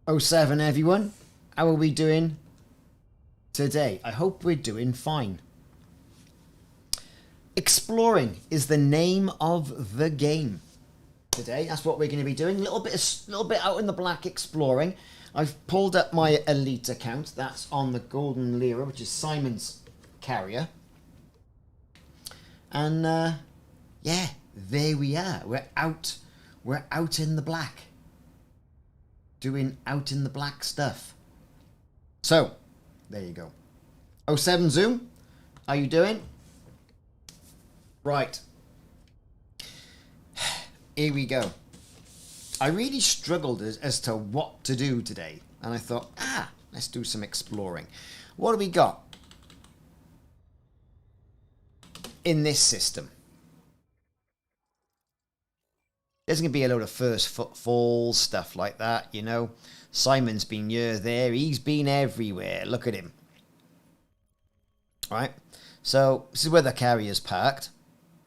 07 everyone, how are we doing today? I hope we're doing fine. Exploring is the name of the game today. That's what we're going to be doing. A little bit out in the black exploring. I've pulled up my elite account. That's on the Golden Lyre, which is Simon's carrier. And yeah, there we are. We're out in the black. Doing out in the black stuff. So, there you go. 07 Zoom, how you doing? Right. Here we go. I really struggled as to what to do today. And I thought, let's do some exploring. What do we got in this system? There's going to be a load of first footfalls, stuff like that, you know. Simon's been here, there. He's been everywhere. Look at him. All right. So, this is where the carrier's parked.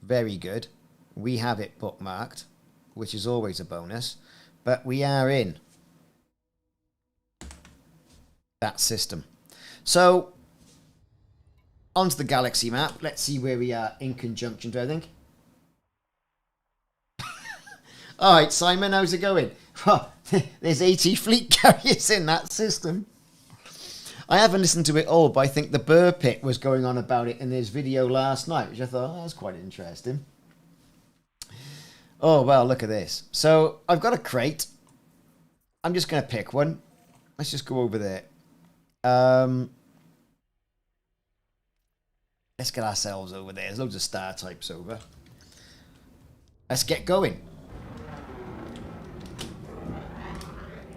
Very good. We have it bookmarked, which is always a bonus. But we are in that system. So, onto the galaxy map. Let's see where we are in conjunction to everything. Alright, Simon, how's it going? There's 80 fleet carriers in that system. I haven't listened to it all, but I think the Burr Pit was going on about it in his video last night, which I thought, that was quite interesting. Oh, well, look at this. So, I've got a crate. I'm just going to pick one. Let's just go over there. Let's get ourselves over there. There's loads of star types over. Let's get going.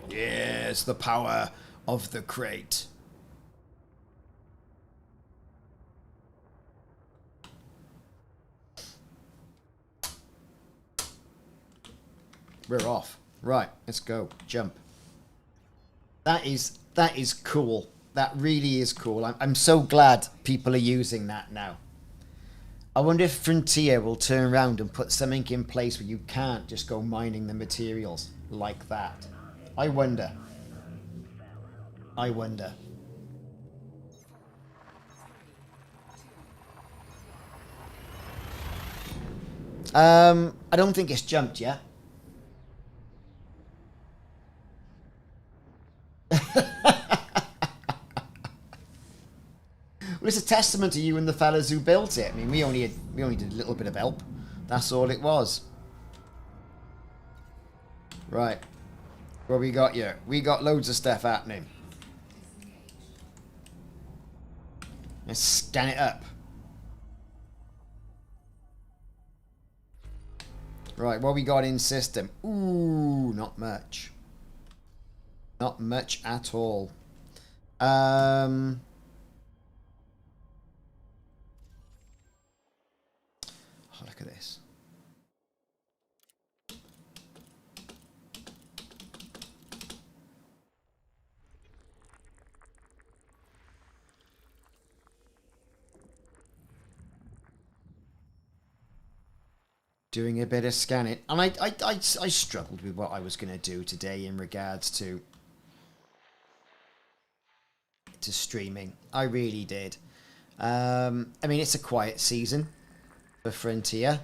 Yes, the power of the crate. We're off. Right, let's go. Jump. That is cool. That really is cool. I'm so glad people are using that now. I wonder if Frontier will turn around and put something in place where you can't just go mining the materials like that. I wonder. I wonder. I don't think it's jumped yet. Well, it's a testament to you and the fellas who built it. I mean, we only did a little bit of help. That's all it was. Right. What we got here? We got loads of stuff happening. Let's scan it up. Right, what we got in system? Ooh, not much. Not much at all. Oh, look at this. Doing a bit of scanning. And I struggled with what I was going to do today in regards to streaming. I really did. I mean, it's a quiet season for Frontier.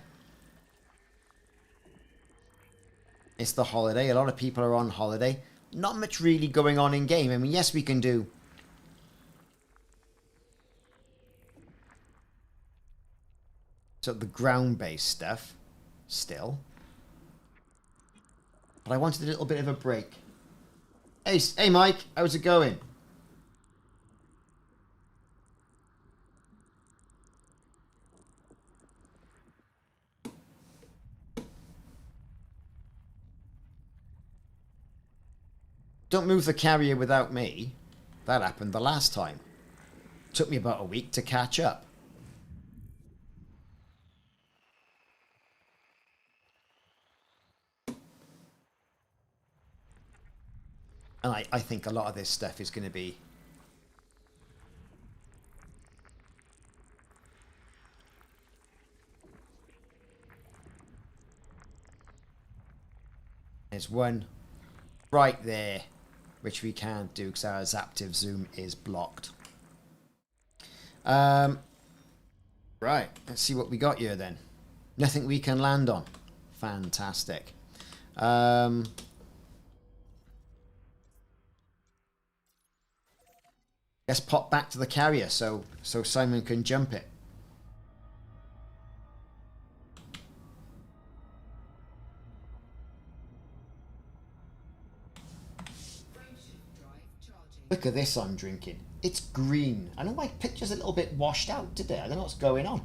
It's the holiday. A lot of people are on holiday. Not much really going on in game. I mean, yes, we can do sort of the ground-based stuff still. But I wanted a little bit of a break. Hey Mike, how's it going? Don't move the carrier without me. That happened the last time. Took me about a week to catch up. And I think a lot of this stuff is going to be there's one right there. which we can't do because our adaptive zoom is blocked. Right, let's see what we got here then. Nothing we can land on. Fantastic. Let's pop back to the carrier so Simon can jump it. Look at this I'm drinking. It's green. I know my picture's a little bit washed out today. I don't know what's going on.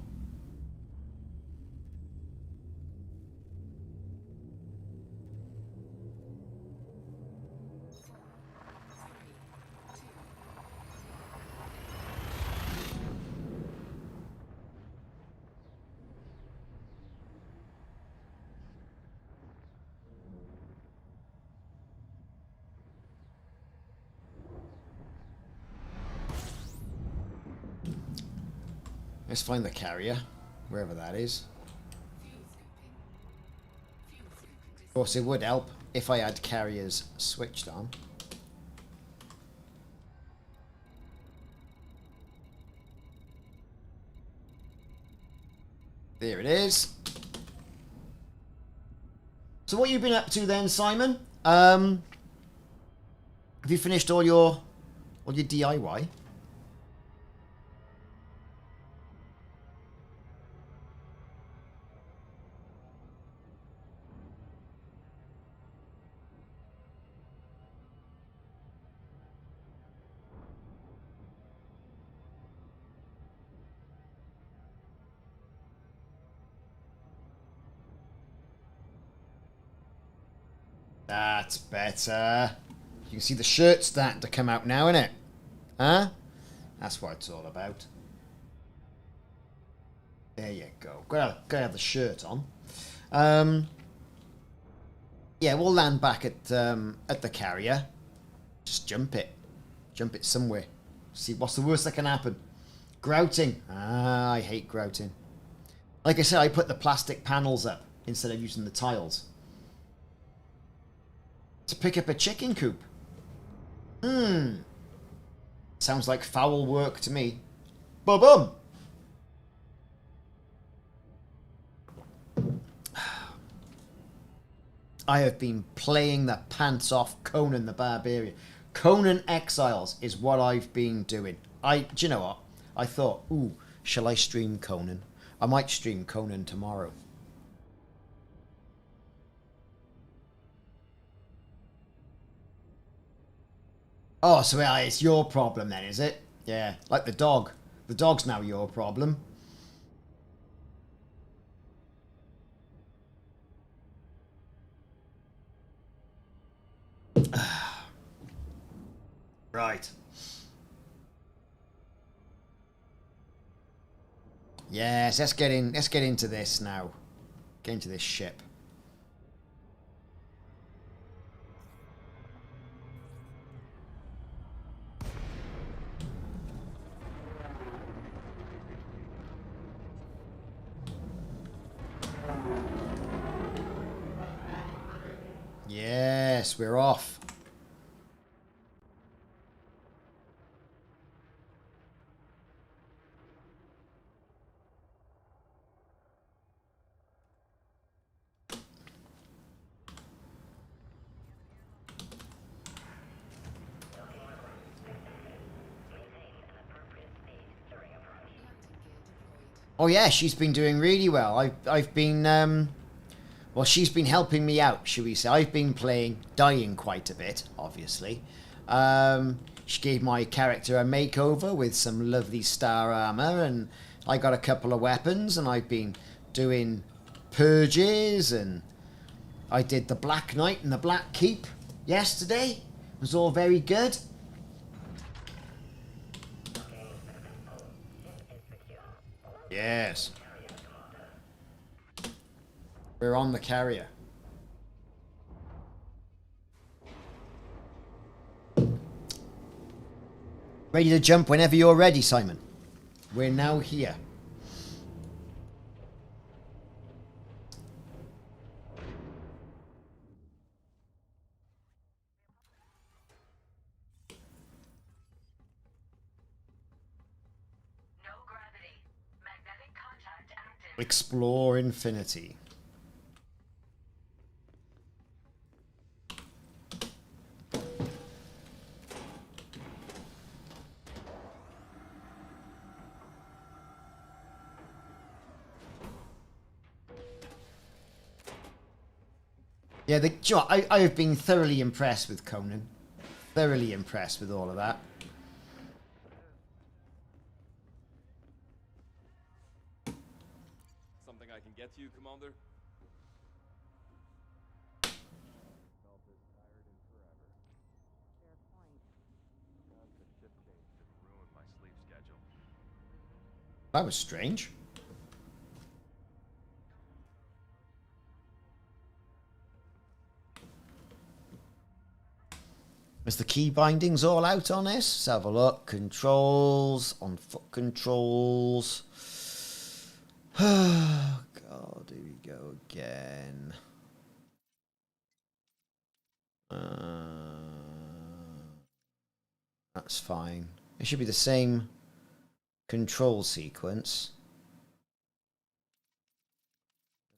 Let's find the carrier, wherever that is. Of course, it would help if I had carriers switched on. There it is. So what have you been up to then, Simon? Have you finished all your DIY? That's better. You can see the shirt starting to come out now, innit? Huh? That's what it's all about. There you go. Gotta have the shirt on. Yeah, we'll land back at the carrier. Just jump it. Jump it somewhere. See what's the worst that can happen. Grouting. Ah, I hate grouting. Like I said, I put the plastic panels up instead of using the tiles. To pick up a chicken coop. Sounds like foul work to me. Ba-bum! I have been playing the pants off Conan the Barbarian. Conan Exiles is what I've been doing. Do you know what? I thought, ooh, shall I stream Conan? I might stream Conan tomorrow. Oh, so it's your problem then, is it? Yeah, like the dog. The dog's now your problem. Right. Yes, let's get into this now. Get into this ship. Yes, we're off. Oh yeah, she's been doing really well. I've been well, she's been helping me out, shall we say. I've been dying quite a bit, obviously. She gave my character a makeover with some lovely star armor, and I got a couple of weapons, and I've been doing purges, and I did the Black Knight and the Black Keep yesterday. It was all very good. Yes. We're on the carrier. Ready to jump whenever you're ready, Simon. We're now here. Explore infinity. Yeah, I have been thoroughly impressed with Conan. Thoroughly impressed with all of that. Something I can get to you, Commander? That was strange. Is the key bindings all out on this? Let's have a look. Controls. On foot controls. Oh, God. Here we go again. That's fine. It should be the same control sequence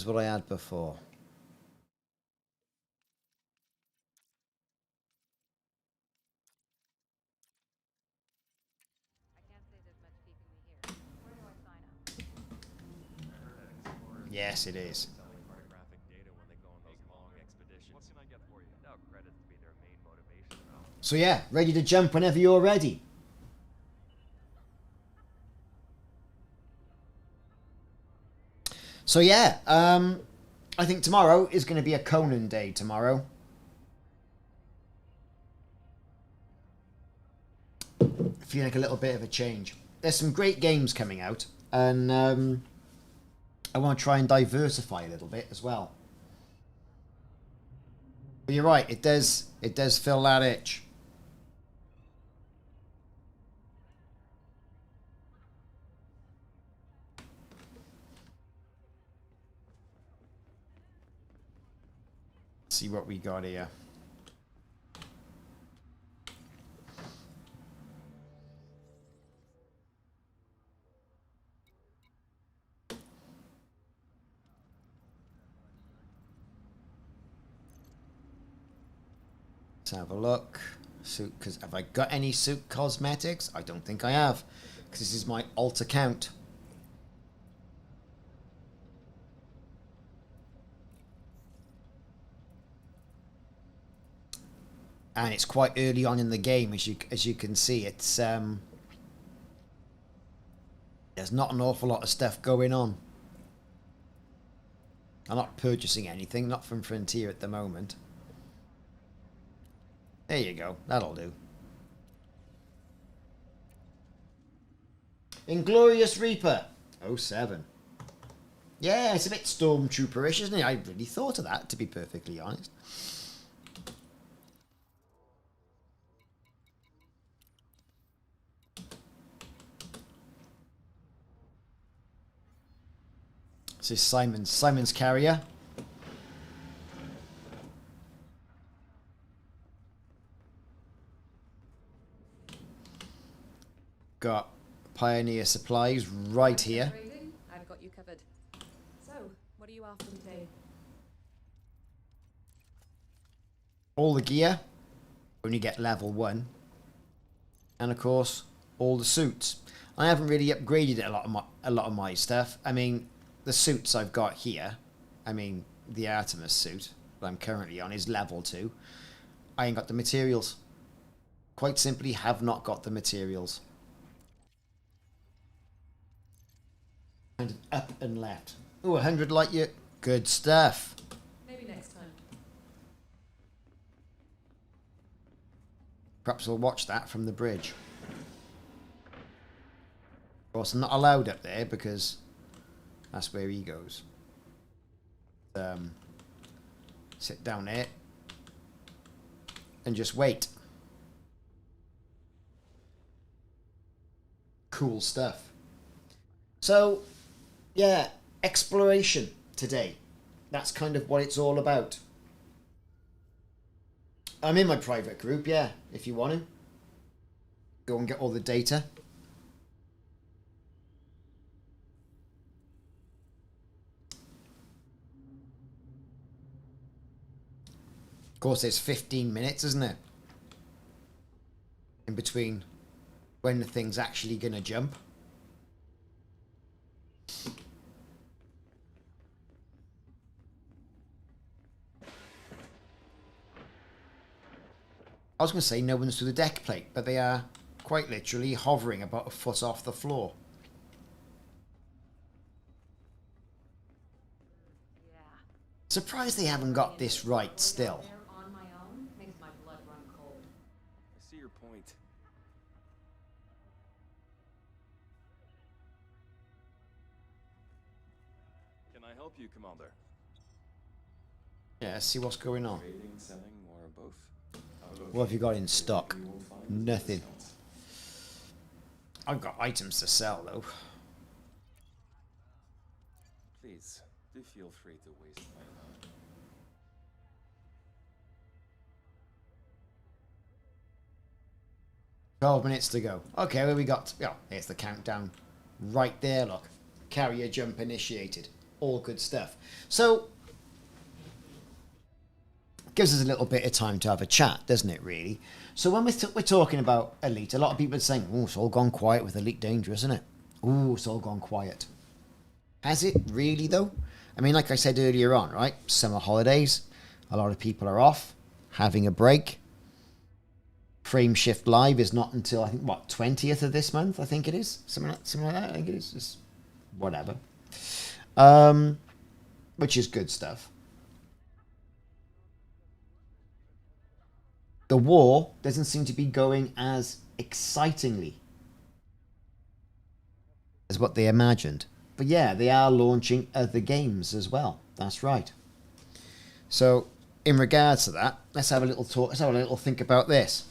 as what I had before. Yes, it is. So yeah, ready to jump whenever you're ready. So yeah, I think tomorrow is going to be a Conan day tomorrow. I feel like a little bit of a change. There's some great games coming out, and I want to try and diversify a little bit as well. But you're right, it does fill that itch. Let's see what we got here. Let's have a look. Suit, because have I got any suit cosmetics? I don't think I have, because this is my alt account. And it's quite early on in the game, as you can see. It's there's not an awful lot of stuff going on. I'm not purchasing anything, not from Frontier at the moment. There you go, that'll do. Inglorious Reaper 07. Yeah, it's a bit Stormtrooper-ish, isn't it? I really thought of that, to be perfectly honest. This is Simon's carrier. Got Pioneer supplies right here. I've got you covered. So, what are you after today? All the gear, when you get level 1. And of course, all the suits. I haven't really upgraded a lot of my stuff. I mean, the suits I've got here, I mean, the Artemis suit that I'm currently on is level 2. I ain't got the materials. Quite simply have not got the materials. And up and left. Oh, 100 light year. Good stuff. Maybe next time. Perhaps we'll watch that from the bridge. Of course, I'm not allowed up there because that's where he goes. Sit down there and just wait. Cool stuff. So, yeah, exploration today. That's kind of what it's all about. I'm in my private group, yeah, if you want to. Go and get all the data. course, there's 15 minutes, isn't it? In between when the thing's actually going to jump. I was going to say no one's through the deck plate, but they are quite literally hovering about a foot off the floor. Yeah. Surprised they haven't got this right still. On my own makes my blood run cold. I see your point. Can I help you, Commander? Yeah, see what's going on. Trading, selling, or both? What have you got in stock? Nothing. I've got items to sell though. Please, do feel free to waste my time. 12 minutes to go. Okay, where we got? Oh, here's the countdown. Right there, look. Carrier jump initiated. All good stuff. So, gives us a little bit of time to have a chat, doesn't it, really? So when we're talking about Elite, a lot of people are saying, oh, it's all gone quiet with Elite Dangerous, isn't it? Oh, it's all gone quiet. Has it really, though? I mean, like I said earlier on, right? Summer holidays. A lot of people are off, having a break. Frame Shift Live is not until, I think, what, 20th of this month, I think it is? Something like that, I think it is. Just whatever. Which is good stuff. The war doesn't seem to be going as excitingly as what they imagined. But yeah, they are launching other games as well. That's right. So, in regards to that, let's have a little talk. Let's have a little think about this.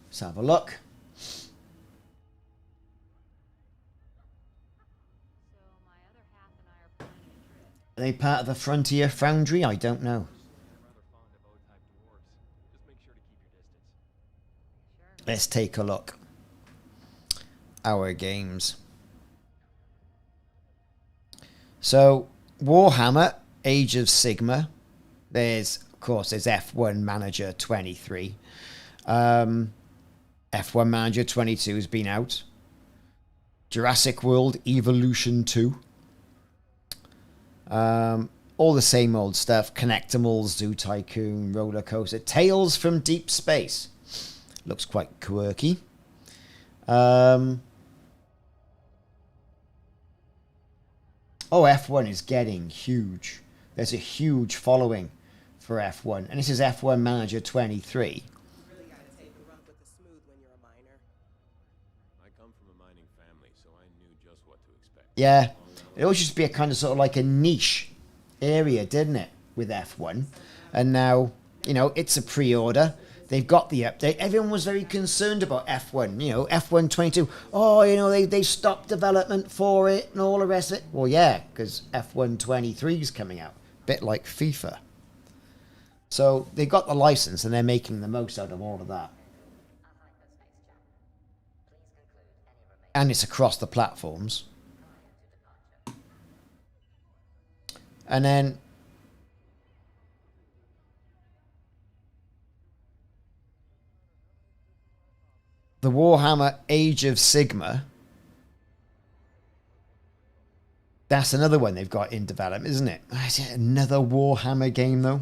Let's have a look. Are they part of the Frontier Foundry? I don't know. Let's take a look. Our games. So, Warhammer, Age of Sigma. There's, of course, there's F1 Manager 23. F1 Manager 22 has been out. Jurassic World Evolution 2. All the same old stuff. Connectimals, Zoo Tycoon, Roller Coaster. Tales from Deep Space. Looks quite quirky. Oh, F1 is getting huge. There's a huge following for F1. And this is F1 Manager 23. You really gotta take the rough with the smooth when you're a miner. I come from a mining family, so I knew just what to expect. Yeah. It always used to be a kind of sort of like a niche area, didn't it, with F1? And now, you know, it's a pre-order. They've got the update. Everyone was very concerned about F1, you know, F1 22. Oh, you know, they stopped development for it and all the rest of it. Well, yeah, because F1 23 is coming out. Bit like FIFA. So they got the license and they're making the most out of all of that. And it's across the platforms. And then the Warhammer Age of Sigma. That's another one they've got in development, isn't it? Is it another Warhammer game, though?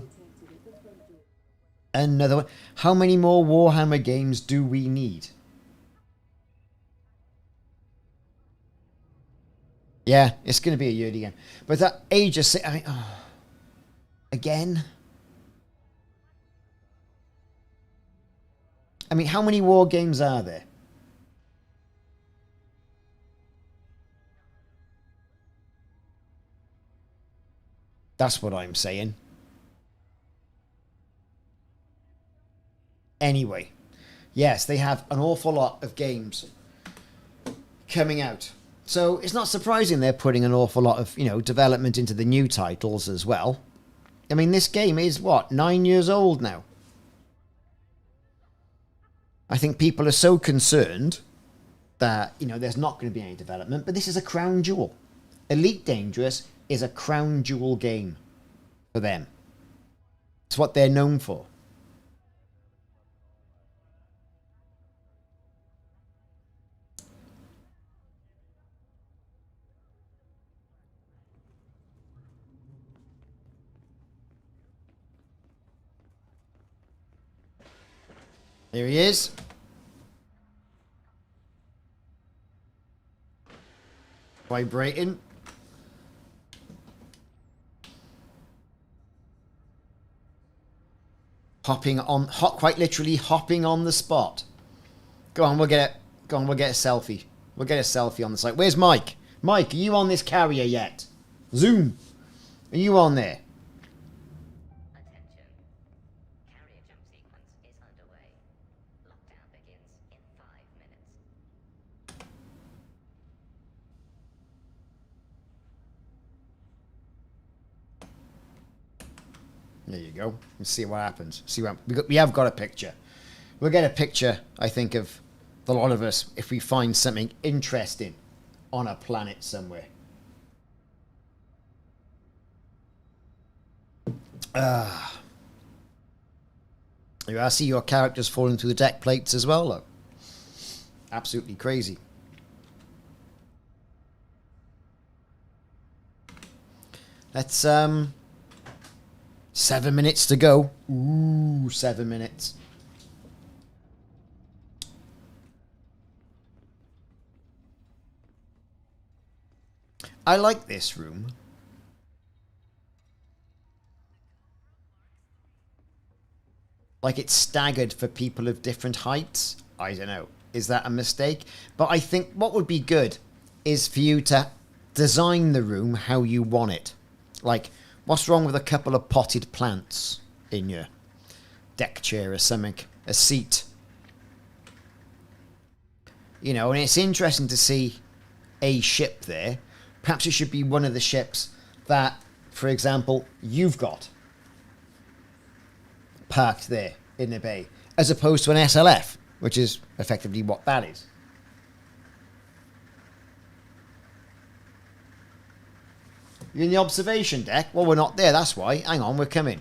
Another one. How many more Warhammer games do we need? Yeah, it's going to be a yearly game. But that Age of Sigma, I mean, oh, again? I mean, how many war games are there? That's what I'm saying. Anyway, yes, they have an awful lot of games coming out. So it's not surprising they're putting an awful lot of, you know, development into the new titles as well. I mean, this game is, what, 9 years old now? I think people are so concerned that, you know, there's not going to be any development, but this is a crown jewel. Elite Dangerous is a crown jewel game for them. It's what they're known for. There he is. Vibrating. Hopping on, quite literally hopping on the spot. Go on, we'll get it. Go on, we'll get a selfie. We'll get a selfie on the site. Where's Mike? Mike, are you on this carrier yet? Zoom. Are you on there? Attention. Carrier jump sequence is underway. Lockdown begins in 5 minutes. There you go. Let's see what happens. See what we have got a picture. We'll get a picture, I think, of the lot of us if we find something interesting on a planet somewhere. I see your characters falling through the deck plates as well, though. Absolutely crazy. Let's 7 minutes to go. Ooh, 7 minutes. I like this room. Like it's staggered for people of different heights. I don't know. Is that a mistake? But I think what would be good is for you to design the room how you want it. Like, what's wrong with a couple of potted plants in your deck chair or something? A seat. You know, and it's interesting to see a ship there. Perhaps it should be one of the ships that, for example, you've got parked there in the bay, as opposed to an SLF, which is effectively what that is. You're in the observation deck? Well, we're not there, that's why. Hang on, we're coming.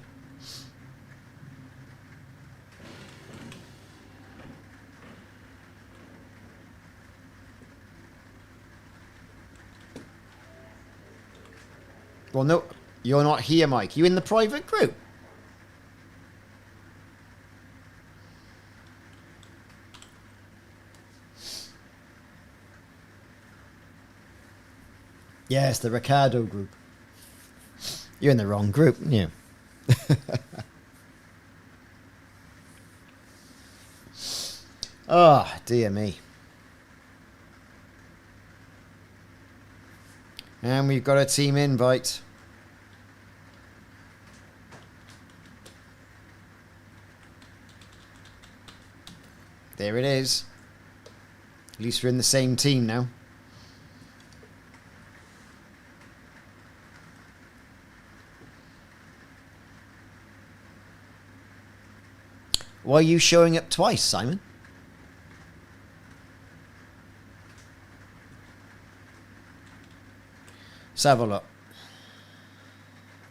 Well, no, you're not here, Mike. You're in the private group. Yes, the Ricardo group. You're in the wrong group, aren't you? Oh, dear me. And we've got a team invite. There it is. At least we're in the same team now. Why are you showing up twice, Simon? Let's have a look.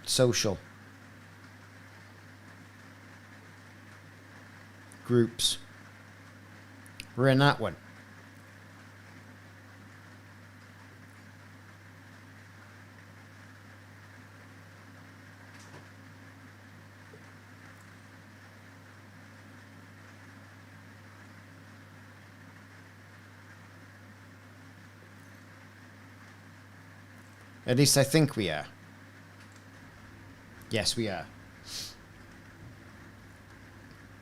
Social. Groups. We're in that one. At least I think we are. Yes, we are.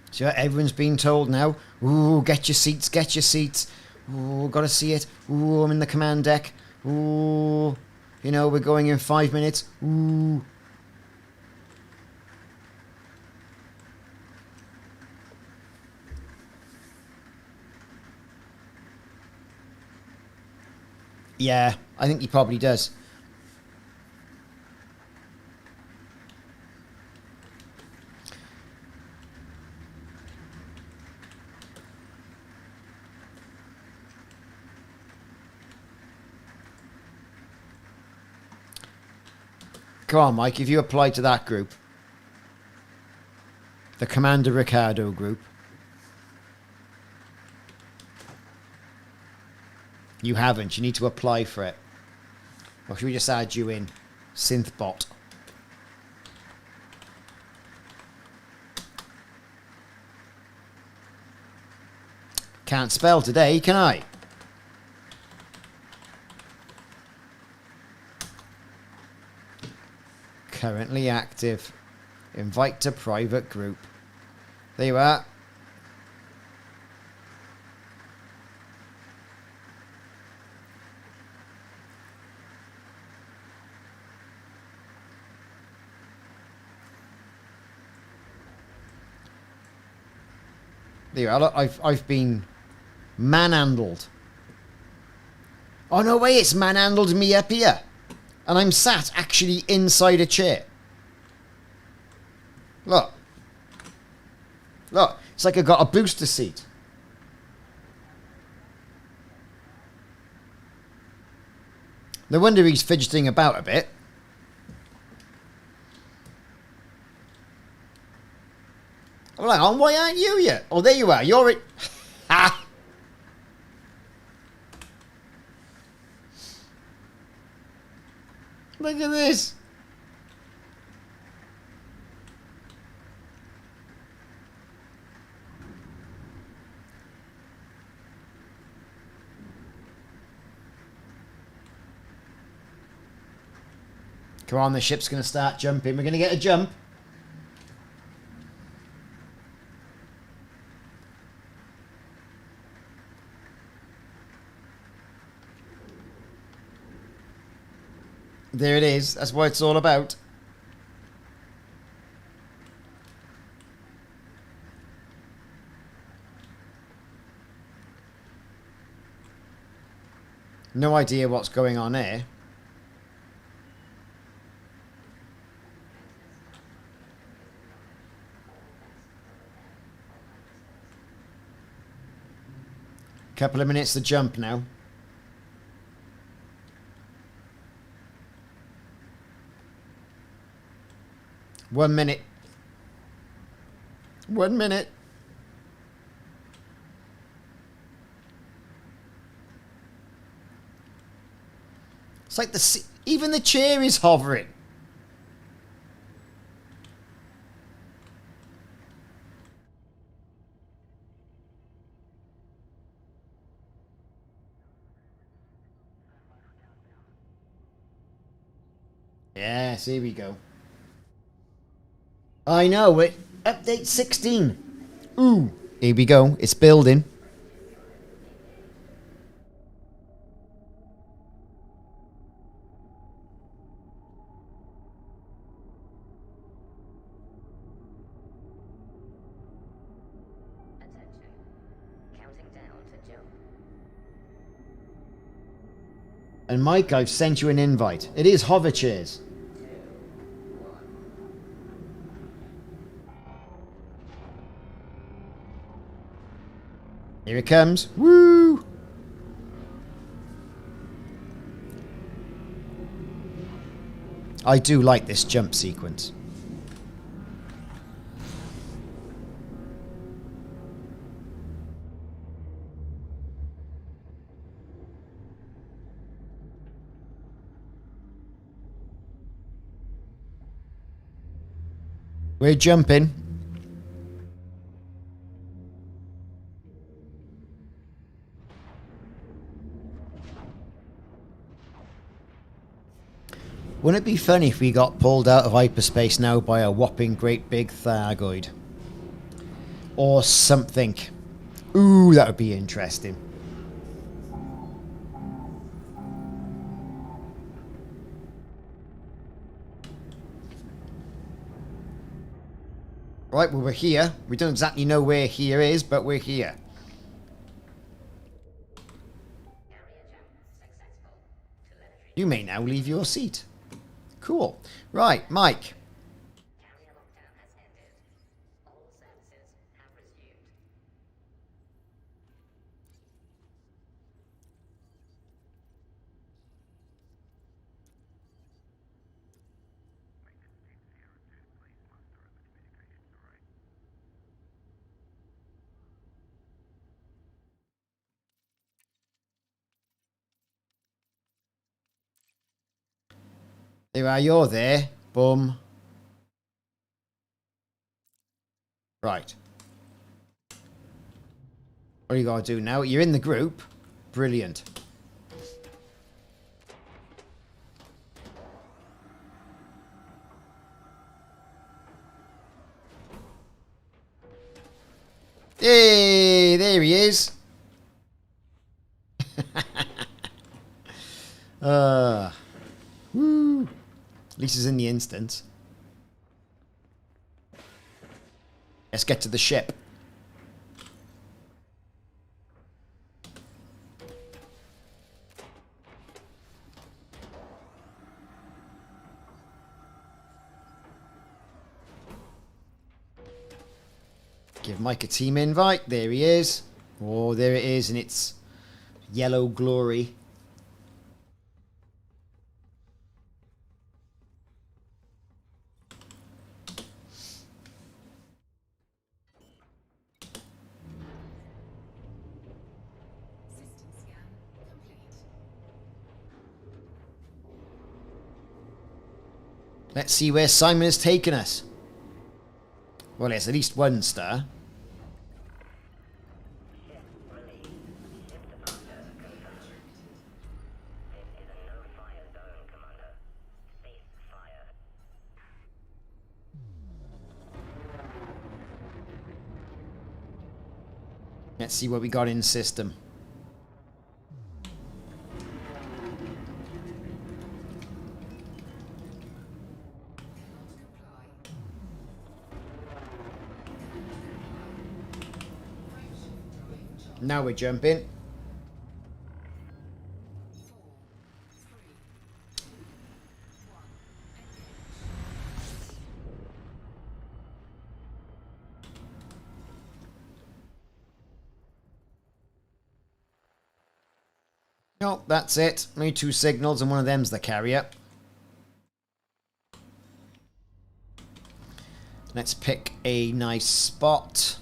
So everyone's been told now, ooh, get your seats, get your seats. Ooh, gotta see it. Ooh, I'm in the command deck. Ooh, you know, we're going in 5 minutes. Ooh. Yeah, I think he probably does. Come on, Mike, if you apply to that group. The Commander Ricardo group. You haven't. You need to apply for it. Or should we just add you in? Synthbot. Can't spell today, can I? Currently active. Invite to private group. There you are. There you are. Look, I've been manhandled. Oh no way, it's manhandled me up here. And I'm sat actually inside a chair. Look. Look, it's like I got a booster seat. No wonder he's fidgeting about a bit. Oh, hang on, why aren't you yet? Oh, there you are. You're it. Ha! Look at this. Come on, the ship's going to start jumping. We're going to get a jump. There it is. That's what it's all about. No idea what's going on there. Couple of minutes to jump now. One minute. 1 minute. It's like even the chair is hovering. Yes, here we go. I know it. Update 16. Ooh. Here we go. It's building. Attention. Counting down to jump. And Mike, I've sent you an invite. It is hover chairs. Here it comes. Woo! I do like this jump sequence. We're jumping. Wouldn't it be funny if we got pulled out of hyperspace now by a whopping great big Thargoid? Or something. Ooh, that would be interesting. Right, well, we're here. We don't exactly know where here is, but we're here. You may now leave your seat. Cool. Right, Mike. Carrier lockdown has ended. All services have resumed. There you are, you're there. Boom. Right. What do you got to do now? You're in the group. Brilliant. Hey, there he is. Woo. At least he's in the instance. Let's get to the ship. Give Mike a team invite. There he is. Oh, there it is, and it's yellow glory. System scan complete. Let's see where Simon has taken us. Well, there's at least one star. Ship released. Ship departure confirmed. This is a no-fire zone, Commander. Cease fire. Let's see what we got in system. Now we're jumping. Nope, that's it. Only 2 signals and one of them's the carrier. Let's pick a nice spot.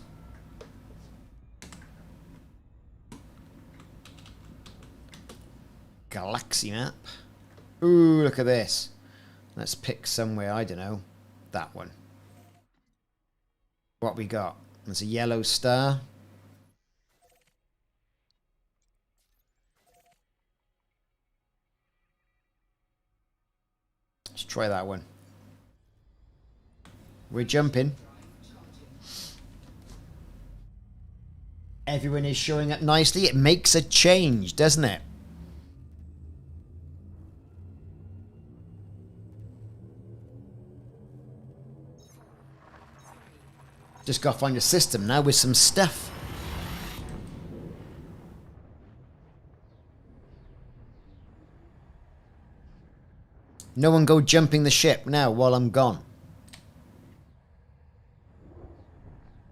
Galaxy map. Ooh, look at this. Let's pick somewhere, I don't know. That one. What we got? There's a yellow star. Let's try that one. We're jumping. Everyone is showing up nicely. It makes a change, doesn't it? Just gotta find a system now with some stuff. No one go jumping the ship now while I'm gone.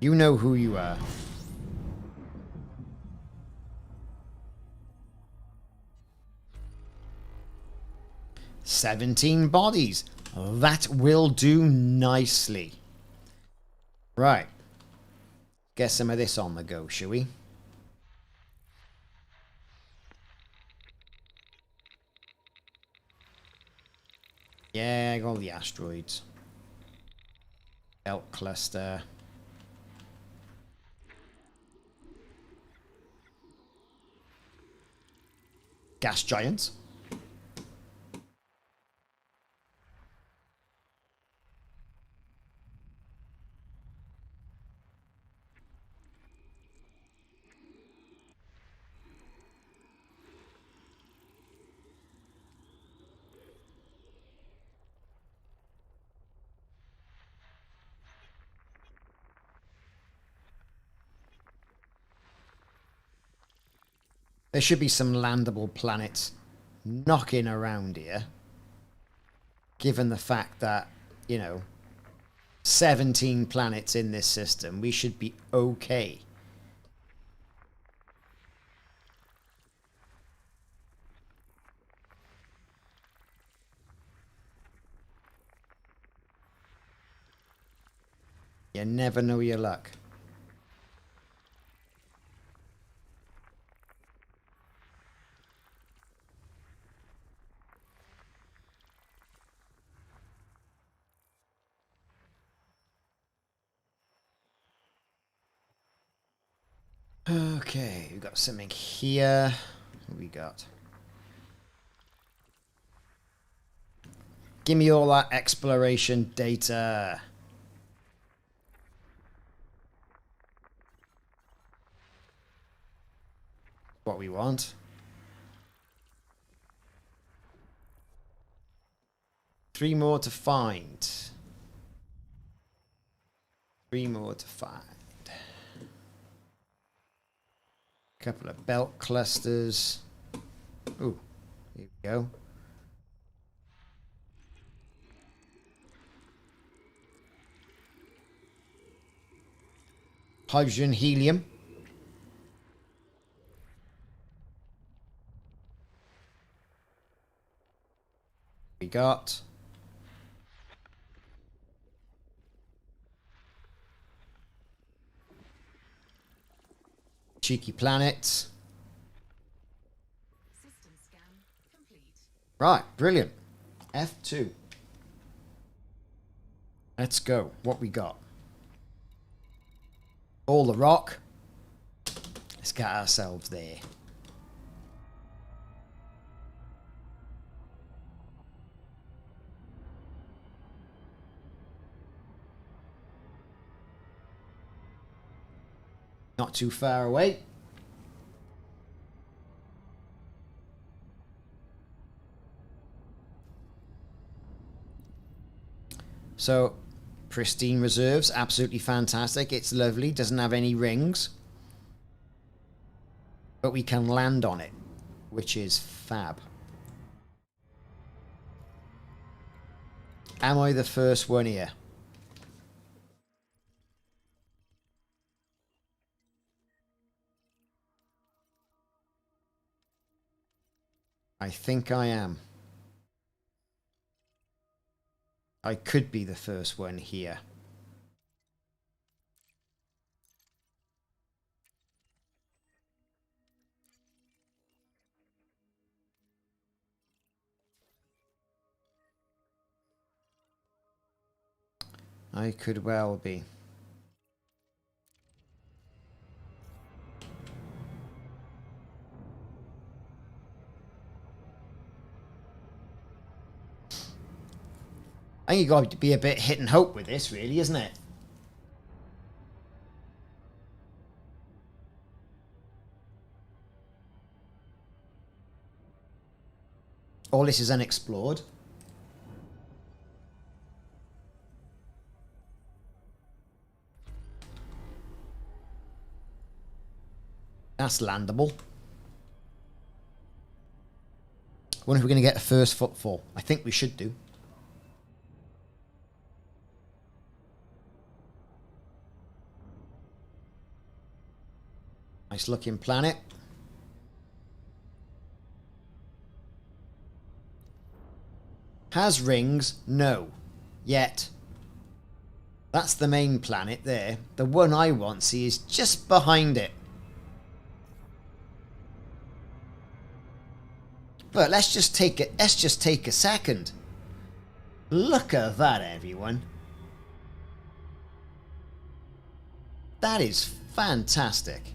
You know who you are. "17 bodies. That will do nicely. Right. Get some of this on the go, shall we? Yeah, I got all the asteroids. Elk cluster. Gas giants. There should be some landable planets knocking around here. Given the fact that, you know, 17 planets in this system, we should be okay. You never know your luck. Okay, we've got something here. What we got? Give me all that exploration data. What we want. Three more to find. Three more to find. Couple of belt clusters. Ooh, here we go. Hydrogen, helium. We got cheeky planets. System scan complete. Right, brilliant. F2. Let's go. What we got? All the rock. Let's get ourselves there. Not too far away. So, pristine reserves, absolutely fantastic. It's lovely, doesn't have any rings. But we can land on it, which is fab. Am I the first one here? I think I am. I could be the first one here. I could well be. I think you've got to be a bit hit and hope with this, really, isn't it? All this is unexplored. That's landable. I wonder if we're going to get a first footfall. I think we should do. Nice looking planet. Has rings? No. Yet. That's the main planet there. The one I want to see is just behind it. But let's just take a second. Look at that, everyone. That is fantastic.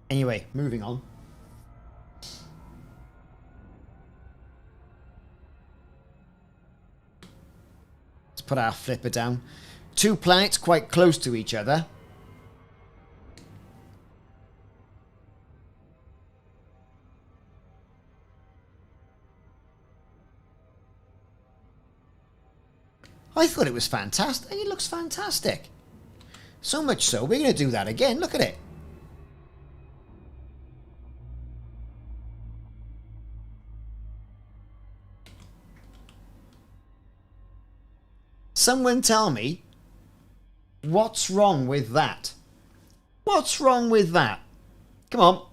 Anyway, moving on. Let's put our flipper down. Two planets quite close to each other. I thought it was fantastic. It looks fantastic. So much so, we're going to do that again. Look at it. Someone tell me, what's wrong with that? What's wrong with that? Come on,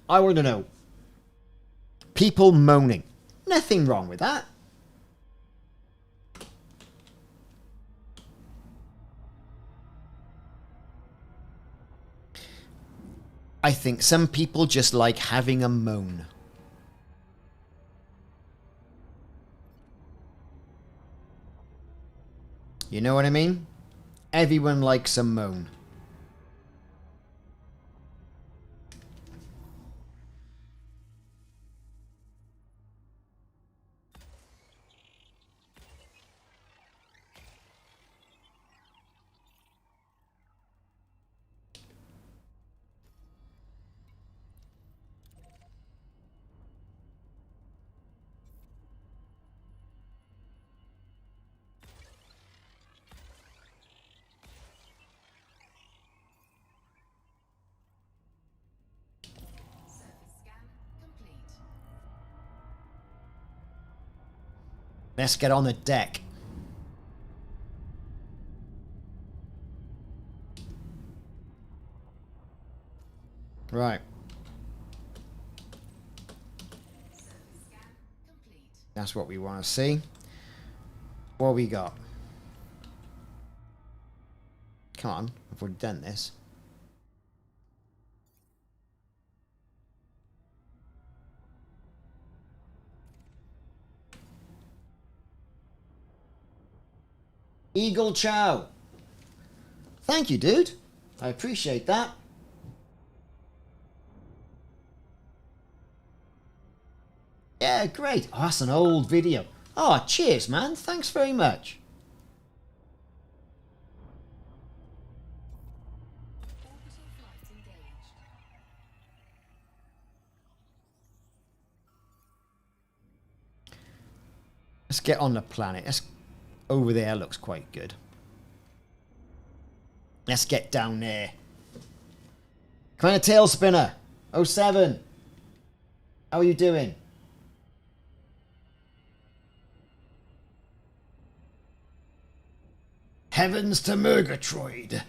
I want to know. People moaning. Nothing wrong with that. I think some people just like having a moan. You know what I mean? Everyone likes a moan. Let's get on the deck. Right. That's what we want to see. What we got? Come on, I've already done this. Eagle Chow. Thank you, dude. I appreciate that. Yeah, great. Oh, that's an old video. Oh, cheers, man. Thanks very much. Let's get on the planet. Over there looks quite good. Let's get down there. Commander Tailspinner. 07. How are you doing? Heavens to Murgatroyd.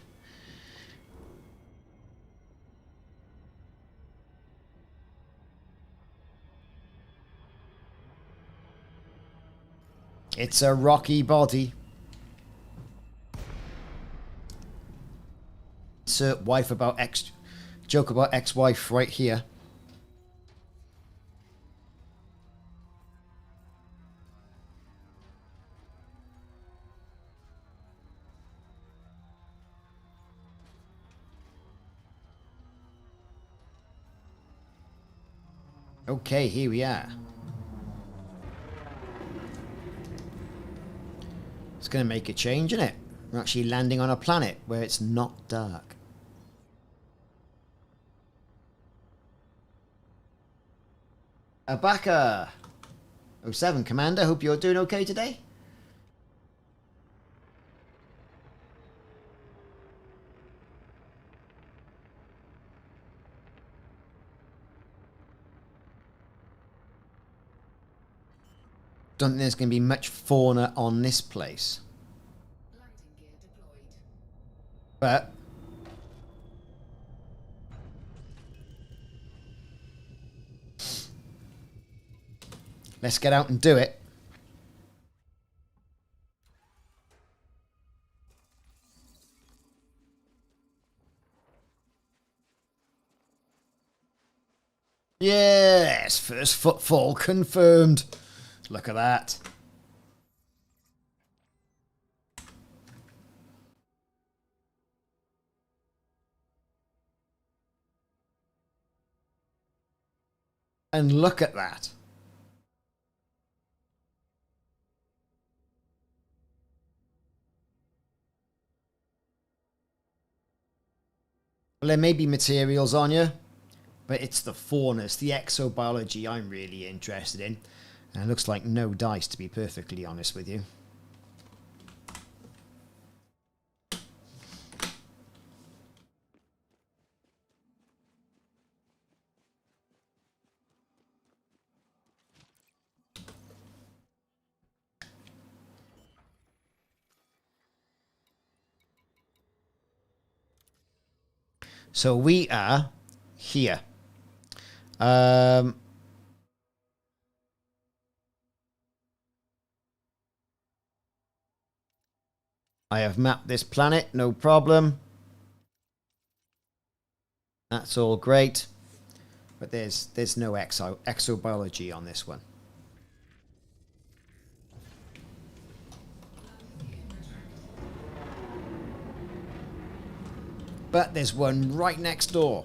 It's a rocky body. Insert wife about ex... Joke about ex-wife right here. Okay, here we are. It's going to make a change, isn't it? We're actually landing on a planet where it's not dark. Abaka 07 Commander, hope you're doing okay today. Don't think there's going to be much fauna on this place. But let's get out and do it. Yes, first footfall confirmed. Look at that. And look at that. Well, there may be materials on you, but it's the faunas, the exobiology I'm really interested in. And it looks like no dice, to be perfectly honest with you. So we are here. I have mapped this planet, no problem. That's all great. But there's no exobiology on this one. But there's one right next door.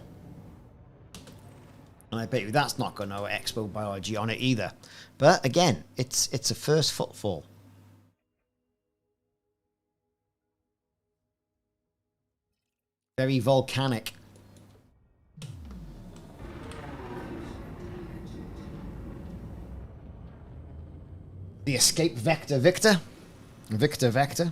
And I bet you that's not got no exobiology on it either. But again, it's a first footfall. Very volcanic. The escape vector, Victor. Victor.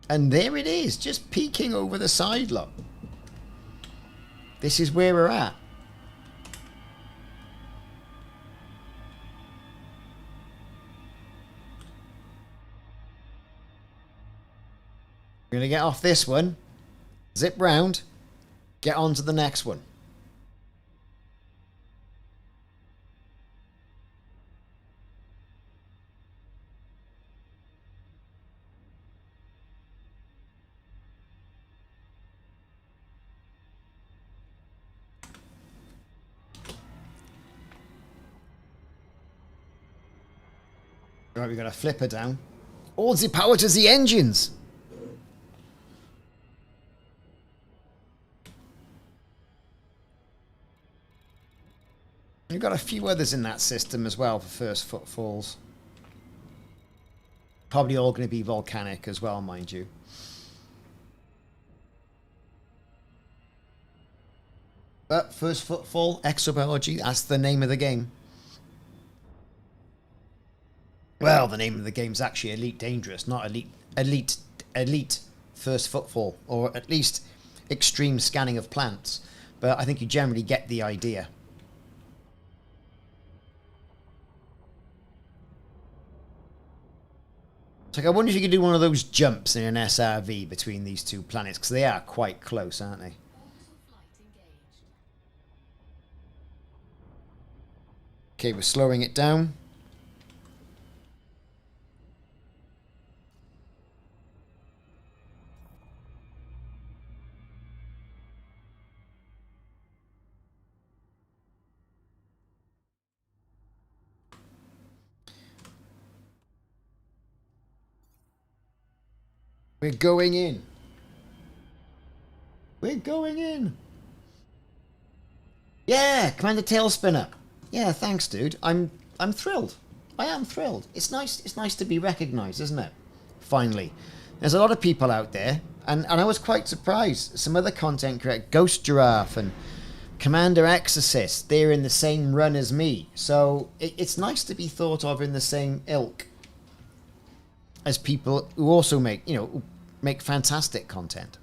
And there it is, just peeking over the side, look. This is where we're at. We're going to get off this one. Zip round, get on to the next one. Right, we've got a flipper down. All the power to the engines! You've got a few others in that system as well for first footfalls. Probably all going to be volcanic as well, mind you. But first footfall, exobiology, that's the name of the game. Well, the name of the game's actually Elite Dangerous, not Elite First Footfall, or at least Extreme Scanning of Plants. But I think you generally get the idea. It's like, I wonder if you could do one of those jumps in an SRV between these two planets, because they are quite close, aren't they? Okay, we're slowing it down. We're going in. We're going in. Yeah, Commander Tailspinner. Yeah, thanks, dude. I'm thrilled. I am thrilled. It's nice to be recognised, isn't it? Finally. There's a lot of people out there, and I was quite surprised. Some other content creators, Ghost Giraffe and Commander Exorcist, they're in the same run as me. So it's nice to be thought of in the same ilk as people who also make, you know, make fantastic content.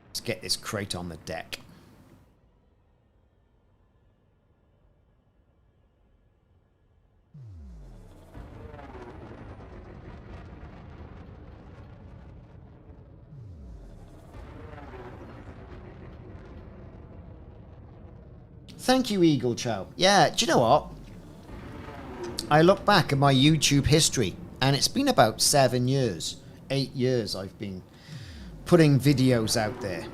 Let's get this crate on the deck. Thank you, Eagle Chow. Yeah, do you know what? I look back at my YouTube history, and it's been about 7 years, 8 years I've been putting videos out there.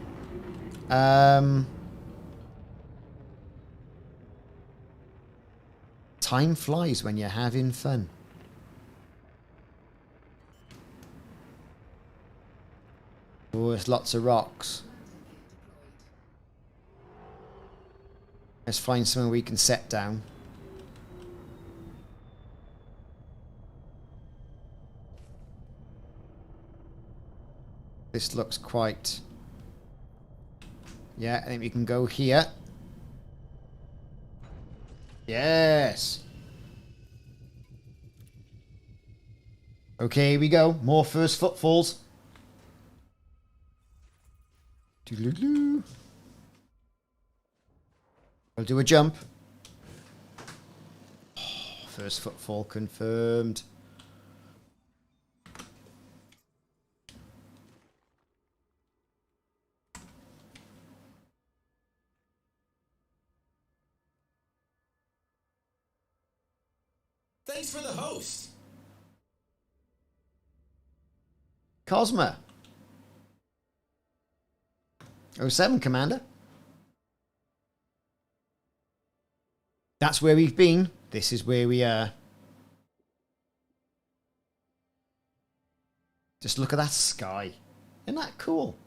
Time flies when you're having fun. Oh, there's lots of rocks. Let's find somewhere we can set down. This looks quite... Yeah, I think we can go here. Yes! Okay, here we go. More first footfalls. Doo-doo-doo. I'll do a jump. Oh, first footfall confirmed. Thanks for the host. Cosma. 07, Commander. That's where we've been. This is where we are. Just look at that sky. Isn't that cool?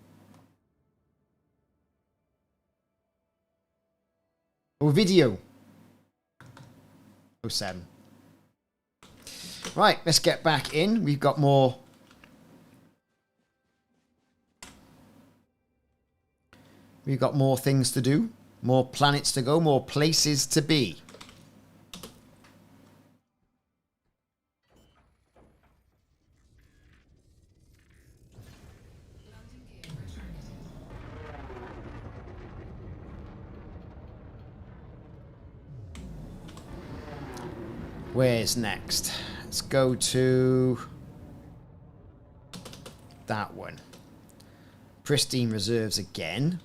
Oh, video. 07. Right, let's get back in. We've got more. We've got more things to do. More planets to go. More places to be. Where's next? Let's go to that one. Pristine reserves again.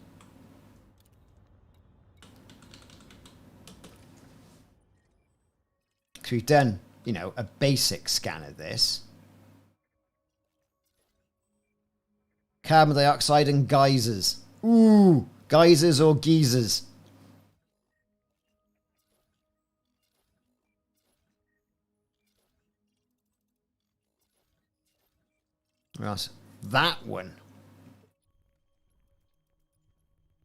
So we've done, you know, a basic scan of this. Carbon dioxide and geysers. Ooh, geysers or geezers. Right, that one.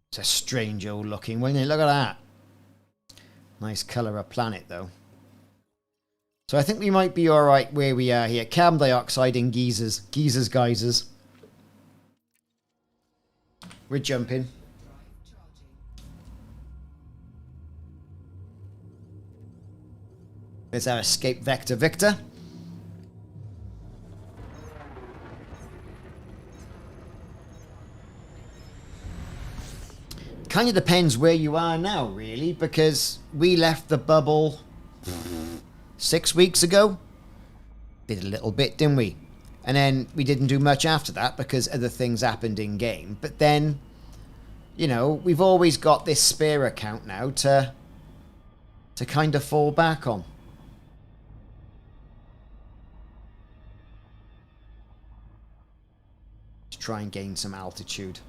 It's a strange old looking one. Look at that. Nice colour of planet though. So I think we might be alright where we are here. Carbon dioxide and geezers. Geezers, geysers. We're jumping. There's our escape vector, Victor. Kind of depends where you are now, really, because we left the bubble 6 weeks ago. Did a little bit, didn't we? And then we didn't do much after that because other things happened in game. But then, you know, we've always got this spare account now to kind of fall back on. To try and gain some altitude.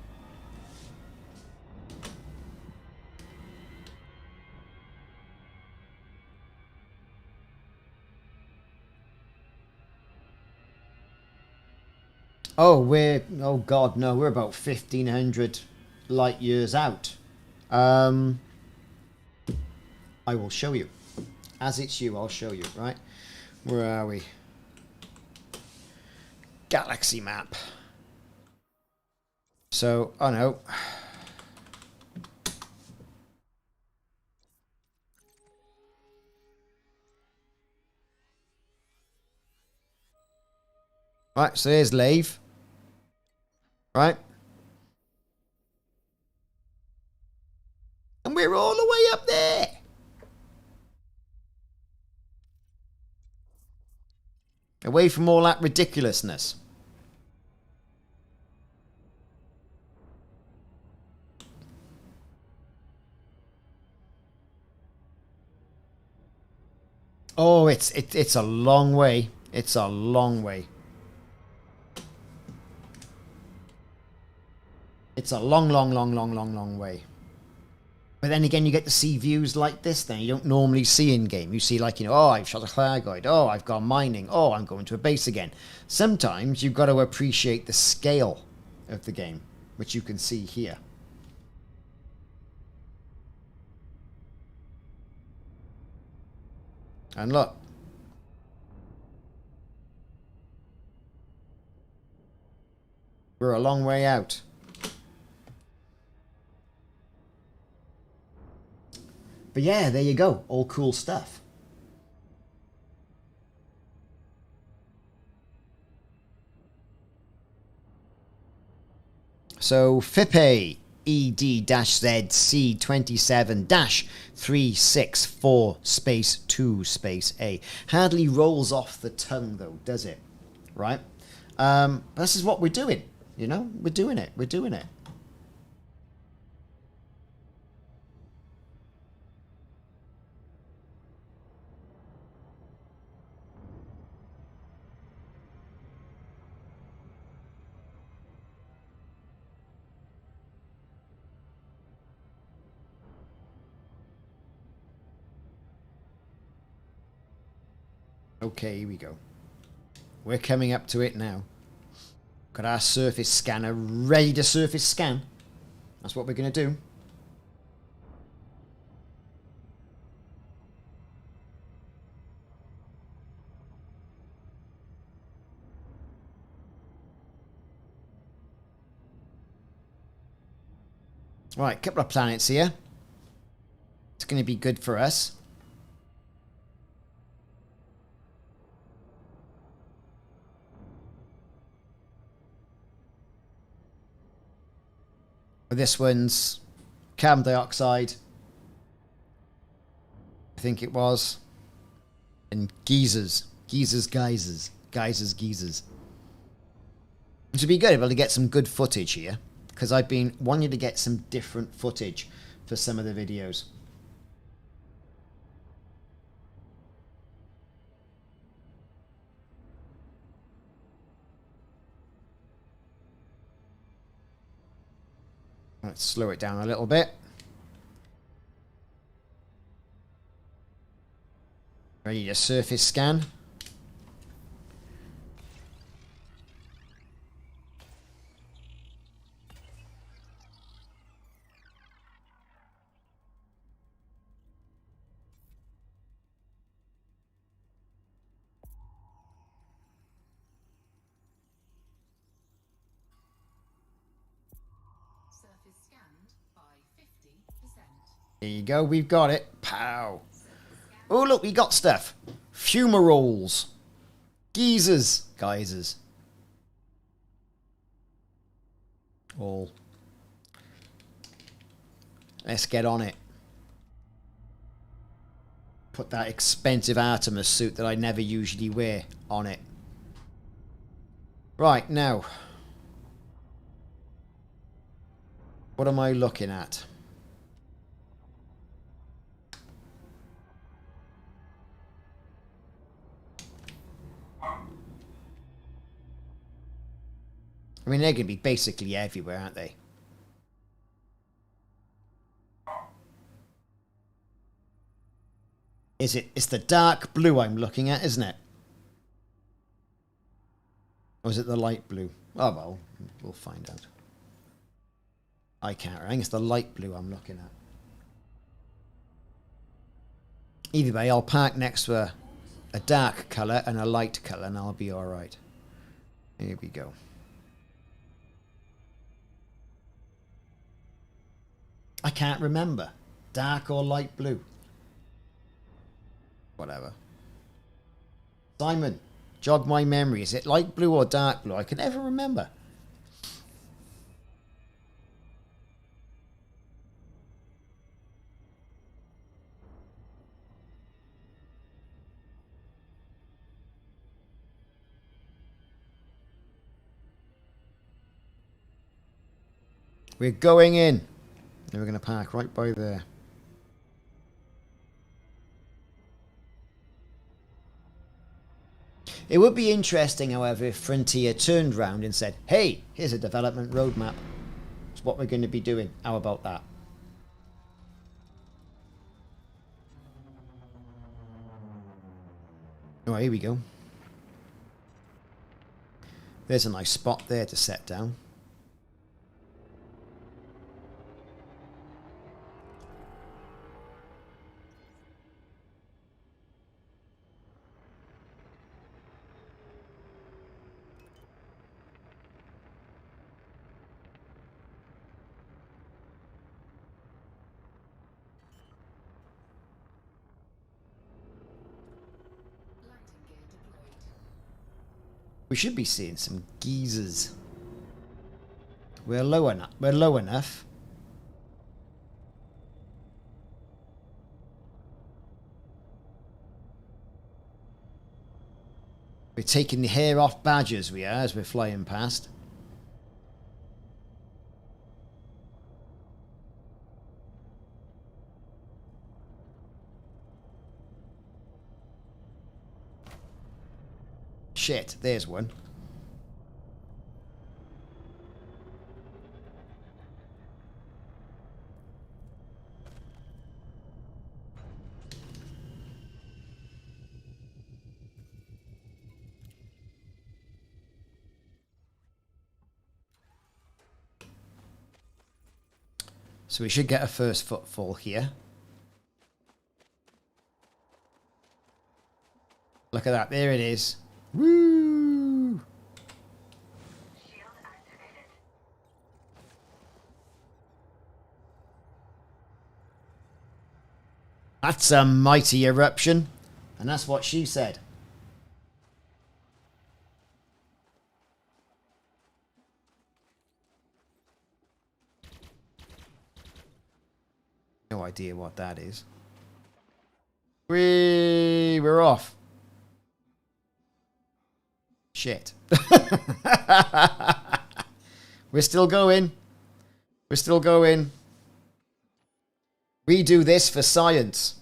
Oh, oh God, no, we're about 1,500 light years out. I will show you. As it's you, I'll show you, right? Where are we? Galaxy map. So, oh no. Right, so here's Lave. Right? And we're all the way up there. Away from all that ridiculousness. Oh, it's a long way. It's a long way. It's a long way. But then again, you get to see views like this then you don't normally see in game. You see like, you know, oh, I've shot a Thargoid. Oh, I've gone mining. Oh, I'm going to a base again. Sometimes you've got to appreciate the scale of the game, which you can see here. And look. We're a long way out. But yeah, there you go. All cool stuff. So FIPE ED-ZC27-364 space 2 space A. Hardly rolls off the tongue though, does it? Right? This is what we're doing. You know? We're doing it. We're doing it. Okay, here we go. We're coming up to it now. Got our surface scanner ready to surface scan. That's what we're going to do. Right, couple of planets here. It's going to be good for us. This one's carbon dioxide. I think it was. And geysers. Geysers. Which would be good if I could get some good footage here. Because I've been wanting to get some different footage for some of the videos. Let's slow it down a little bit. Ready to surface scan. There you go, we've got it. Pow. Oh, look, we got stuff. Fumaroles. Geysers. All. Let's get on it. Put that expensive Artemis suit that I never usually wear on it. Right, now. What am I looking at? I mean, they're going to be basically everywhere, aren't they? It's the dark blue I'm looking at, isn't it? Or is it the light blue? Oh, well, we'll find out. I can't. I think it's the light blue I'm looking at. Either way, I'll park next to a dark colour and a light colour and I'll be alright. Here we go. I can't remember. Dark or light blue. Whatever. Simon, jog my memory. Is it light blue or dark blue? I can never remember. We're going in. And we're going to park right by there. It would be interesting, however, if Frontier turned round and said, hey, here's a development roadmap. It's what we're going to be doing. How about that? Oh, here we go. There's a nice spot there to set down. We should be seeing some geysers. We're low enough. We're low enough. We're taking the hair off badgers, we are, as we're flying past. Shit, there's one. So we should get a first footfall here. Look at that. There it is. Woo! Shield activated. That's a mighty eruption. And that's what she said. No idea what that is. We're off. Shit. We're still going. We're still going. We do this for science.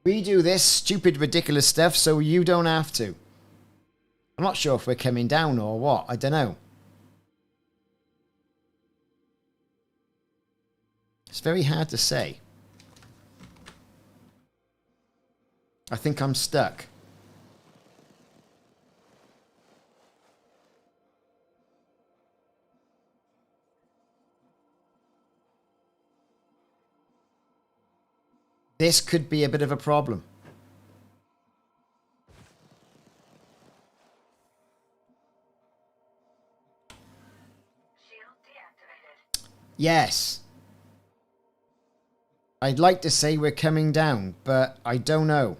We do this stupid, ridiculous stuff so you don't have to. I'm not sure if we're coming down or what. I don't know. It's very hard to say. I think I'm stuck. This could be a bit of a problem. Shield deactivated. Yes. I'd like to say we're coming down, but I don't know.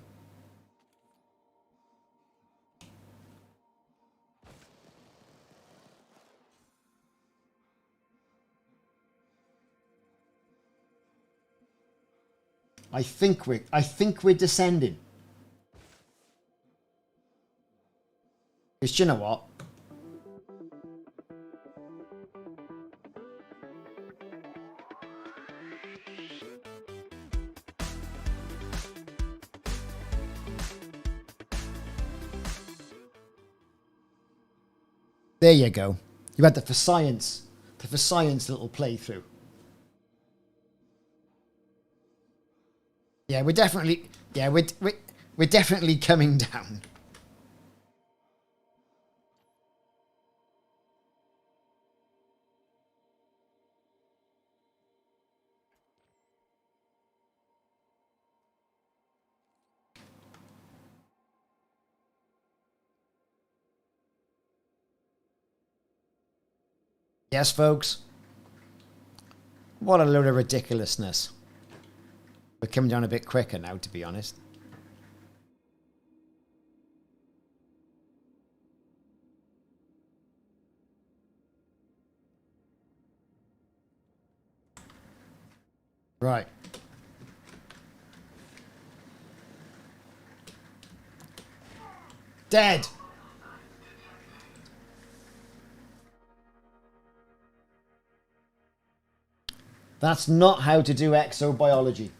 I think we're descending. Because you know what? There you go. You had the for science little playthrough. Yeah, we're definitely coming down. Yes, folks. What a load of ridiculousness. We're coming down a bit quicker now, to be honest. Right. Dead! That's not how to do exobiology.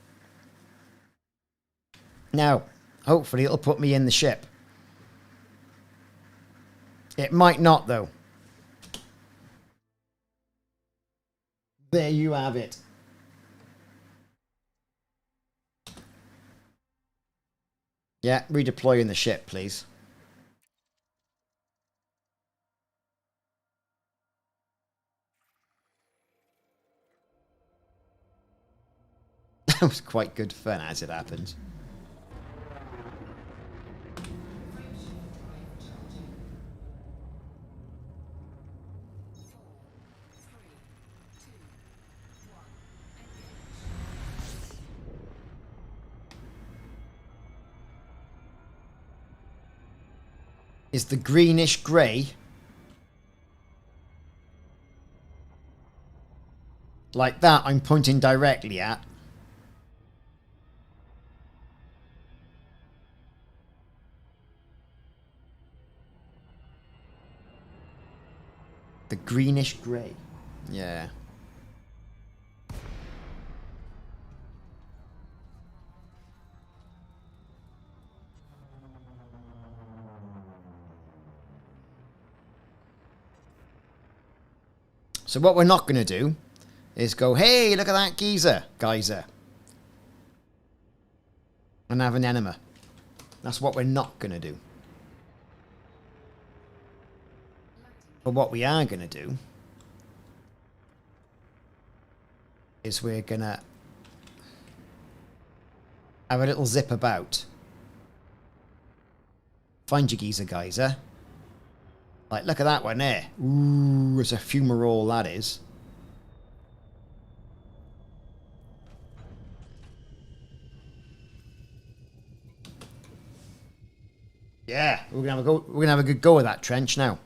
Now, hopefully it'll put me in the ship. It might not, though. There you have it. Yeah, redeploying the ship, please. That was quite good fun, as it happens. Is the greenish grey like that I'm pointing directly at? The greenish grey. Yeah. So what we're not going to do is go, hey, look at that geyser. And have an enema. That's what we're not going to do. But what we are going to do is we're going to have a little zip about. Find your geyser. Like, look at that one there. Ooh, it's a fumarole, that is. Yeah, we're gonna have a good go at that trench now.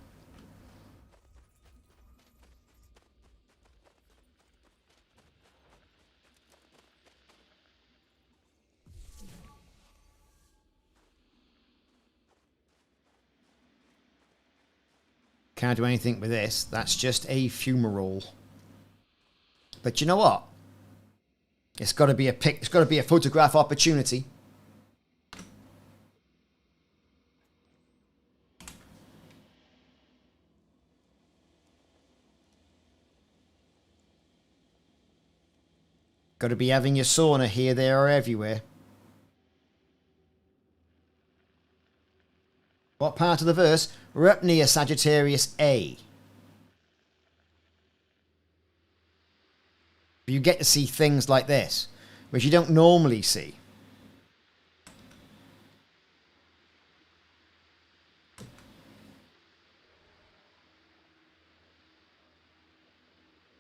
Can't do anything with this. That's just a fumarole. But you know what? It's got to be it's got to be a photograph opportunity. Got to be having your sauna here, there, or everywhere. What part of the verse? We're up near Sagittarius A. You get to see things like this, which you don't normally see.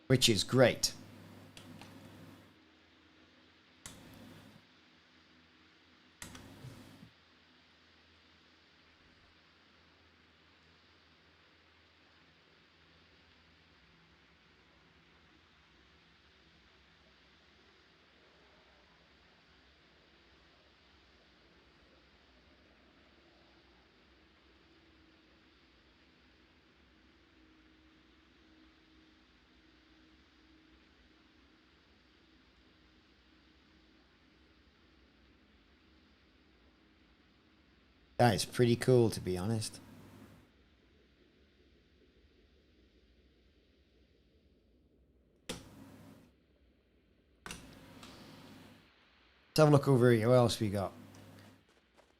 Which is great. That is pretty cool, to be honest. Let's have a look over here. What else we got?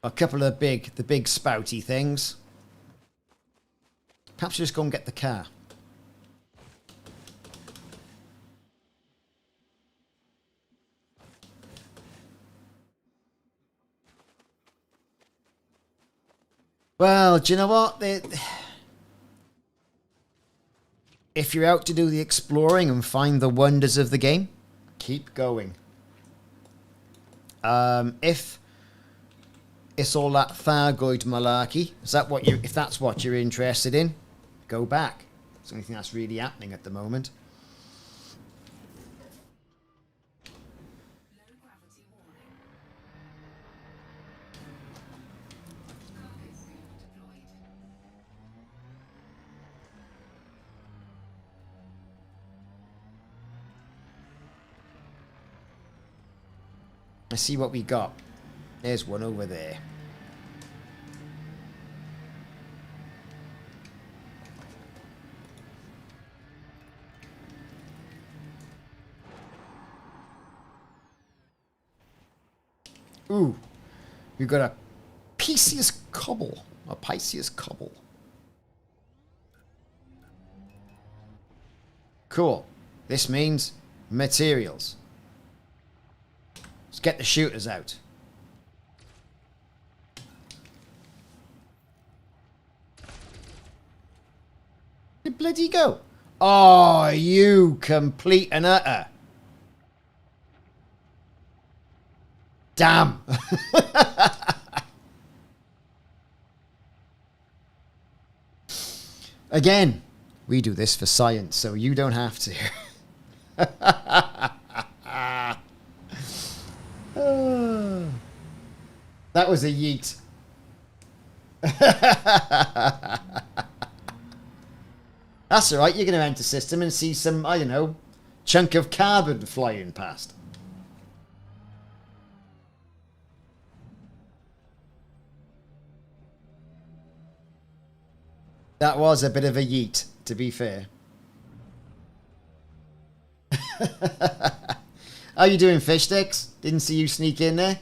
A couple of the big spouty things. Perhaps just go and get the car. Well, do you know what? If you're out to do the exploring and find the wonders of the game, keep going. If it's all that Thargoid malarkey, if that's what you're interested in, go back. It's the only thing that's really happening at the moment. Let's see what we got. There's one over there. Ooh, we've got a Pisces cobble. A Pisces cobble. Cool. This means materials. Let's get the shooters out. Where'd bloody go? Oh, you complete and utter. Damn. Again, we do this for science, so you don't have to. That was a yeet. That's alright, you're going to enter system and see some, I don't know, chunk of carbon flying past. That was a bit of a yeet, to be fair. How you doing, fish sticks? Didn't see you sneak in there.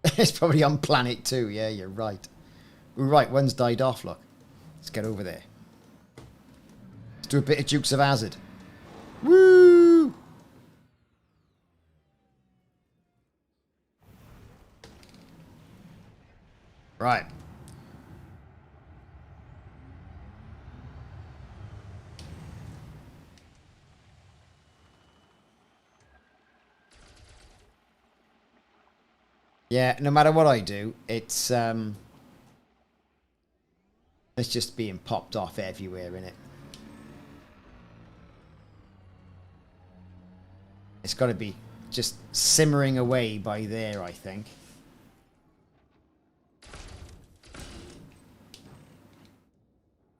It's probably on planet 2. Yeah, you're right. We're right, one's died off, look. Let's get over there. Let's do a bit of Dukes of Hazzard. Woo! Right. Yeah, no matter what I do, it's just being popped off everywhere, innit? It's got to be just simmering away by there, I think.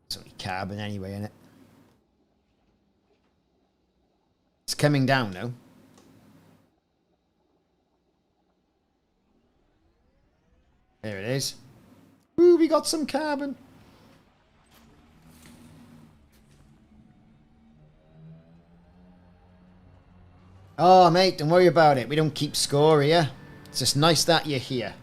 It's only carbon anyway, innit? It's coming down now. There it is. Ooh, we got some carbon. Oh, mate, don't worry about it. We don't keep score here. It's just nice that you're here.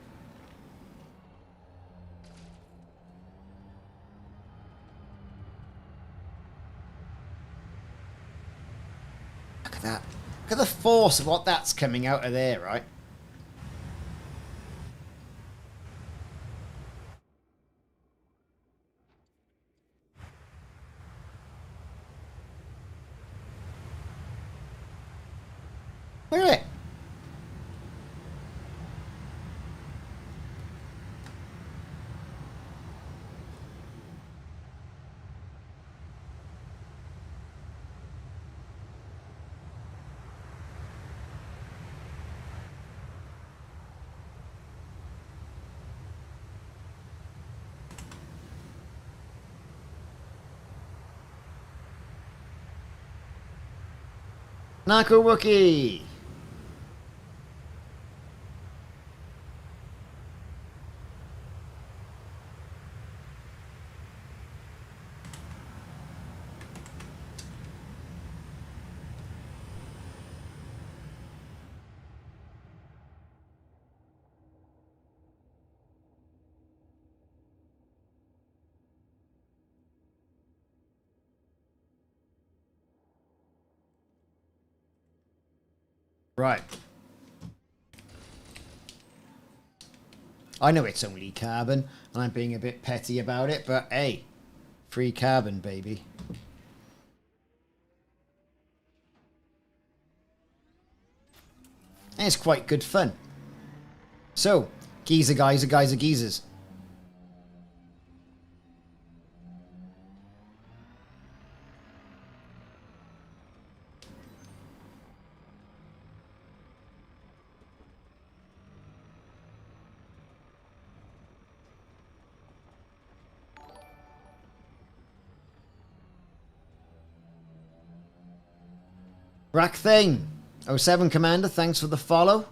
Look at that. Look at the force of what that's coming out of there, right? Look at it. Narco Wookie. Right. I know it's only carbon, and I'm being a bit petty about it, but hey, free carbon, baby. And it's quite good fun. So, geezer guys are guys are geezers. Rack Thing. 07 Commander, thanks for the follow.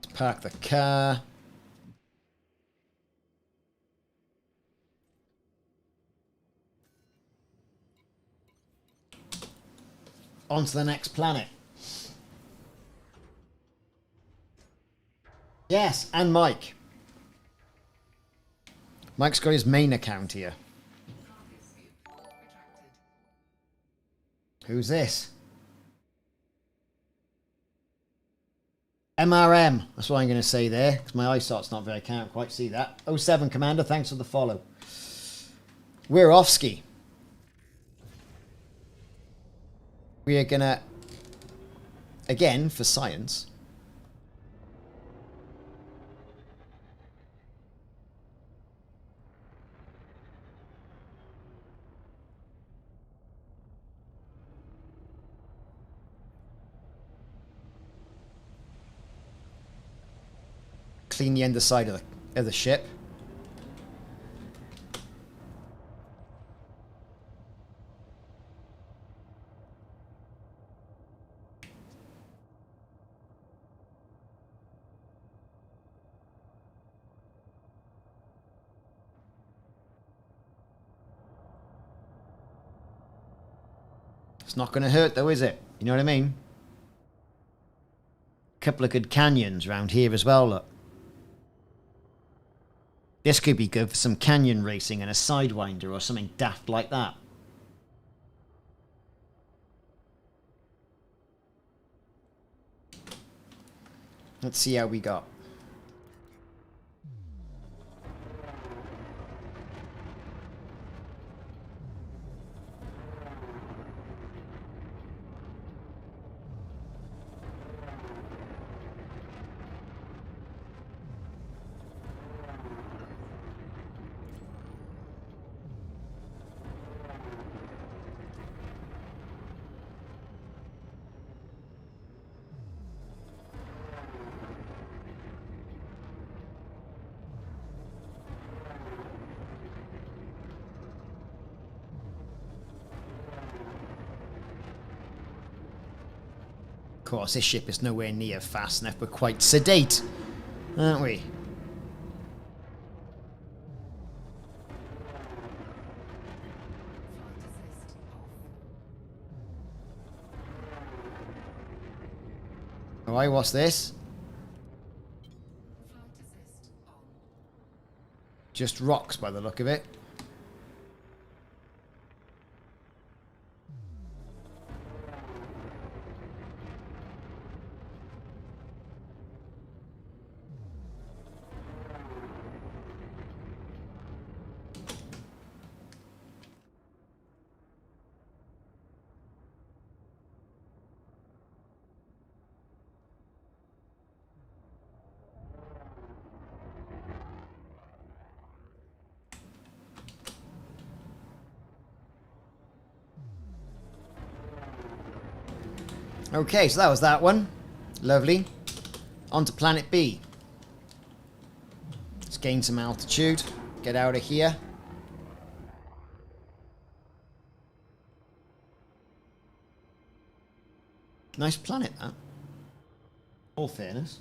Let's park the car. On to the next planet. Yes, and Mike. Mike's got his main account here. Who's this? MRM. That's what I'm going to say there, because my eyesight's not very... I can't quite see that. 07 Commander, thanks for the follow. We're off ski. We are going to... Again, for science... clean the underside of the ship. It's not going to hurt though, is it? You know what I mean? Couple of good canyons around here as well, look. This could be good for some canyon racing and a sidewinder or something daft like that. Let's see how we got. Of course, this ship is nowhere near fast enough, but quite sedate, aren't we? Alright, what's this? Just rocks by the look of it. Okay, so that was that one. Lovely. On to planet B. Let's gain some altitude. Get out of here. Nice planet, that. All fairness.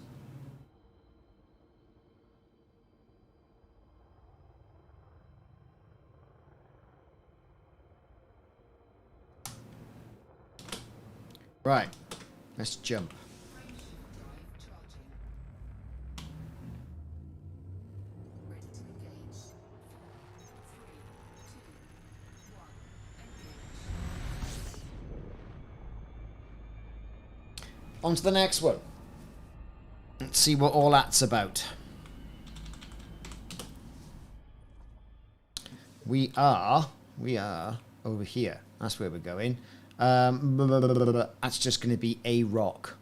Right, let's jump. On to the next one. Let's see what all that's about. We are over here. That's where we're going. That's just going to be a rock.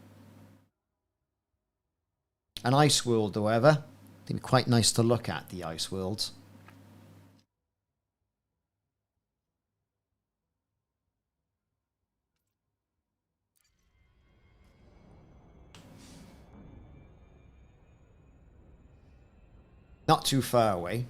An ice world, however. It'd be quite nice to look at, the ice worlds. Not too far away.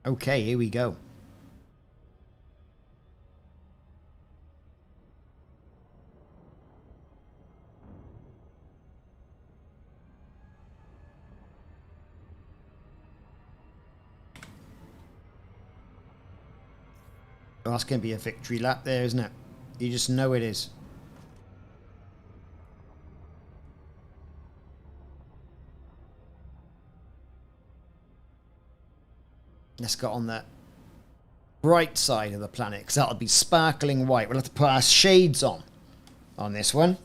Okay, here we go. Oh, that's going to be a victory lap there, isn't it? You just know it is. Let's get on that bright side of the planet, because that'll be sparkling white. We'll have to put our shades on this one.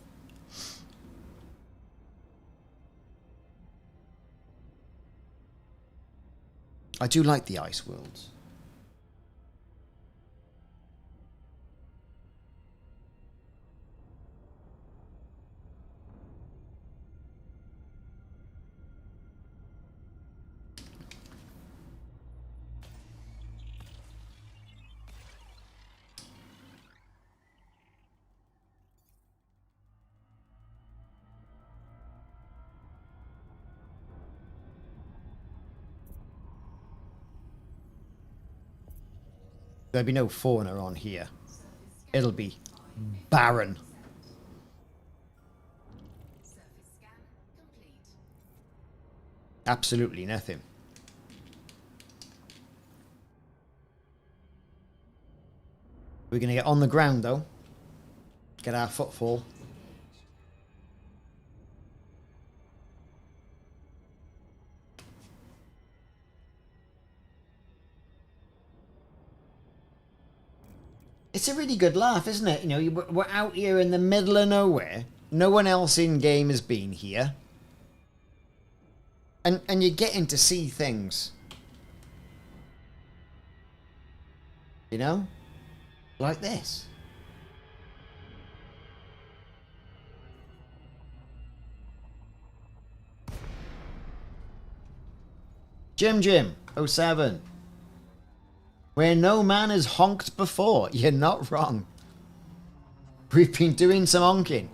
I do like the ice worlds. There'll be no fauna on here. It'll be barren. Absolutely nothing. We're going to get on the ground, though. Get our footfall. It's a really good laugh, isn't it? You know, we're out here in the middle of nowhere. No one else in-game has been here. And you're getting to see things. You know? Like this. Jim 07. Where no man has honked before. You're not wrong. We've been doing some honking.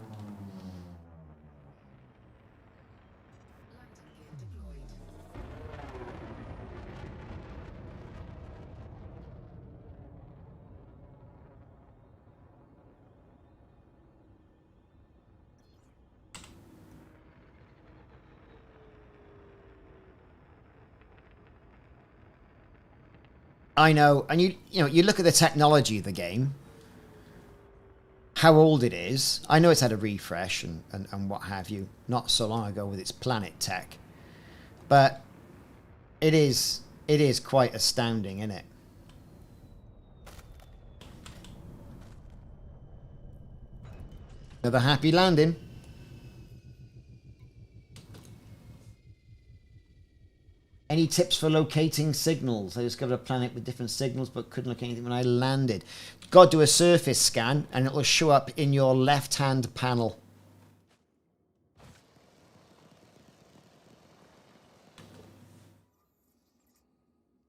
I know, and you know, you look at the technology of the game, how old it is. I know it's had a refresh and what have you, not so long ago with its planet tech, but it is quite astounding, isn't it? Another happy landing. Any tips for locating signals? I discovered a planet with different signals but couldn't locate anything when I landed. Got to do a surface scan and it will show up in your left-hand panel.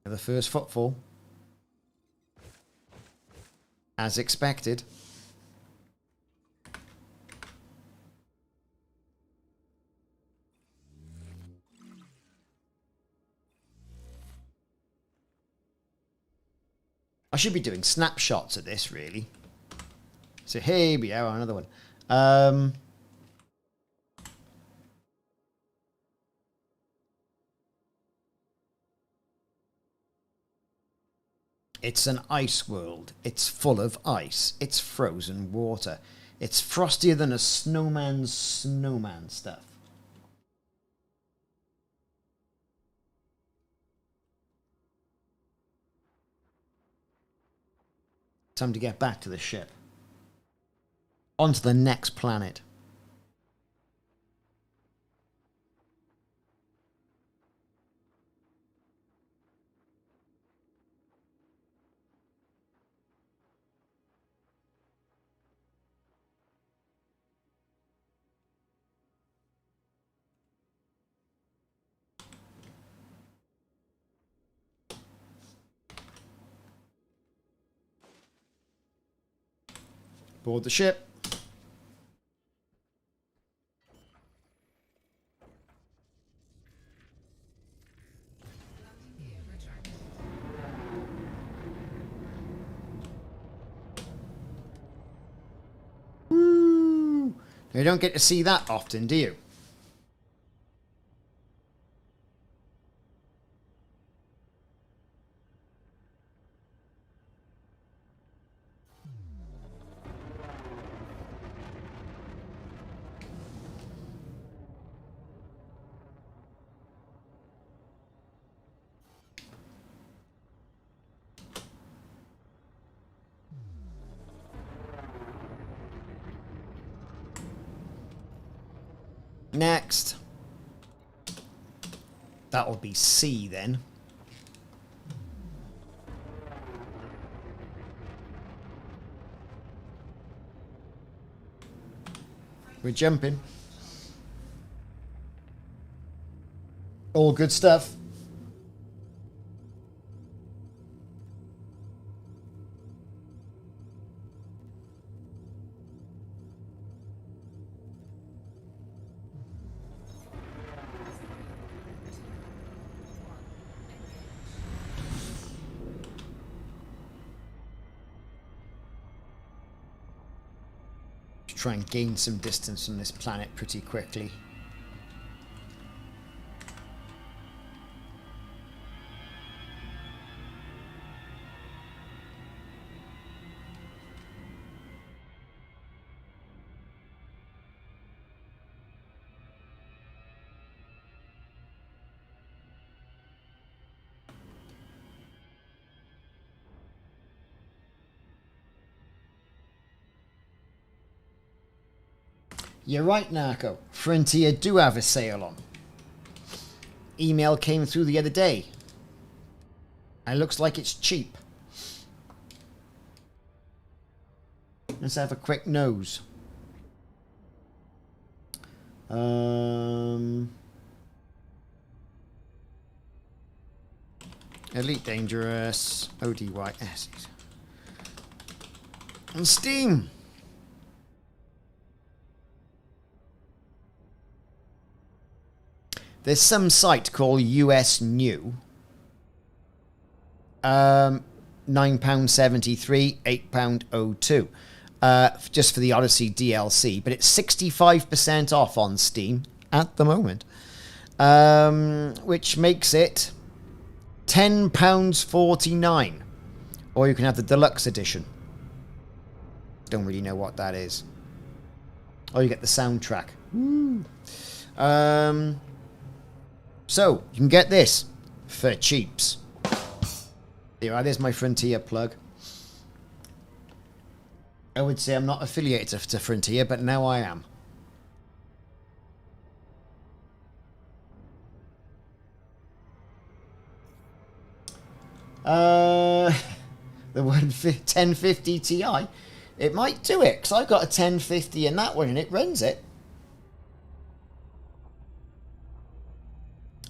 The first footfall. As expected. I should be doing snapshots of this, really. So, hey, we are another one. It's an ice world. It's full of ice. It's frozen water. It's frostier than a snowman's snowman stuff. Time to get back to the ship. On to the next planet. Board the ship. Woo! You don't get to see that often, do you? Next. That will be C then. We're jumping. All good stuff. try and gain some distance from this planet pretty quickly. You're right, Narco. Frontier do have a sale on. Email came through the other day. And it looks like it's cheap. Let's have a quick nose. Elite Dangerous. ODYS. On Steam. There's some site called US New. £9.73, £8.02. Just for the Odyssey DLC. But it's 65% off on Steam at the moment. Which makes it £10.49. Or you can have the deluxe edition. Don't really know what that is. Oh, you get the soundtrack. Woo. So, you can get this for cheaps. There's my Frontier plug. I would say I'm not affiliated to Frontier, but now I am. The 1050 Ti. It might do it, because I got a 1050 in that one, and it runs it.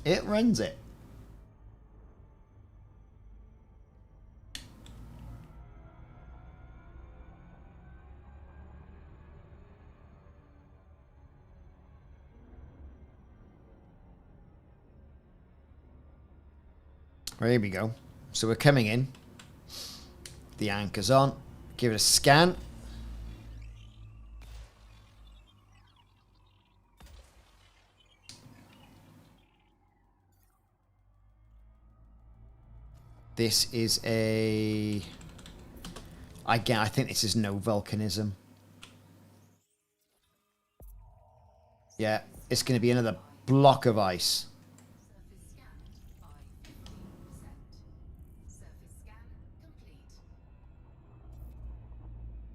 It runs it. Well, here we go. So we're coming in. The anchor's on. Give it a scan. This is a... Again, I think this is no volcanism. Yeah, it's going to be another block of ice.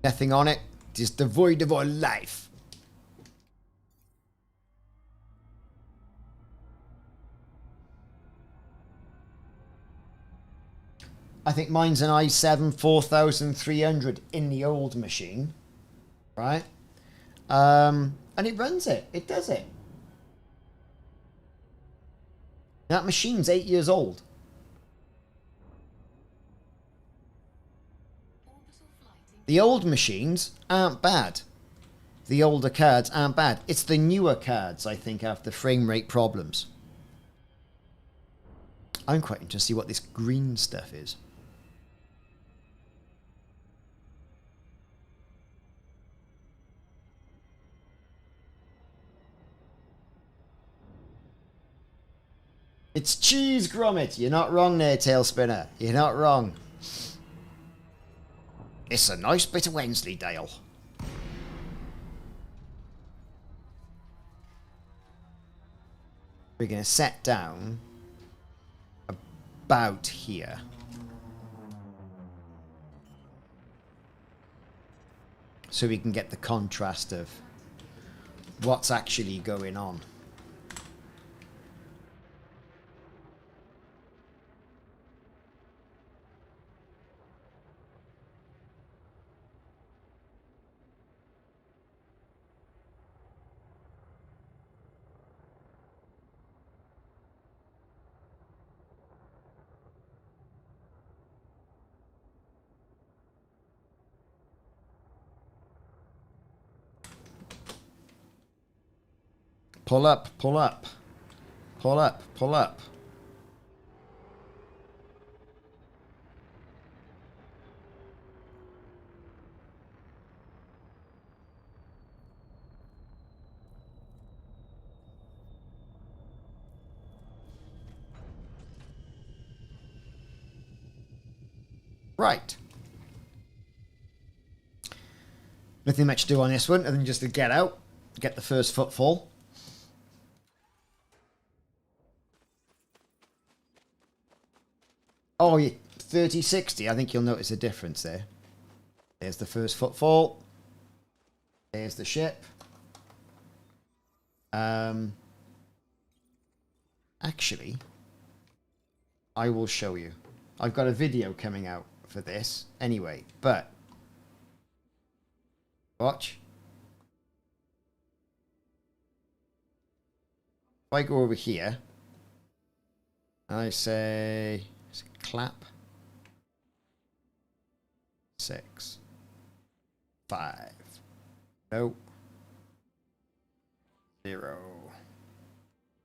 Nothing on it. Just devoid of all life. I think mine's an i7 4300 in the old machine. Right? And it runs it. It does it. That machine's 8 years old. The old machines aren't bad. The older cards aren't bad. It's the newer cards, I think, have the frame rate problems. I'm quite interested to see what this green stuff is. It's cheese grommet. You're not wrong there, Tailspinner. You're not wrong. It's a nice bit of Wensleydale. We're going to set down about here. So we can get the contrast of what's actually going on. Pull up, pull up. Pull up, pull up. Right. Nothing much to do on this one other than just to get out, get the first footfall. Oh, yeah, 30-60. I think you'll notice a difference there. There's the first footfall. There's the ship. Actually, I will show you. I've got a video coming out for this anyway, but watch. If I go over here, and I say clap 6 5 no 0.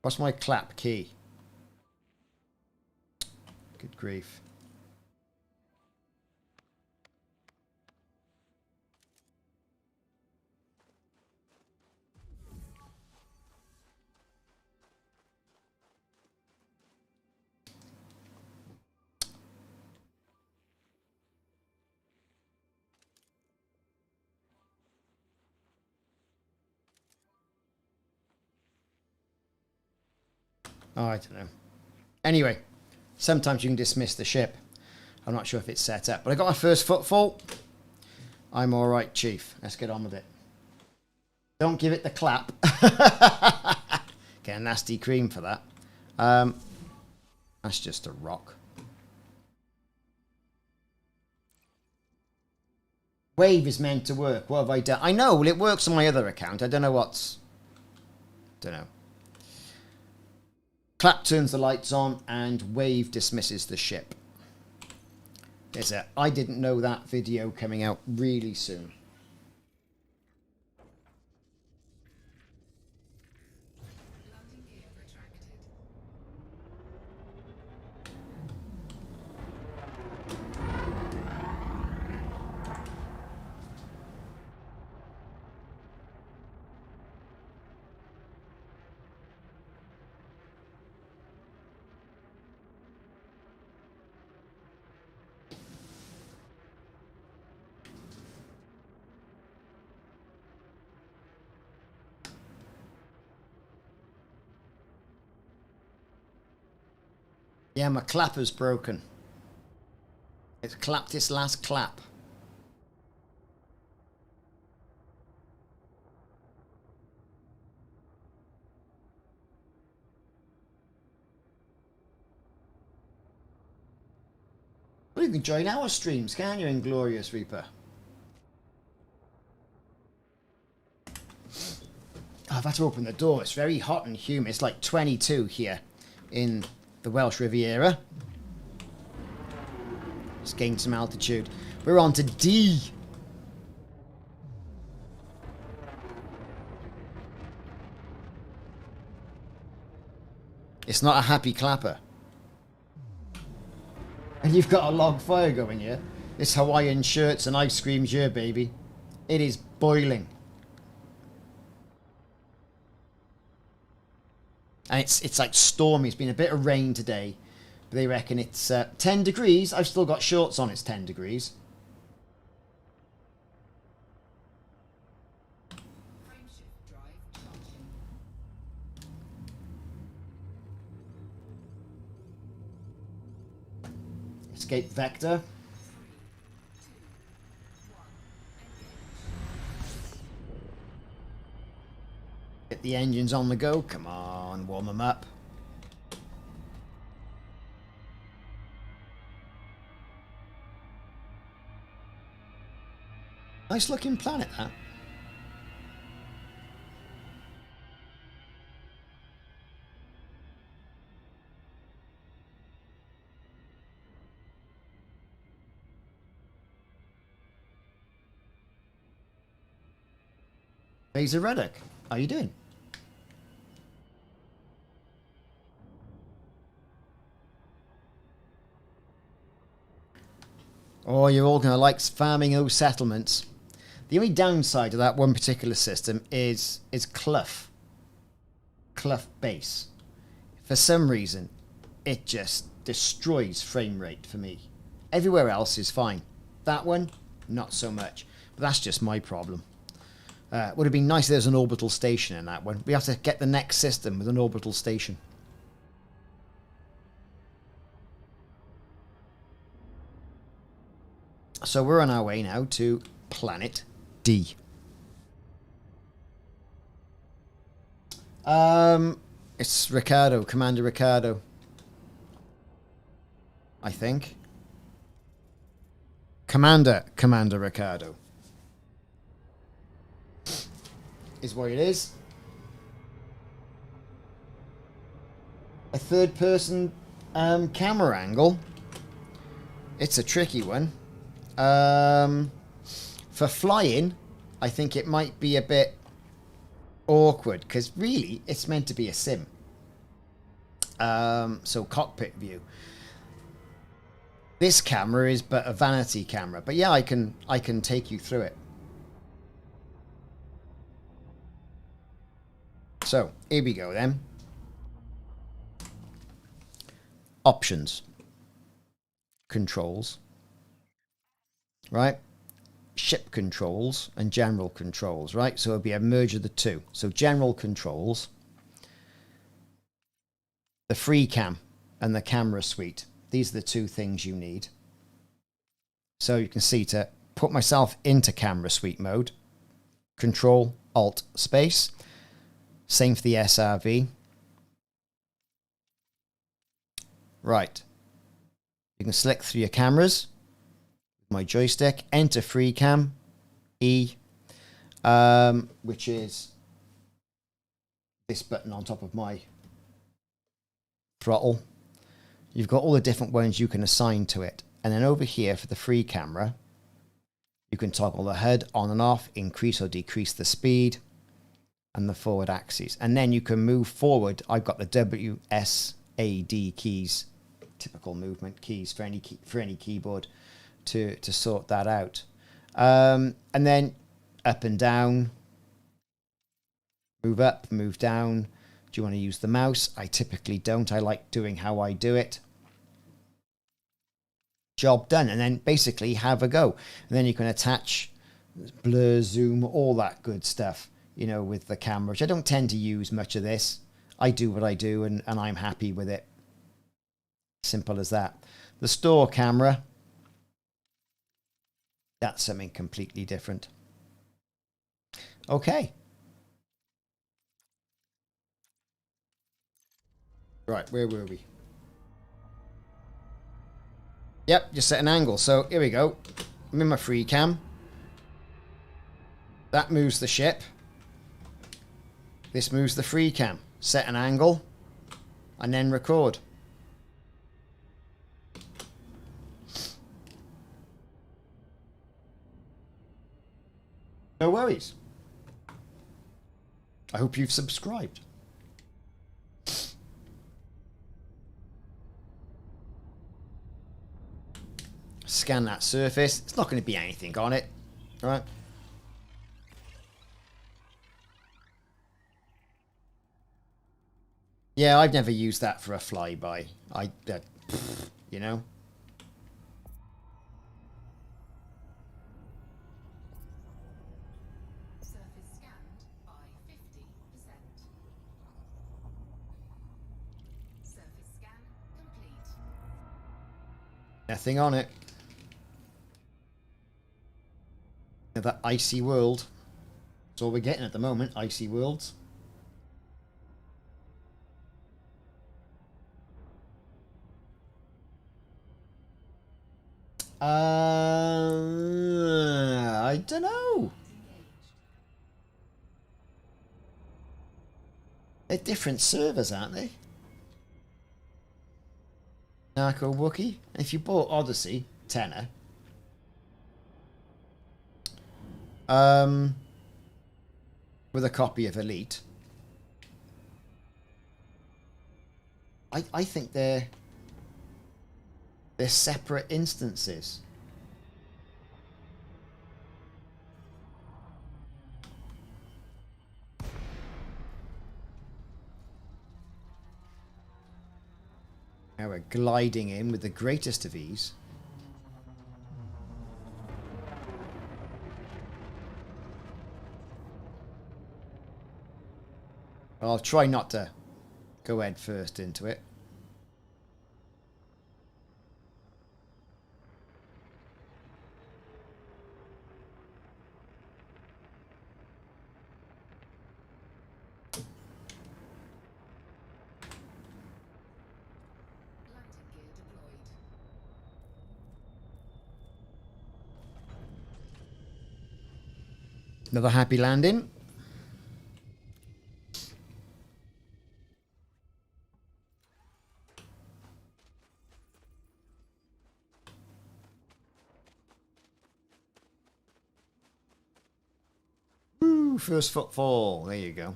What's my clap key? Good grief. Oh, I don't know. Anyway, sometimes you can dismiss the ship. I'm not sure if it's set up, but I got my first footfall. I'm all right, Chief. Let's get on with it. Don't give it the clap. Get a nasty cream for that. That's just a rock. Wave is meant to work. What have I done? I know. Well, it works on my other account. I don't know what's... Don't know. Clap turns the lights on and wave dismisses the ship. There's a... I didn't know that video coming out really soon. Yeah, my clapper's broken. It's clapped its last clap. Well, you can join our streams, can't you, Inglorious Reaper? Oh, I've had to open the door. It's very hot and humid. It's like 22 here in the Welsh Riviera. Let's gain some altitude. We're on to D. It's not a happy clapper. And you've got a log fire going here. It's Hawaiian shirts and ice cream's here, baby. It is boiling. And it's like stormy. It's been a bit of rain today. But they reckon it's 10 degrees. I've still got shorts on. It's 10 degrees. Escape vector. Get the engines on the go. Come on, warm them up. Nice looking planet, that. Laser Reddick, how you doing? Oh, you're all going to like farming those settlements. The only downside of that one particular system is Clough base. For some reason, it just destroys frame rate for me. Everywhere else is fine. That one, not so much. But that's just my problem. Would have been nice if there's an orbital station in that one. We have to get the next system with an orbital station. So we're on our way now to Planet D. It's Ricardo, Commander Ricardo. I think. Commander Ricardo. Is what it is. A third person camera angle. It's a tricky one. For flying, I think it might be a bit awkward because really it's meant to be a sim. So cockpit view. This camera is but a vanity camera, but yeah, I can take you through it. So here we go then. Options, controls, right? Ship controls and general controls, right? So it'll be a merge of the two. So general controls, the free cam and the camera suite. These are the two things you need. So you can see to put myself into camera suite mode, Control Alt Space. Same for the SRV. Right. You can select through your cameras. My joystick, enter free cam, E, which is this button on top of my throttle. You've got all the different ones you can assign to it. And then over here for the free camera, you can toggle the HUD on and off, increase or decrease the speed and the forward axis. And then you can move forward. I've got the WSAD keys, typical movement keys for any keyboard. To sort that out. And then up and down, move up, move down. Do you want to use the mouse? I typically don't. I like doing how I do it. Job done. And then basically have a go. And then you can attach blur, zoom, all that good stuff, you know, with the camera, which I don't tend to use much of this. I do what I do and I'm happy with it. Simple as that. The store camera. That's something completely different. Okay. Right, where were we? Yep, just set an angle. So here we go. I'm in my free cam. That moves the ship. This moves the free cam. Set an angle. And then record. No worries. I hope you've subscribed. Scan that surface. It's not going to be anything on it. All right. Yeah, I've never used that for a flyby. You know. Nothing on it. That icy world. That's all we're getting at the moment, icy worlds. I don't know. They're different servers, aren't they? Narco Wookie. If you bought Odyssey, tenner. With a copy of Elite. I think they're separate instances. Now we're gliding in with the greatest of ease. I'll try not to go head first into it. Another happy landing. Woo, first footfall. There you go.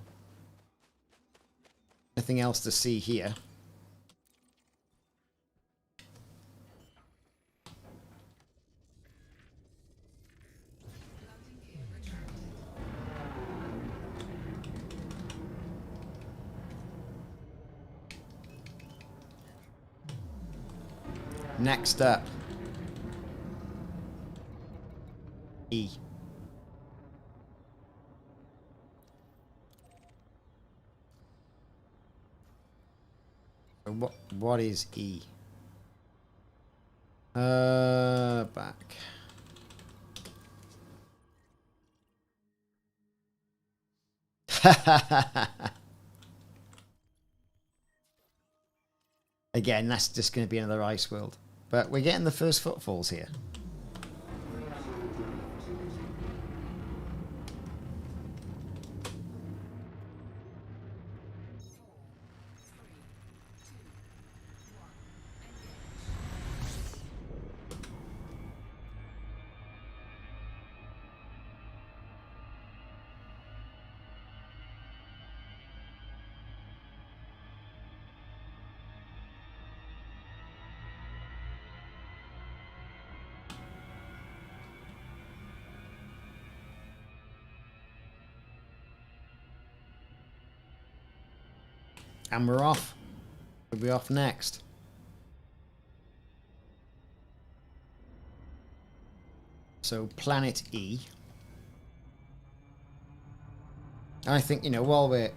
Nothing else to see here. Next up, E. What is E? Back. Again, that's just going to be another ice world. But we're getting the first footfalls here. And we're off. We'll be off next. So planet E. I think, you know, while we're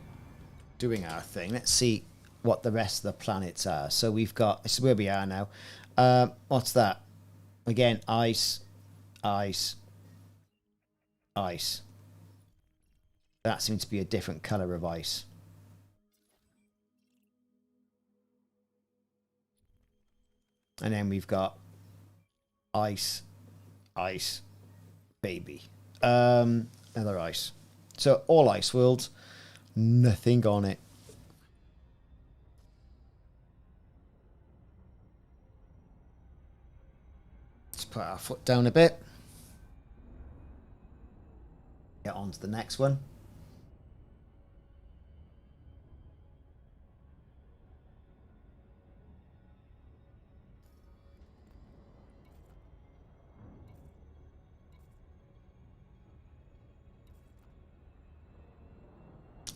doing our thing, let's see what the rest of the planets are. So we've got, this is where we are now. What's that? Again, ice, ice, ice. That seems to be a different color of ice. And then we've got ice, ice, baby. Another ice. So all ice worlds, nothing on it. Let's put our foot down a bit. Get on to the next one.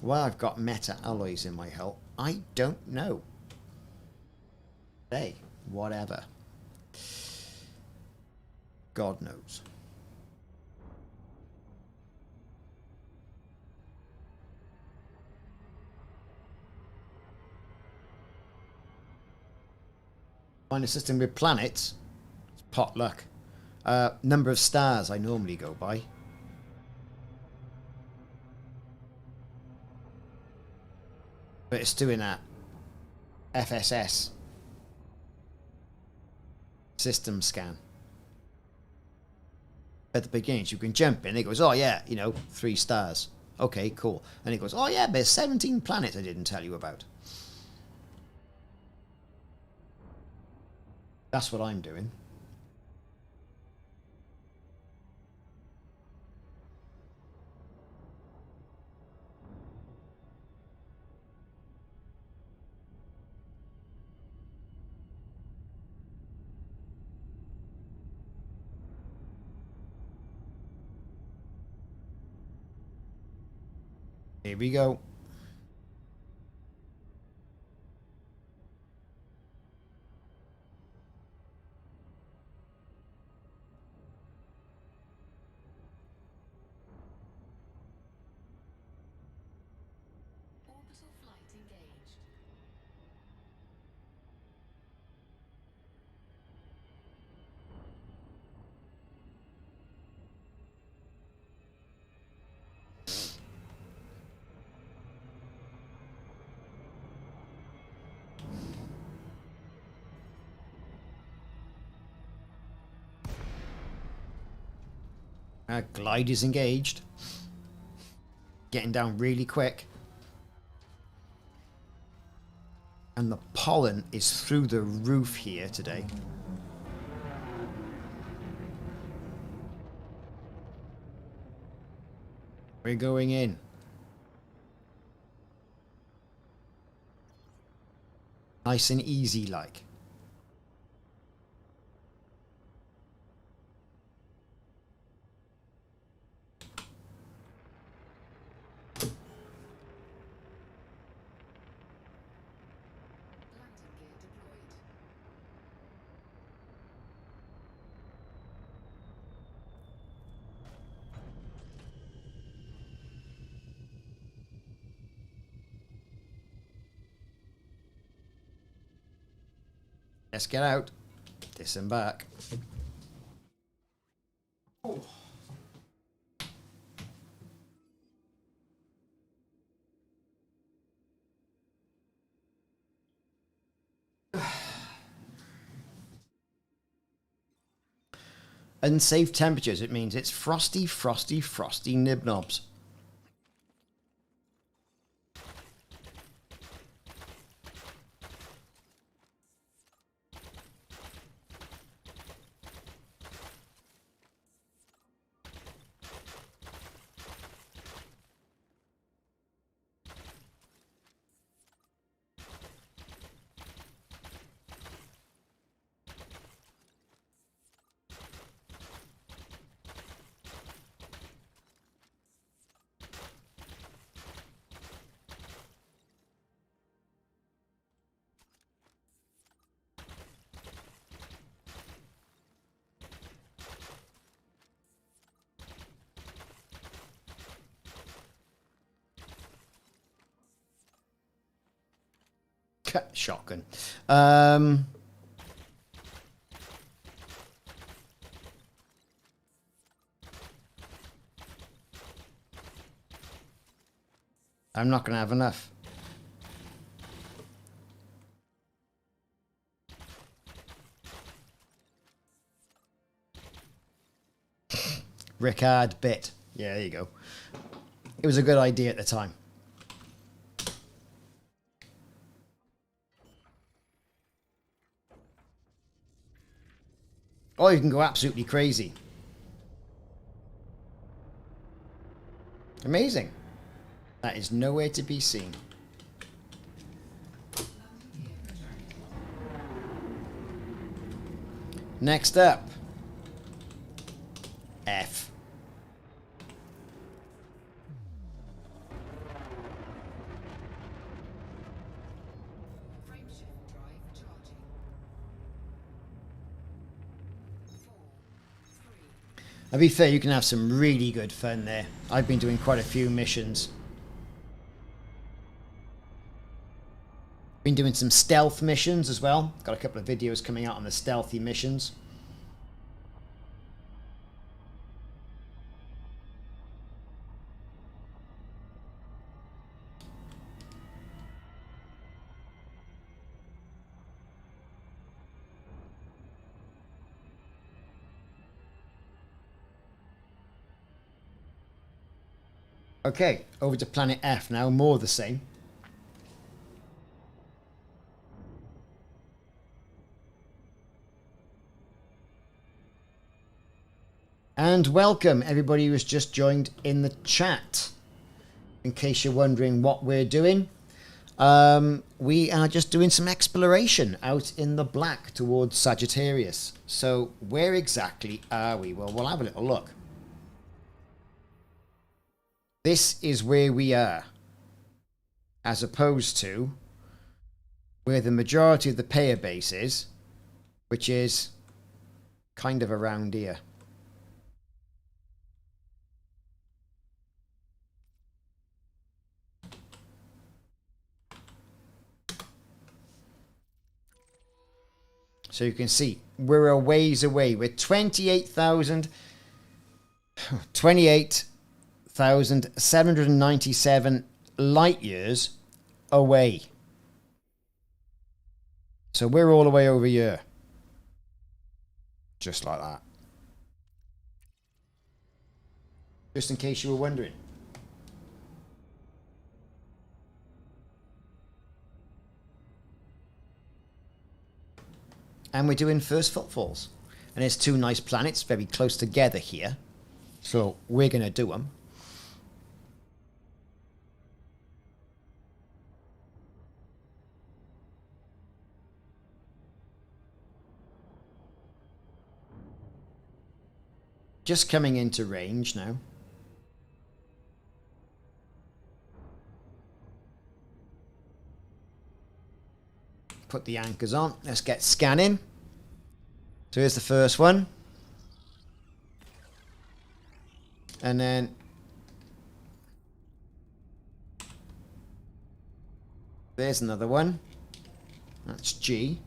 Well, I've got meta alloys in my hull. I don't know. Hey, whatever. God knows. Find a system with planets. It's pot luck. Number of stars I normally go by. But it's doing that FSS system scan. At the beginning, you can jump in. It goes, oh yeah, you know, 3 stars. Okay, cool. And it goes, oh yeah, there's 17 planets I didn't tell you about. That's what I'm doing. Here we go. Orbital Glide is engaged. Getting down really quick. And the pollen is through the roof here today. We're going in. Nice and easy like. Let's get out. Disembark. Oh. Unsafe temperatures. It means it's frosty, frosty, frosty nibnobs. Shotgun. I'm not going to have enough. Ricard bit. Yeah, there you go. It was a good idea at the time. Oh, you can go absolutely crazy. Amazing. That is nowhere to be seen. Next up. F. To be fair, you can have some really good fun there. I've been doing quite a few missions. Been doing some stealth missions as well. Got a couple of videos coming out on the stealthy missions. Okay, over to planet F now, more the same. And welcome everybody who has just joined in the chat. In case you're wondering what we're doing, we are just doing some exploration out in the black towards Sagittarius. So where exactly are we? Well, we'll have a little look. This is where we are, as opposed to where the majority of the payer base is, which is kind of around here. So you can see we're a ways away. We're 28,797 light years away. So we're all the way over here. Just like that. Just in case you were wondering. And we're doing first footfalls. And there's two nice planets very close together here. So we're going to do them. Just coming into range now. Put the anchors on. Let's get scanning. So here's the first one. And then there's another one. That's G.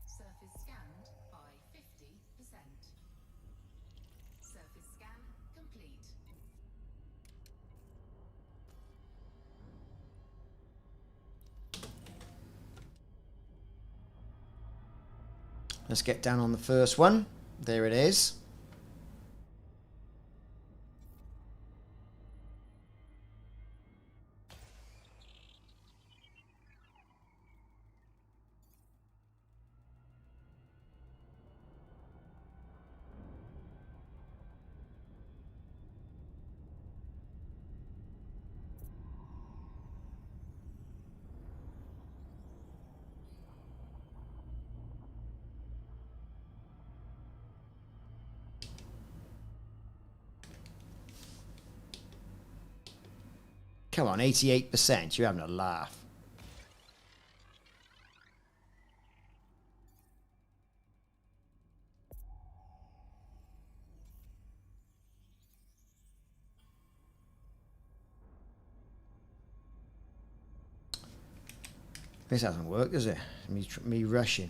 Surface scanned by 50%. Surface scan complete. Let's get down on the first one. There it is. Come on, 88%. You're having a laugh. This hasn't worked, does it? Me rushing.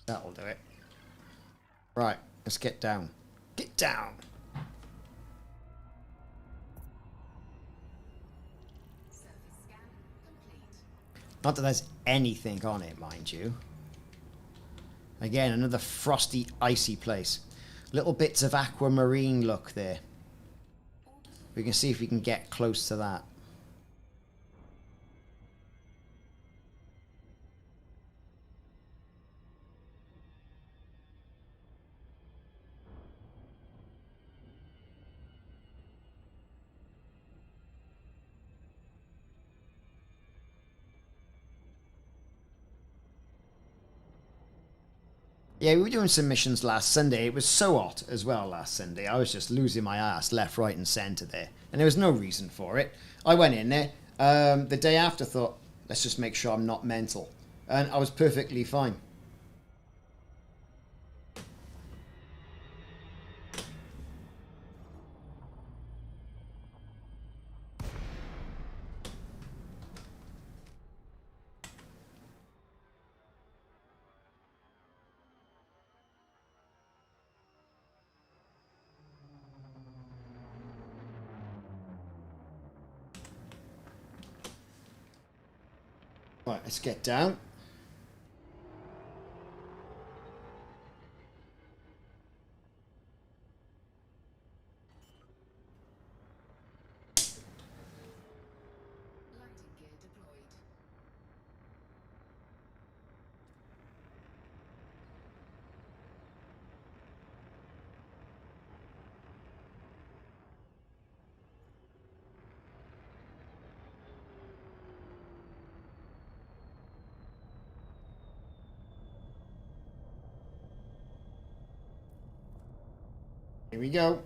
That'll do it. Right, let's get down. Get down! Surface scan complete. Not that there's anything on it, mind you. Again, another frosty, icy place. Little bits of aquamarine look there. We can see if we can get close to that. Yeah, we were doing some missions last Sunday. It was so hot as well last Sunday. I was just losing my ass left, right and centre there. And there was no reason for it. I went in there. The day after thought, let's just make sure I'm not mental. And I was perfectly fine. Right, let's get down. Landing gear deployed. Here we go.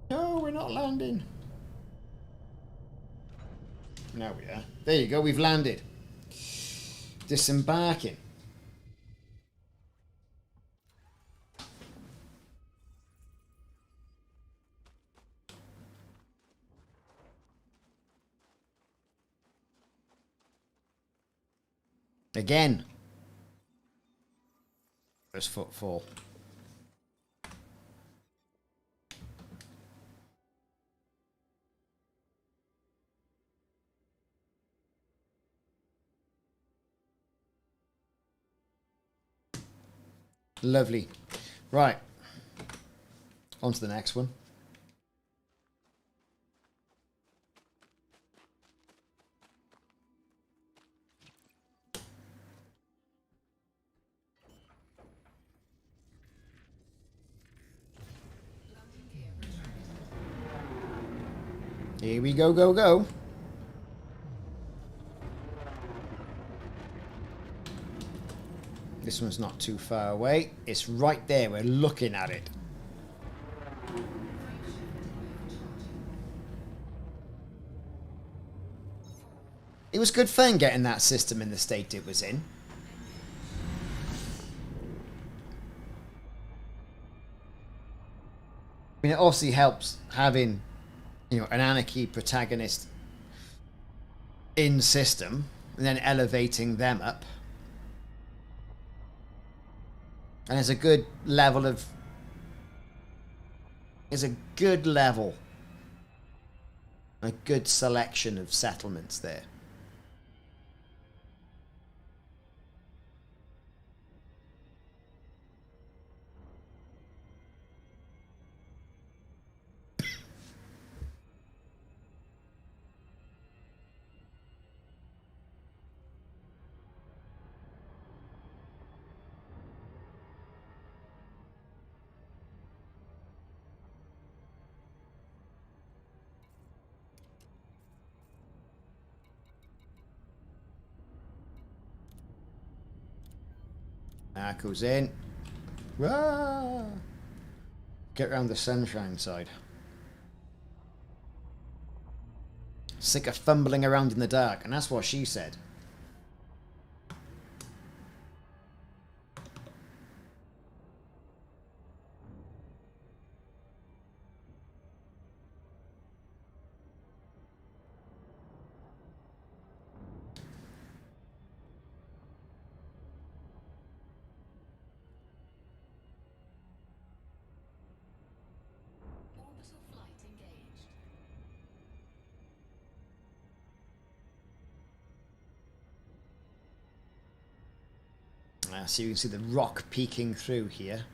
No, we're not landing. Now we are. There you go, we've landed. Disembarking. Again. First footfall. Lovely. Right. On to the next one. Here we go, go, go. This one's not too far away. It's right there. We're looking at it. It was good fun getting that system in the state it was in. I mean, it obviously helps having, you know, an anarchy protagonist in system and then elevating them up. And there's a good level of... There's a good level. A good selection of settlements there. Goes in. Rah! Get round the sunshine side. Sick of fumbling around in the dark, and that's what she said. Orbital flight engaged. So you can see the rock peeking through here.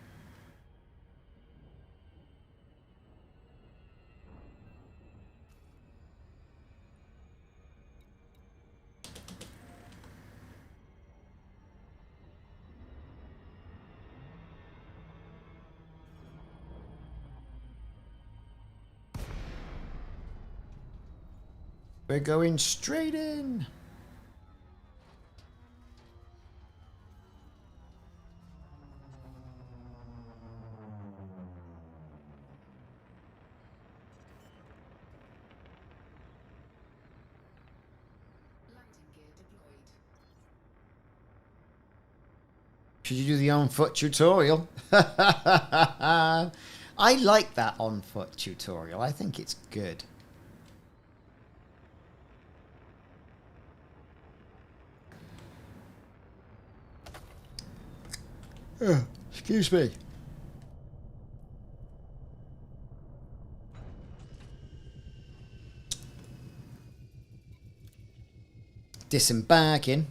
We're going straight in. Landing gear deployed. Should you do the on-foot tutorial? I like that on-foot tutorial. I think it's good. Excuse me. Disembarking.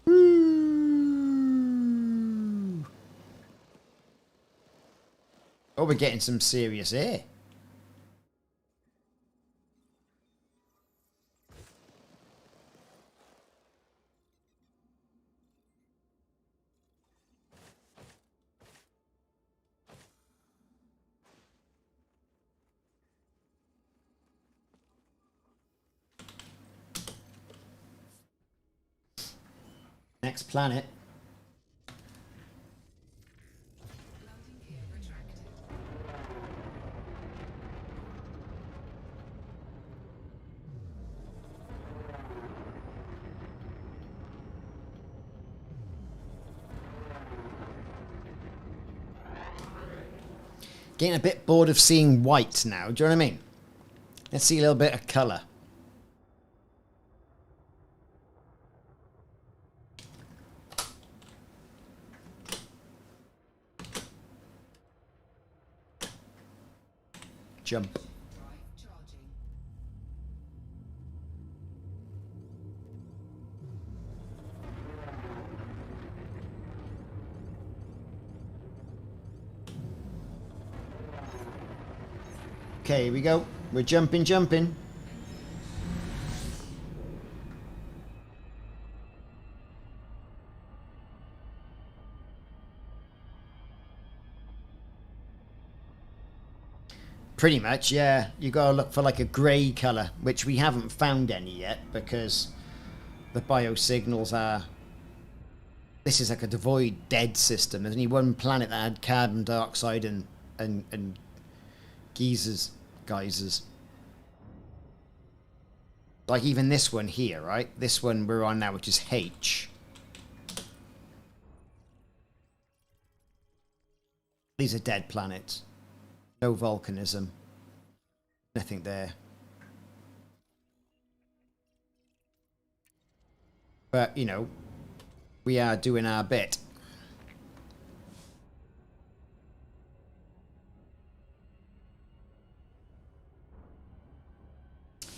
Woo! Oh, we're getting some serious air. Next planet. Landing gear retracted. Getting a bit bored of seeing white now. Do you know what I mean? Let's see a little bit of colour. Jump. Drive charging. Okay, here we go. We're jumping. Pretty much, yeah. You gotta look for like a grey colour, which we haven't found any yet because the biosignals are... This is like a devoid dead system. There's only one planet that had carbon dioxide and geysers. Like even this one here, right? This one we're on now, which is H. These are dead planets. No volcanism. Nothing there. But, you know, we are doing our bit.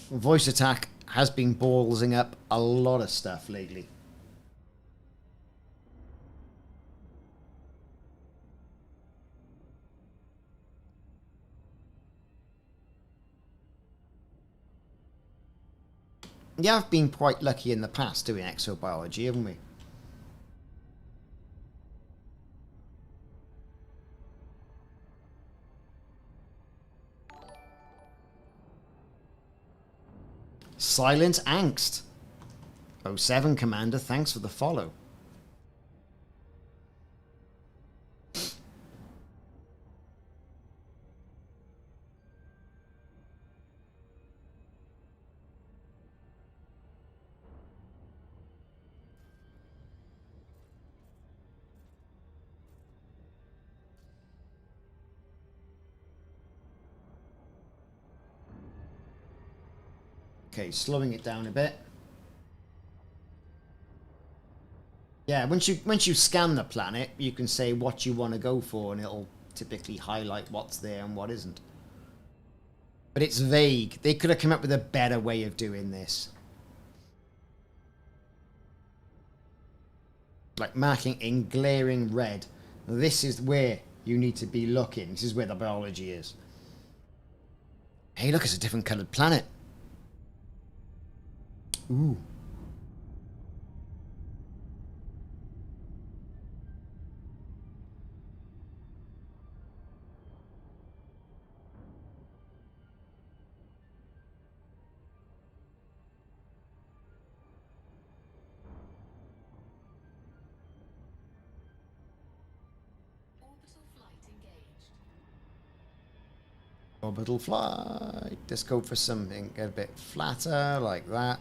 Voice Attack has been ballsing up a lot of stuff lately. Yeah, I've been quite lucky in the past doing exobiology, haven't we? Silent Angst. 07 Commander, thanks for the follow. Okay, slowing it down a bit. Yeah, once you scan the planet, you can say what you want to go for, and it'll typically highlight what's there and what isn't. But it's vague. They could have come up with a better way of doing this. Like marking in glaring red. This is where you need to be looking. This is where the biology is. Hey, look, it's a different coloured planet. Ooh. Orbital flight engaged. Orbital flight. Let's go for something a bit flatter, like that.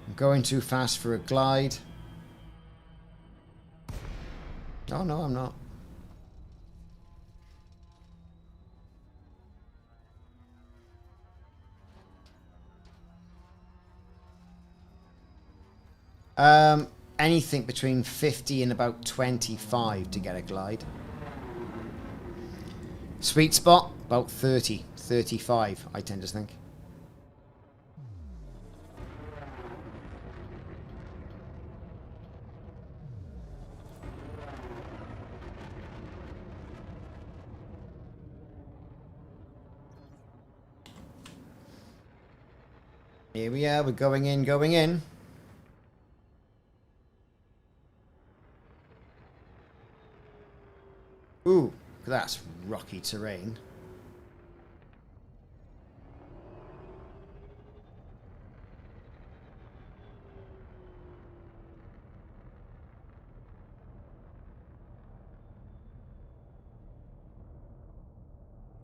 I'm going too fast for a glide. Oh, no, I'm not. Anything between 50 and about 25 to get a glide. Sweet spot, about 30, 35, I tend to think. Here we are, we're going in. Ooh, that's rocky terrain.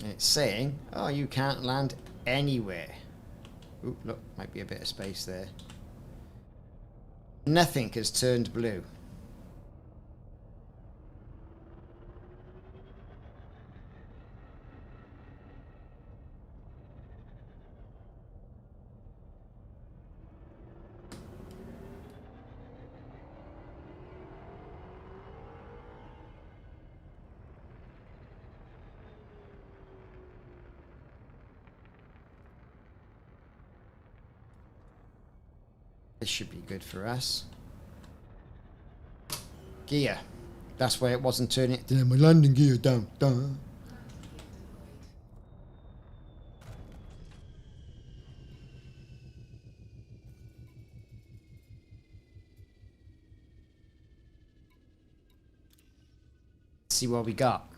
It's saying, oh, you can't land anywhere. Ooh, look, might be a bit of space there. Nothing has turned blue. should be good for us. Gear. That's why it wasn't turning it. My landing gear down. Down. See what we got.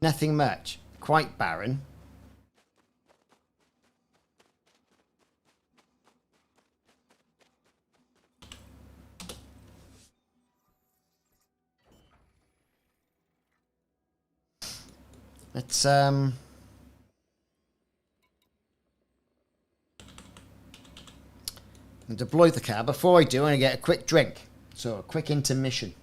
Nothing much. Quite barren. Let's deploy the car. Before I do, I'm going to get a quick drink. So a quick intermission.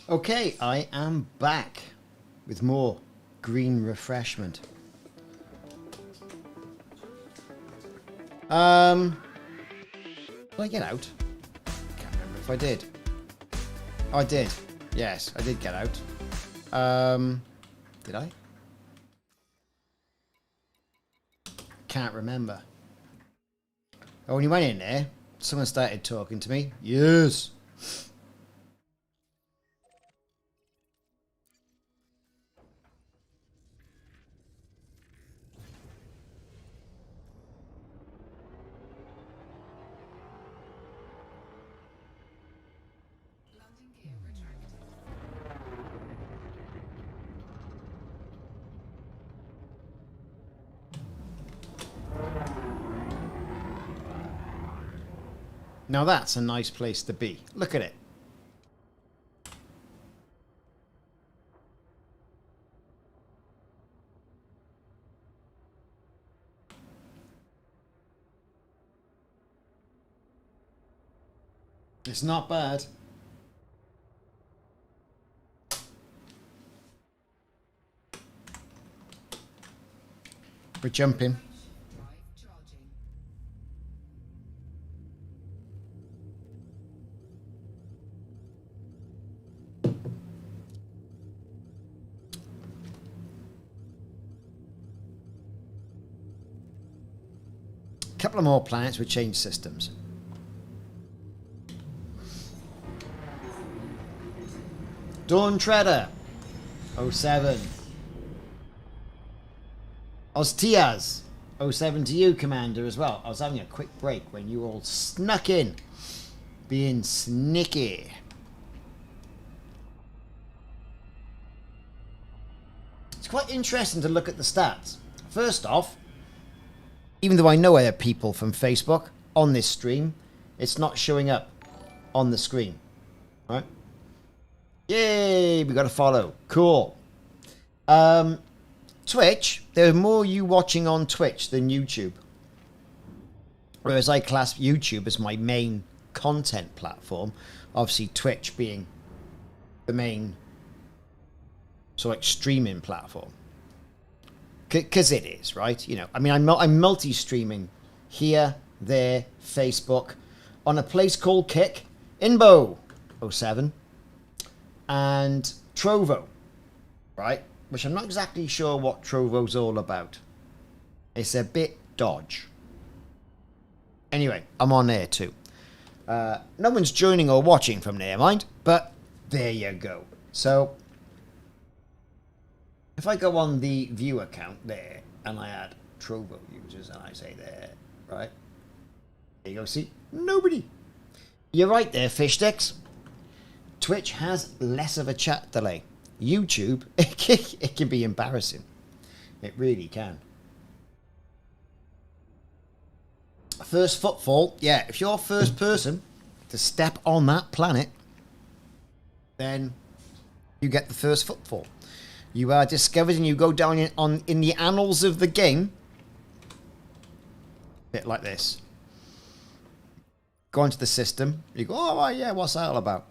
Okay, I am back with more green refreshment. Did I get out? Can't remember if I did. Oh, I did. Yes, I did get out. Did I? Can't remember. Oh, when you went in there, someone started talking to me. Yes. Landing gear retracted. Now that's a nice place to be. Look at it. It's not bad. We're jumping. Drive charging. A couple of more planets with change systems. Dawn Treader 07. Ostias 07 to you, Commander, as well. I was having a quick break when you all snuck in, being sneaky. It's quite interesting to look at the stats. First off, even though I know there are people from Facebook on this stream, it's not showing up on the screen, right? Yay, we got a follow. Cool. Twitch, there are more you watching on Twitch than YouTube. Whereas I class YouTube as my main content platform. Obviously, Twitch being the main sort of like streaming platform. Because it is, right? You know, I mean, I'm multi-streaming here, there, Facebook, on a place called Kick, Inbo 07, and Trovo, right? Which I'm not exactly sure what Trovo's all about. It's a bit dodge. Anyway, I'm on there too. No one's joining or watching from there, mind, but there you go. So, if I go on the view account there, and I add Trovo users, and I say there, right? There you go, see? Nobody. You're right there, fish sticks. Twitch has less of a chat delay. YouTube, it can be embarrassing. It really can. First footfall, yeah, if you're first person to step on that planet, then you get the first footfall. You are discovered and you go down in the annals of the game. Bit like this. Go into the system. You go, oh, right, yeah, what's that all about?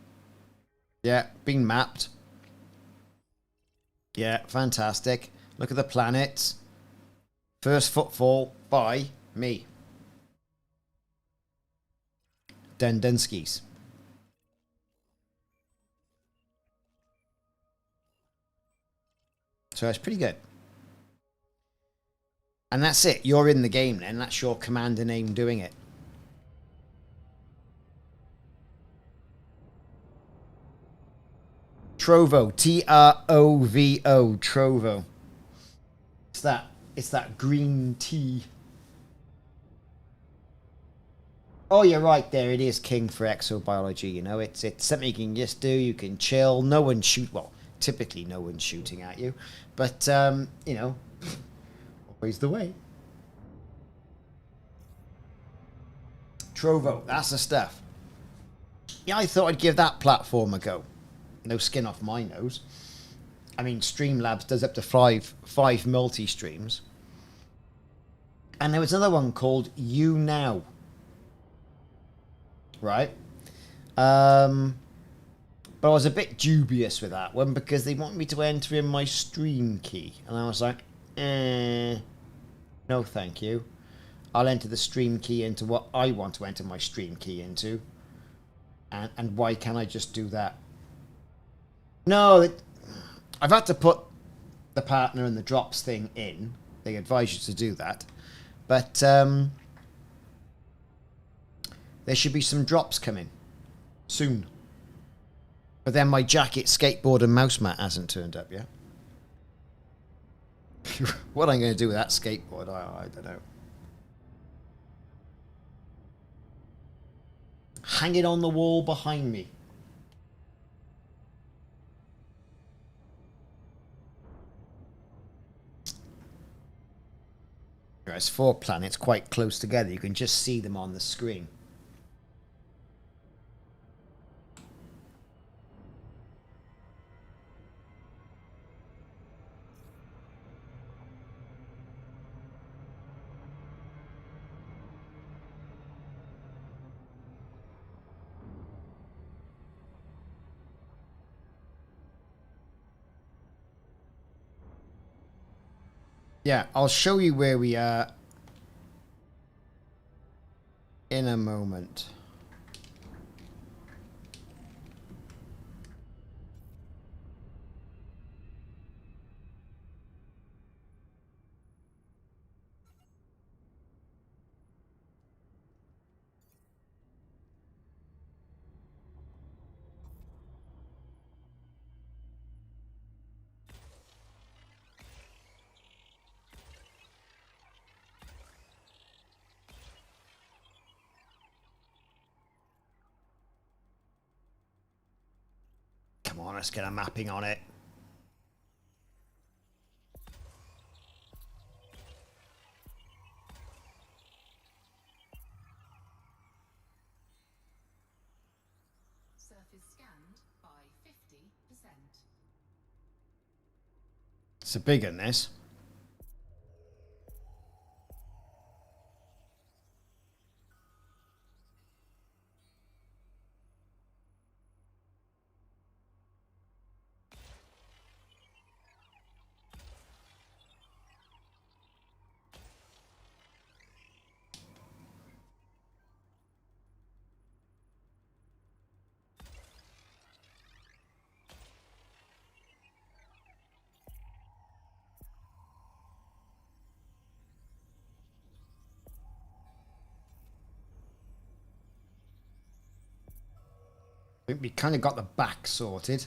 Yeah, being mapped. Yeah, fantastic. Look at the planets. First footfall by me. Dendunskis. So that's pretty good. And that's it. You're in the game then. That's your commander name doing it. Trovo. T-R-O-V-O. Trovo. It's that green tea. Oh, you're right there. It is king for exobiology. You know, it's something you can just do. You can chill. No one shoot. Well, typically no one's shooting at you. But, you know, always the way. Trovo. That's the stuff. Yeah, I thought I'd give that platform a go. No skin off my nose. I mean, Streamlabs does up to five multi-streams. And there was another one called You Now. Right? But I was a bit dubious with that one because they want me to enter in my stream key. And I was like, no thank you. I'll enter the stream key into what I want to enter my stream key into. And why can't I just do that? No, I've had to put the partner and the drops thing in. They advise you to do that. But there should be some drops coming soon. But then my jacket, skateboard and mouse mat hasn't turned up yet. What I'm going to do with that skateboard, I don't know. Hang it on the wall behind me. There's 4 planets quite close together. You can just see them on the screen. Yeah, I'll show you where we are in a moment. Come on, let's get a mapping on it. Surface scanned by 50%. It's a big one, this. I think we kind of got the back sorted.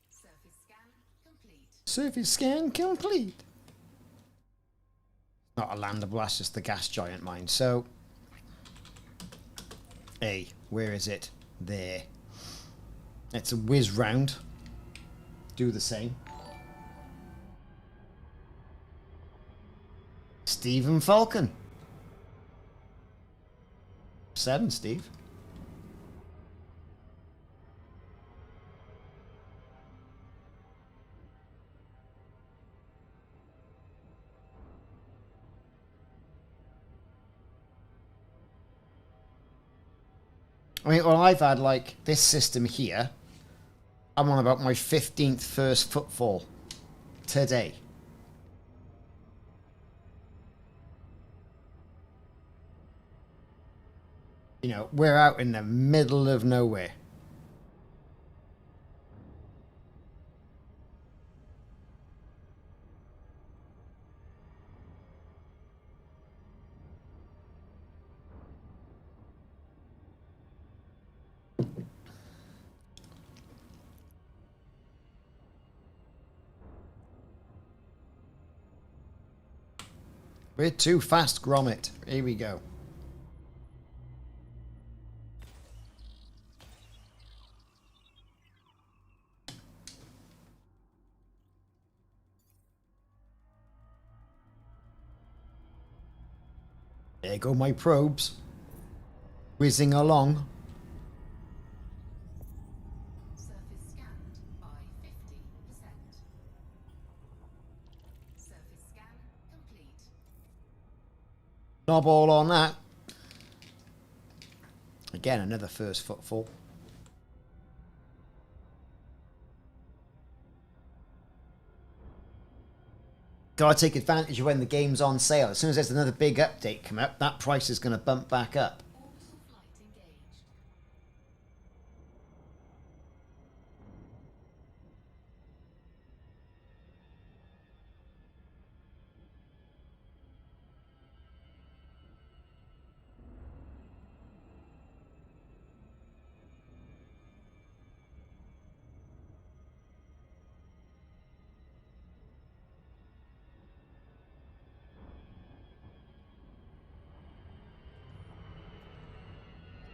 Surface scan complete. Surface scan complete. Not a landable, that's just the gas giant mine. So, A, where is it? There. It's a whiz round. Do the same. Stephen Falcon. 7, Steve. I mean, well, I've had, like, this system here. I'm on about my 15th first footfall today. You know, we're out in the middle of nowhere. We're too fast, Gromit. Here we go. There go my probes. Whizzing along. Surface scanned by 50%. Surface scan complete. Knob all on that. Again, another first footfall. Gotta take advantage of when the game's on sale. As soon as there's another big update come up, that price is gonna bump back up. Orbital flight engaged.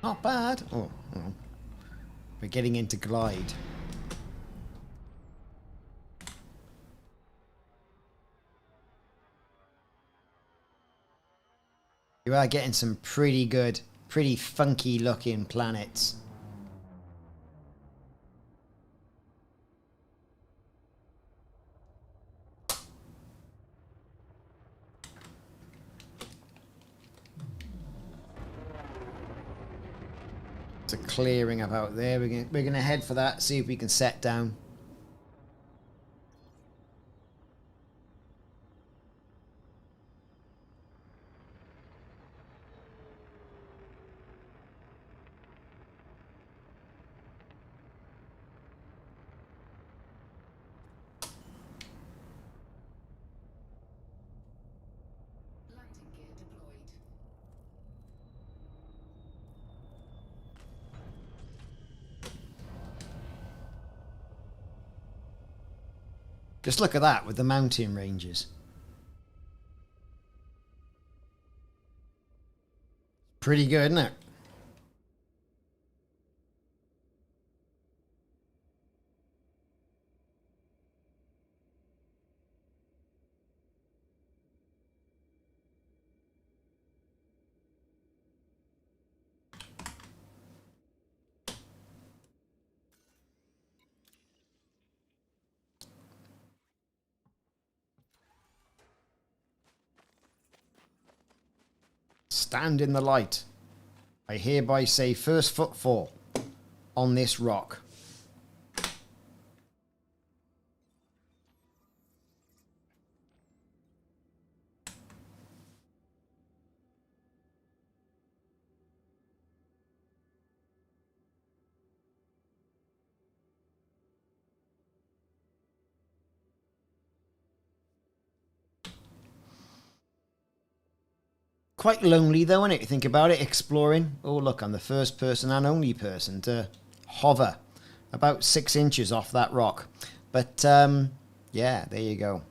Not bad. Oh, oh. We're getting into glide. You are getting some pretty good, pretty funky looking planets. It's a clearing up out there. We're gonna head for that, see if we can set down. Landing gear deployed. Just look at that with the mountain ranges. Pretty good, isn't it? Stand in the light. I hereby say first footfall on this rock. Quite lonely though, isn't it? You think about it, exploring. Oh look, I'm the first person and only person to hover about 6 inches off that rock. But yeah, there you go.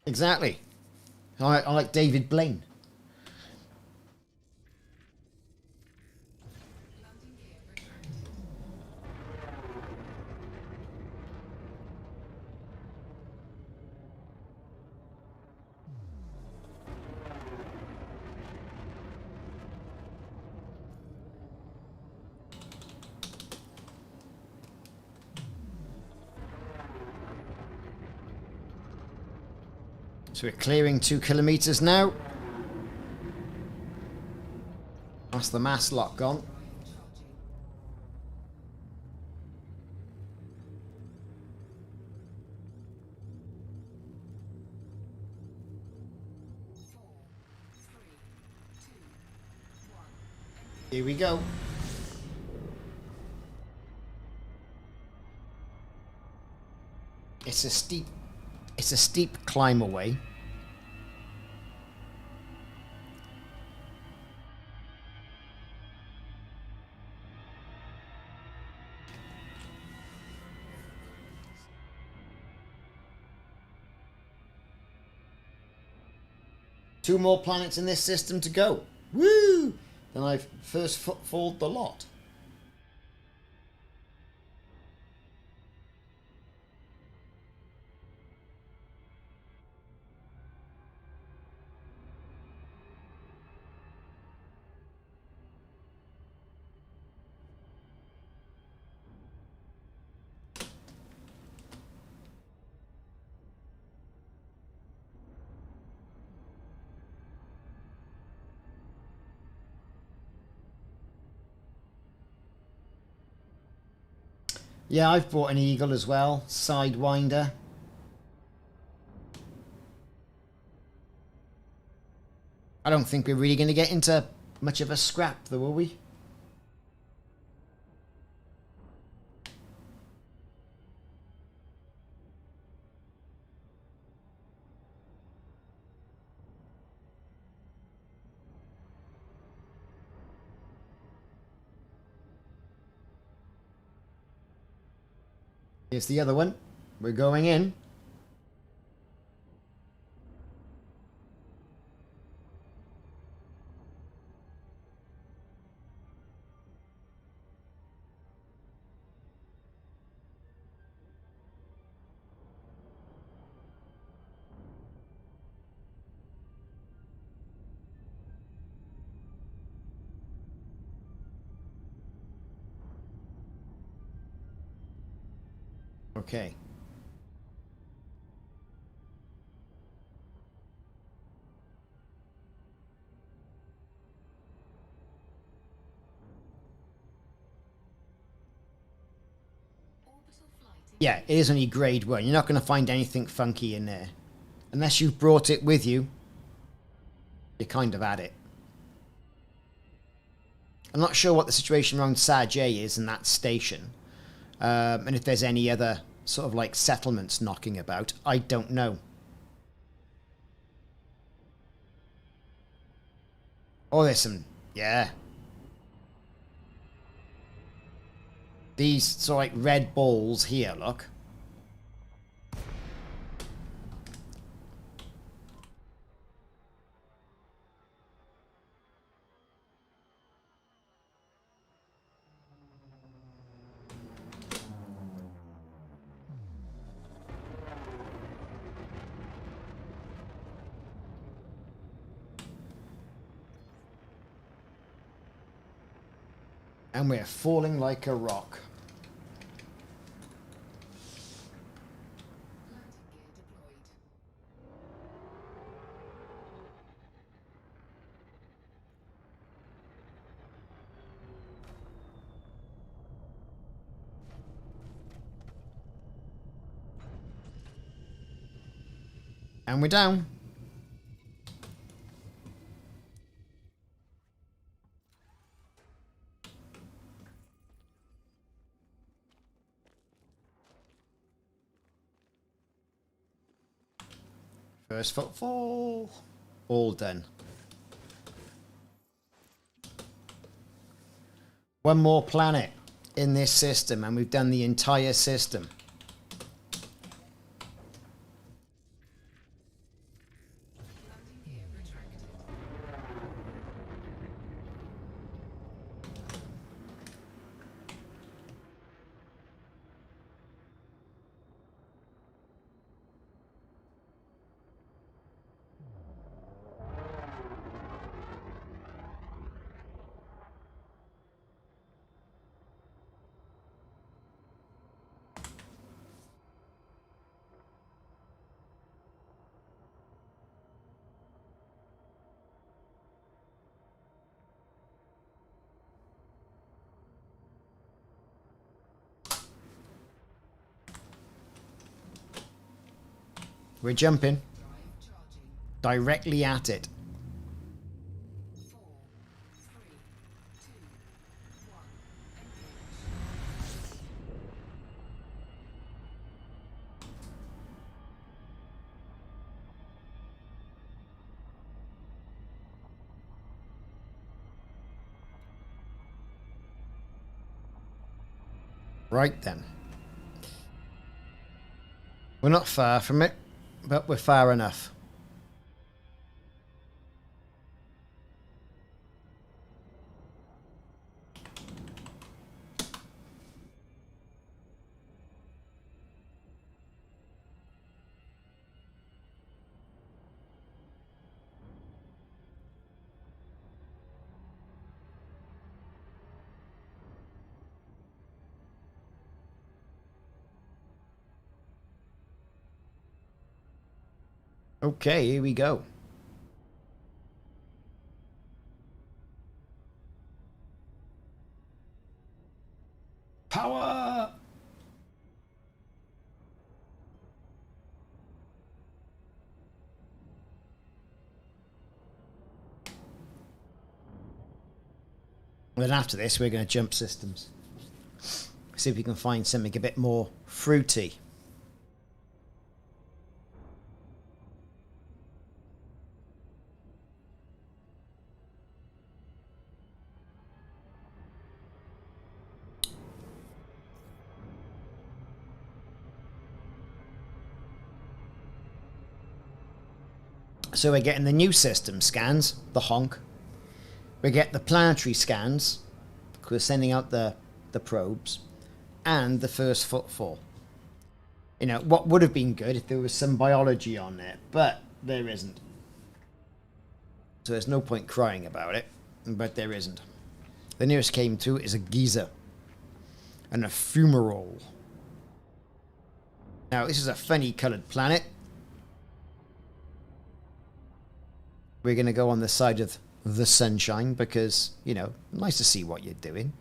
Exactly. I like David Blaine. Landing gear retracted. So we're clearing 2 kilometers now. That's the mass lock gone. Charging. 4, 3, 2, 1. Here we go. It's a steep climb away. Two more planets in this system to go. Woo! Then I've first footfalled the lot. Yeah, I've bought an eagle as well. Sidewinder. I don't think we're really going to get into much of a scrap, though, will we? Here's the other one. We're going in. Okay. Orbital flight. Yeah, it is only grade 1. You're not going to find anything funky in there. Unless you've brought it with you, you're kind of at it. I'm not sure what the situation around Sag A is in that station. And if there's any other sort of like settlements knocking about. I don't know. Oh, there's some... Yeah. These sort of like red balls here, look. And we're falling like a rock. Landing gear deployed. And we're down. First footfall. All done. One more planet in this system and we've done the entire system. Landing gear retracted. We're jumping Drive charging. directly at it. 4, 3, 2, 1. Engage. Right then. We're not far from it, but we're far enough. Okay, here we go. Power! And then after this, we're going to jump systems. See if we can find something a bit more fruity. So we're getting the new system scans, the honk. We get the planetary scans, because we're sending out the probes, and the first footfall. You know, what would have been good if there was some biology on there, but there isn't. So there's no point crying about it, but there isn't. The nearest came to is a geyser, and a fumarole. Now, this is a funny coloured planet. We're going to go on the side of the sunshine because, you know, nice to see what you're doing.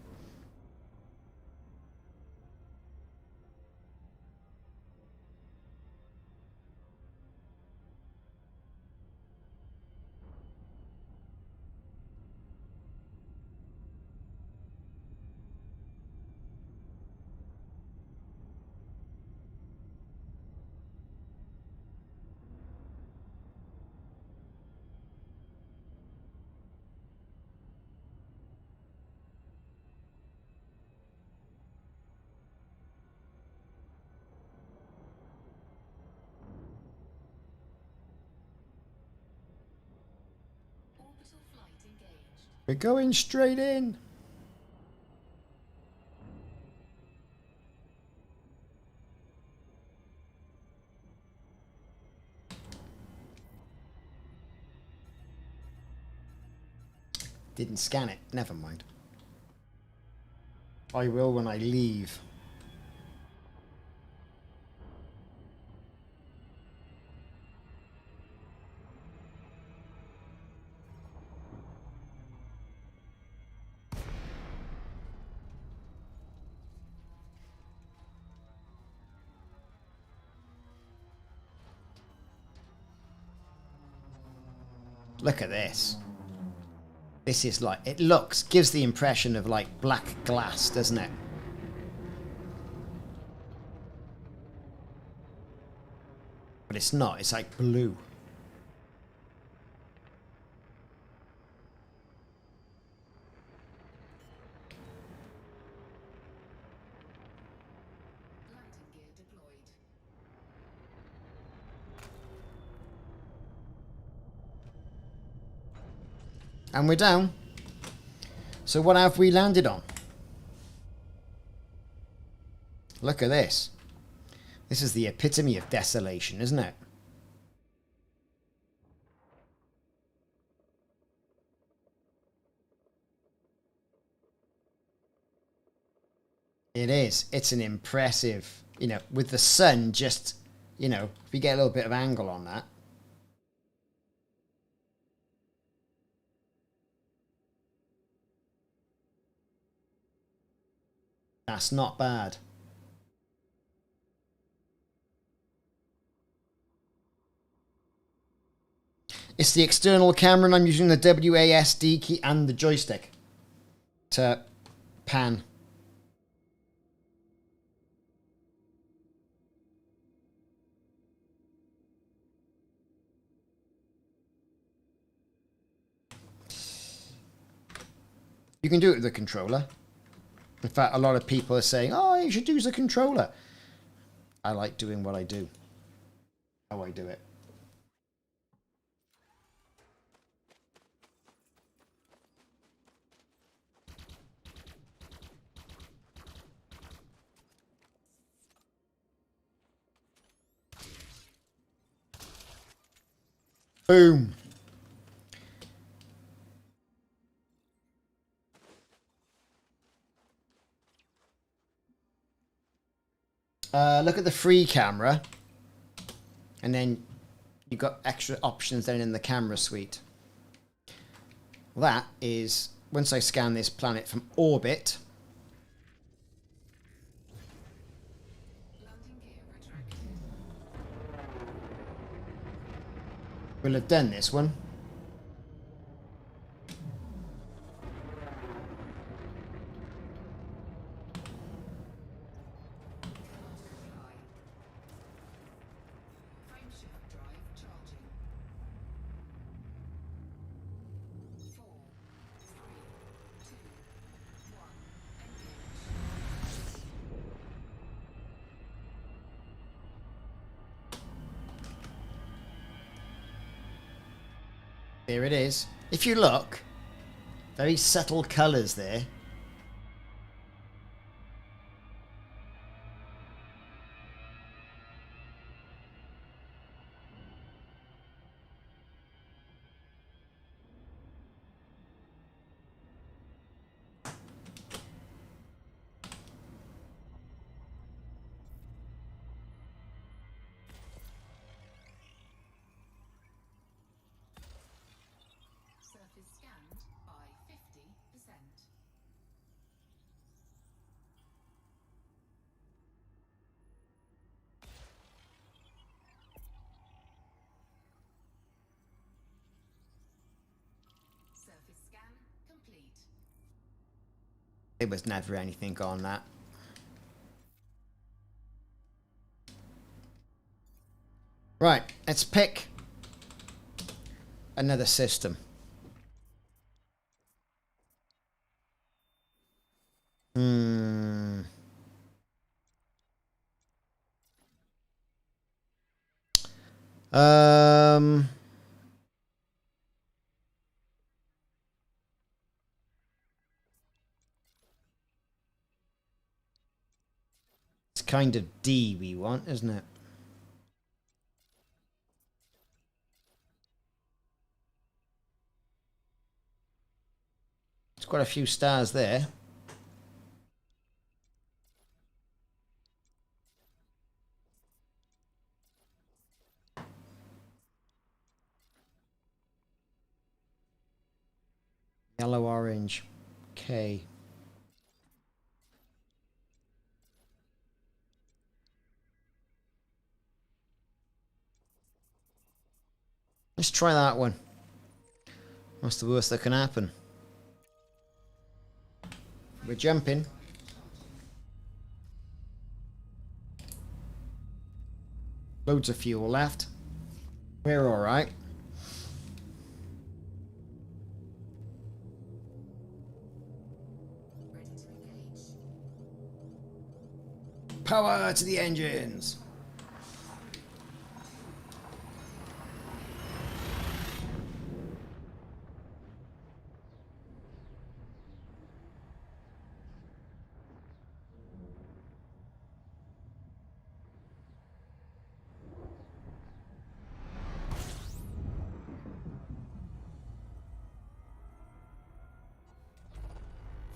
Orbital flight engaged. We're going straight in. Didn't scan it. Never mind. I will when I leave. Look at this. This is like, it looks, gives the impression of like black glass, doesn't it? But it's not, it's like blue. Landing gear deployed. And we're down. So what have we landed on? Look at this. This is the epitome of desolation, isn't it? It is. It's an impressive, you know, with the sun just, you know, if we get a little bit of angle on that. That's not bad. It's the external camera and I'm using the WASD key and the joystick to pan. You can do it with the controller. In fact, a lot of people are saying, oh, you should use the controller. I like doing what I do. How I do it. Boom. Look at the free camera, and then you've got extra options then in the camera suite. That is, once I scan this planet from orbit, Landing gear retracted. we'll have done this one. There it is. If you look, very subtle colours there. Surface scanned by 50%. Surface scan complete. There was never anything on that. Right, let's pick another system. Um, it's kind of D we want, isn't it? It's quite a few stars there. Yellow, orange, K. Let's try that one. What's the worst that can happen? We're jumping. Loads of fuel left. We're all right. Ready to engage. Power to the engines.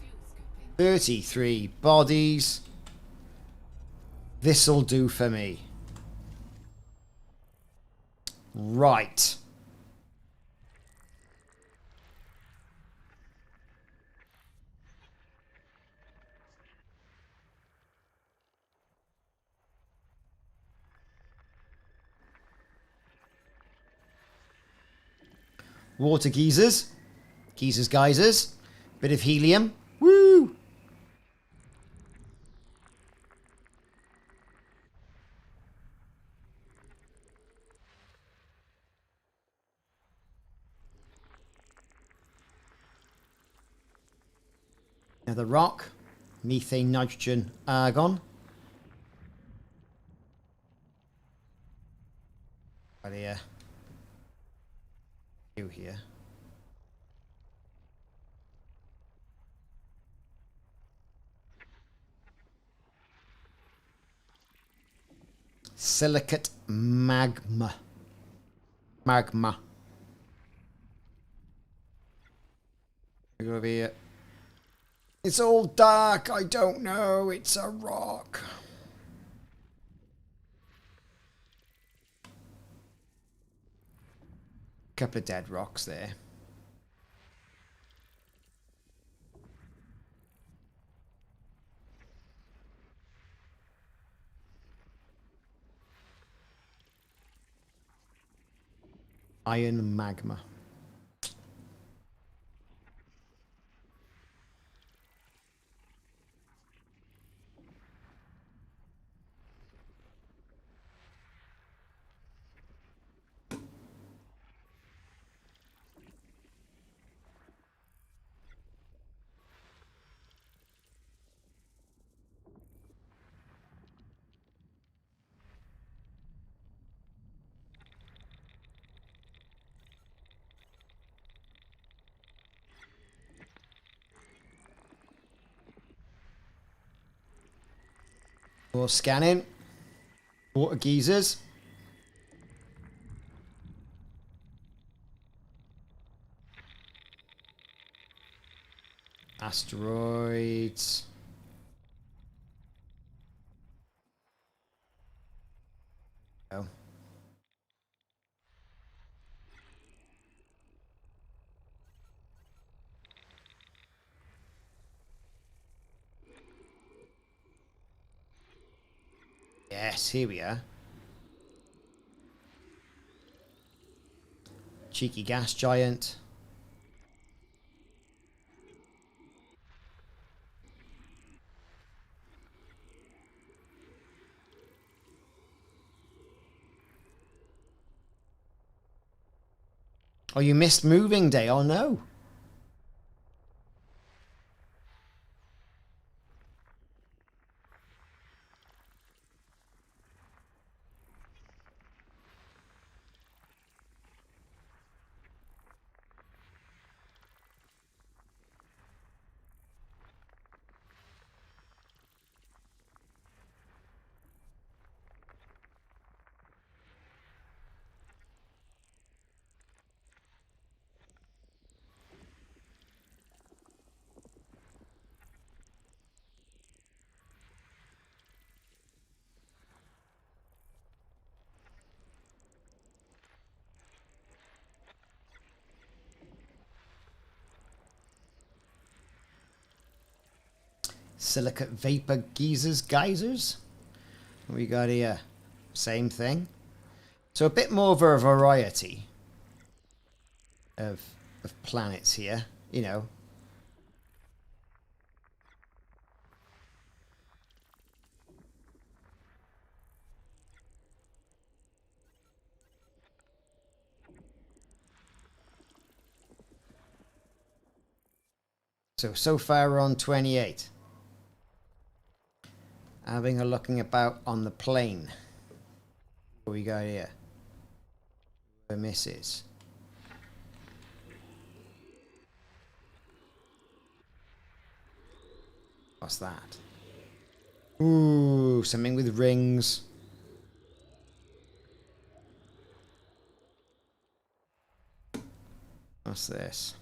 Fuel scooping. 33 bodies. This'll do for me. Right. Water geysers. Geysers. Bit of helium. Woo! Another rock. Methane, nitrogen, argon. Right here. You here. Silicate magma. Go over here. It's all dark. I don't know. It's a rock. Couple of dead rocks there. Iron magma. More scanning. Water geysers. Asteroids. Oh. Yes, here we are. Cheeky gas giant. Oh, you missed moving day. Oh, no. Silicate vapor geysers. What we got here? Same thing. So a bit more of a variety of planets here, you know. So far we're on 28. Having a looking about on the plane. What we got here? The misses. What's that? Ooh, something with rings. What's this?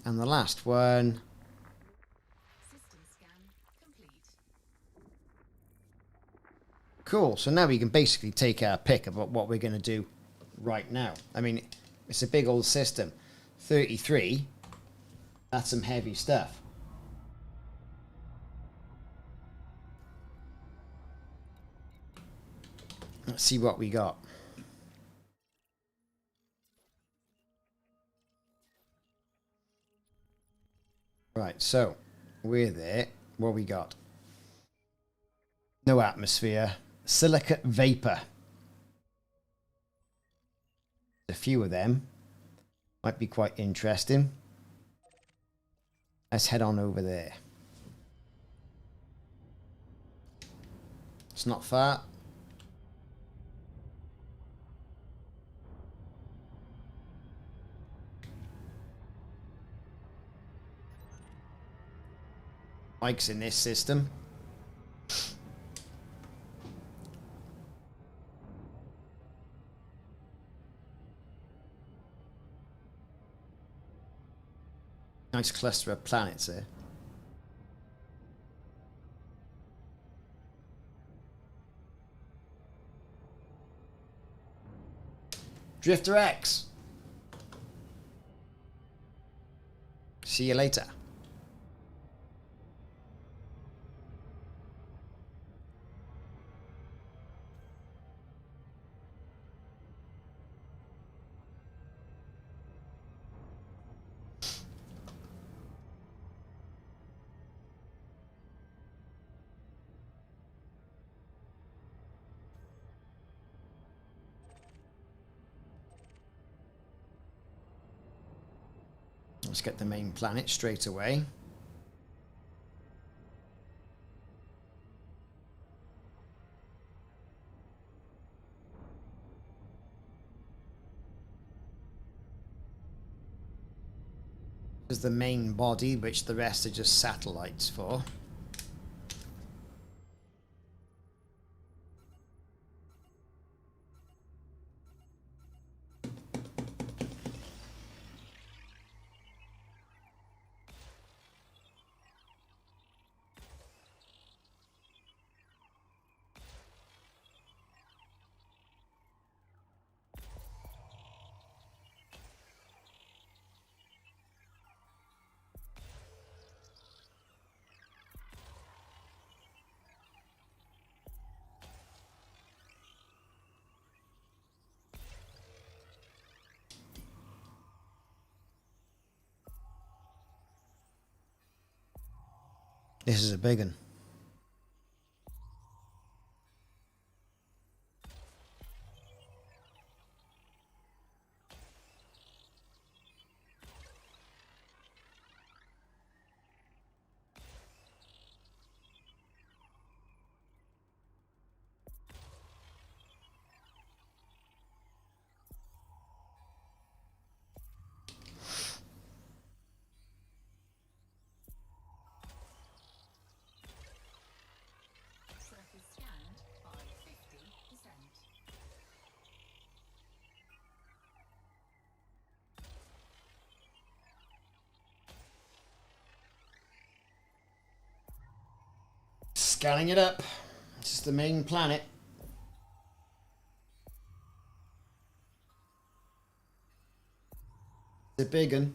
And the last one. System scan complete. Cool. So now we can basically take our pick about what we're going to do right now. I mean, it's a big old system. 33. That's some heavy stuff. Let's see what we got. Right, so with it, what we got? No atmosphere. Silicate vapor. A few of them. Might be quite interesting. Let's head on over there. It's not far. Mike's in this system. Nice cluster of planets there. Drifter X. See you later. Let's get the main planet straight away. Is the main body, which the rest are just satellites for. This is a big one. Surface scanned by 50%. Scanning it up. This is the main planet. It's a big one.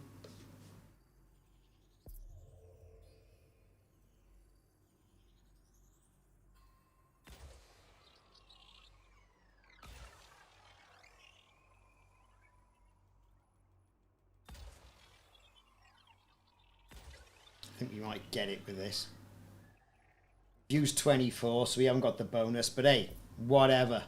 I think we might get it with this. Views 24, so we haven't got the bonus, but hey, whatever.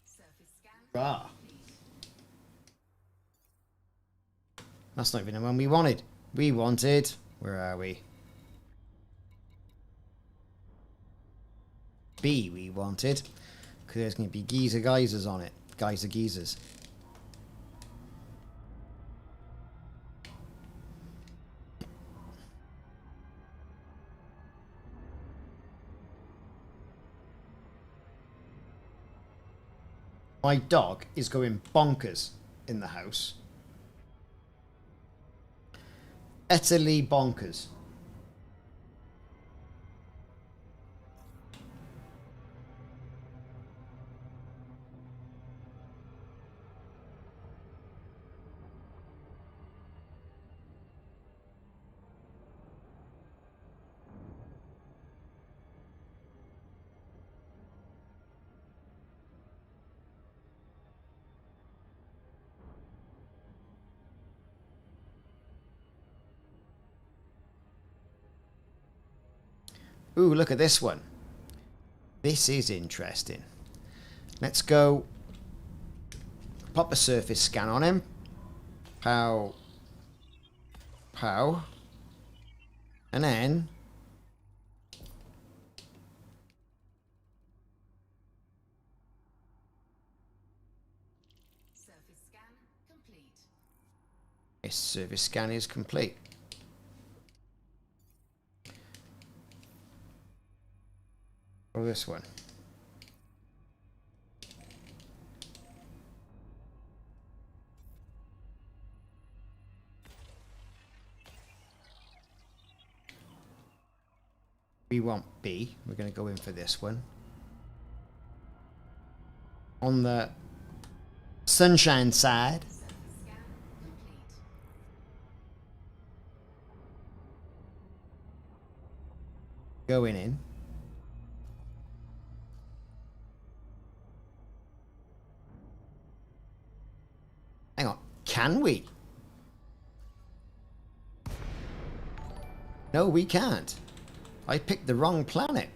Surface scan. Ah. That's not even the one we wanted. We wanted... Where are we? B we wanted. Because there's going to be geysers on it. Geysers. My dog is going bonkers in the house. Utterly bonkers. Ooh, look at this one. This is interesting. Let's go pop a surface scan on him. Pow. Pow. And then Surface scan complete. this surface scan is complete. Or this one. We want B. We're going to go in for this one. On the sunshine side. Surface scan complete. Going in. Hang on. Can we? No, we can't. I picked the wrong planet.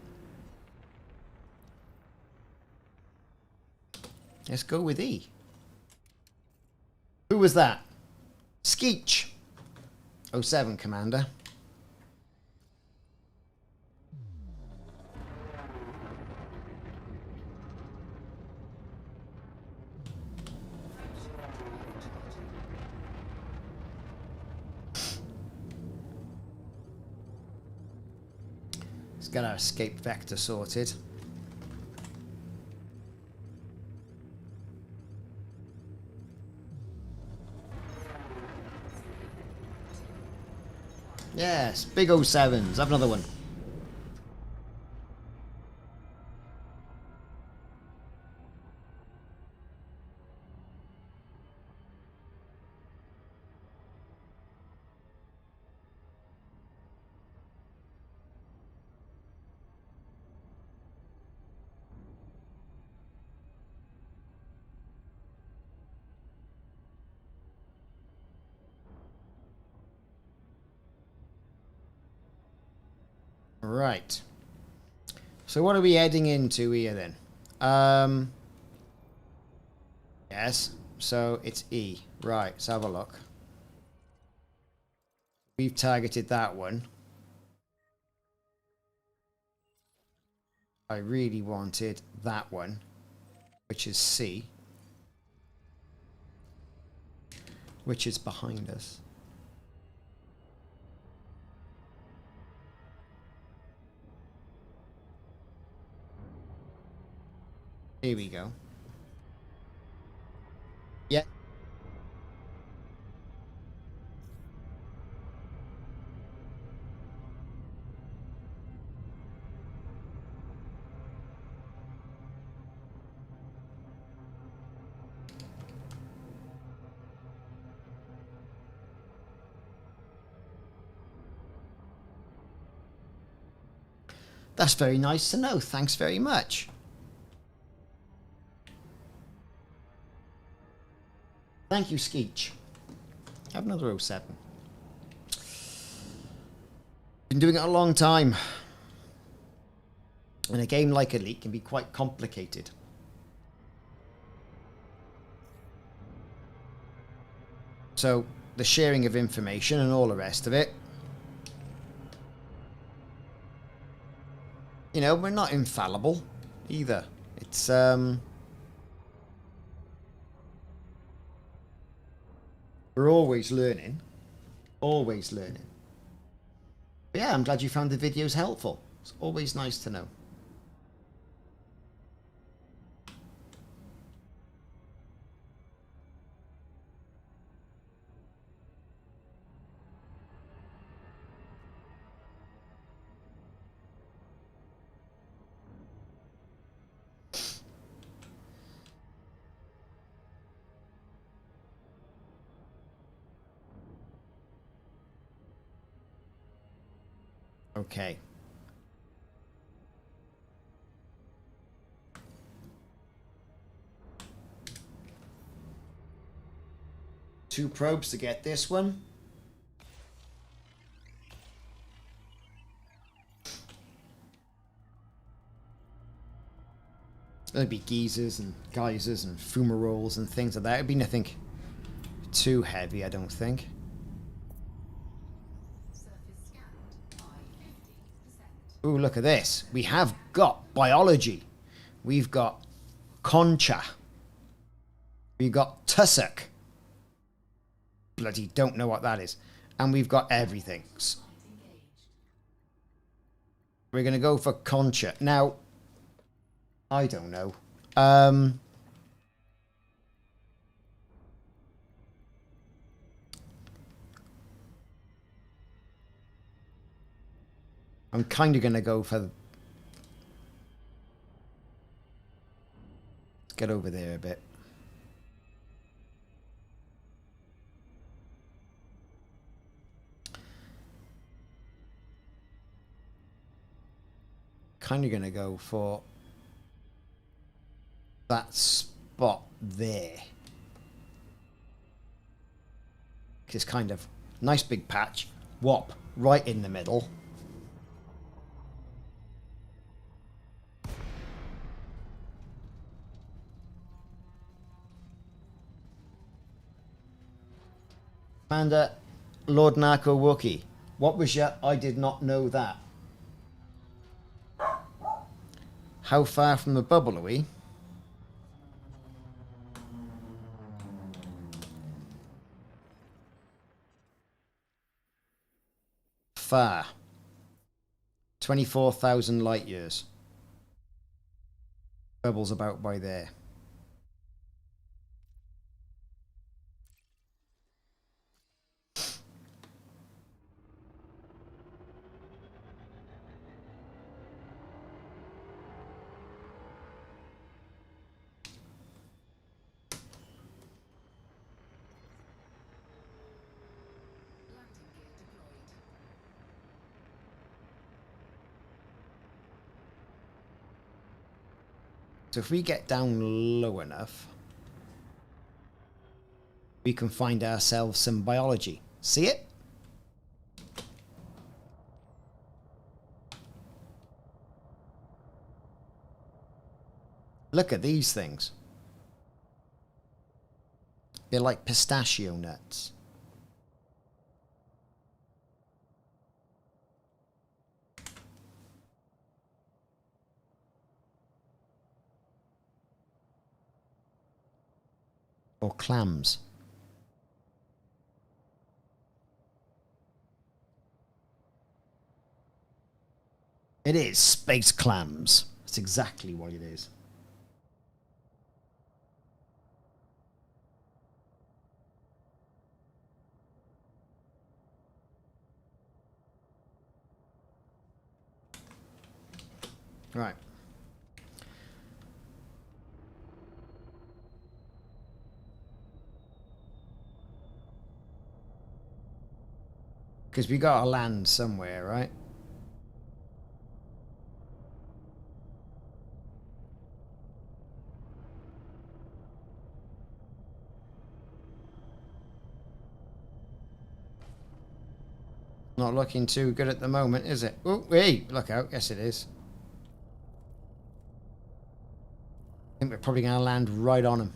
Let's go with E. Who was that? Skeech. 07, Commander. Let's get our escape vector sorted. Yes, big 07s. Have another one. Right. So what are we heading into here then? Yes. So it's E. Right. Let's have a look. We've targeted that one. I really wanted that one, which is C, which is behind us. Here we go. Yeah. That's very nice to know. Thanks very much. Thank you, Skeech. Have another 07. Been doing it a long time. And a game like Elite can be quite complicated. So, the sharing of information and all the rest of it. You know, we're not infallible either. It's, we're always learning. Always learning. But yeah, I'm glad you found the videos helpful. It's always nice to know. Okay. Two probes to get this one. There'll be geysers and geysers and fumaroles and things like that. It'd be nothing too heavy, I don't think. Ooh, look at this. We have got biology. We've got concha. We've got tussock. Bloody don't know what that is. And we've got everything. We're going to go for concha. Now, I don't know. I'm kind of going to go for... Let's get over there a bit. Kind of going to go for that spot there. It's kind of nice big patch. Whop right in the middle. Commander Lord Narco Wookie. What was your... I did not know that. How far from the bubble are we? Far. 24,000 light years. Bubble's about by there. Landing gear deployed. So if we get down low enough, we can find ourselves some biology. See it? Look at these things. They're like pistachio nuts. Or clams. It is space clams. That's exactly what it is. Right. Because we gotta land somewhere, right? Not looking too good at the moment, is it? Oh, hey, look out. Yes, it is. I think we're probably going to land right on him.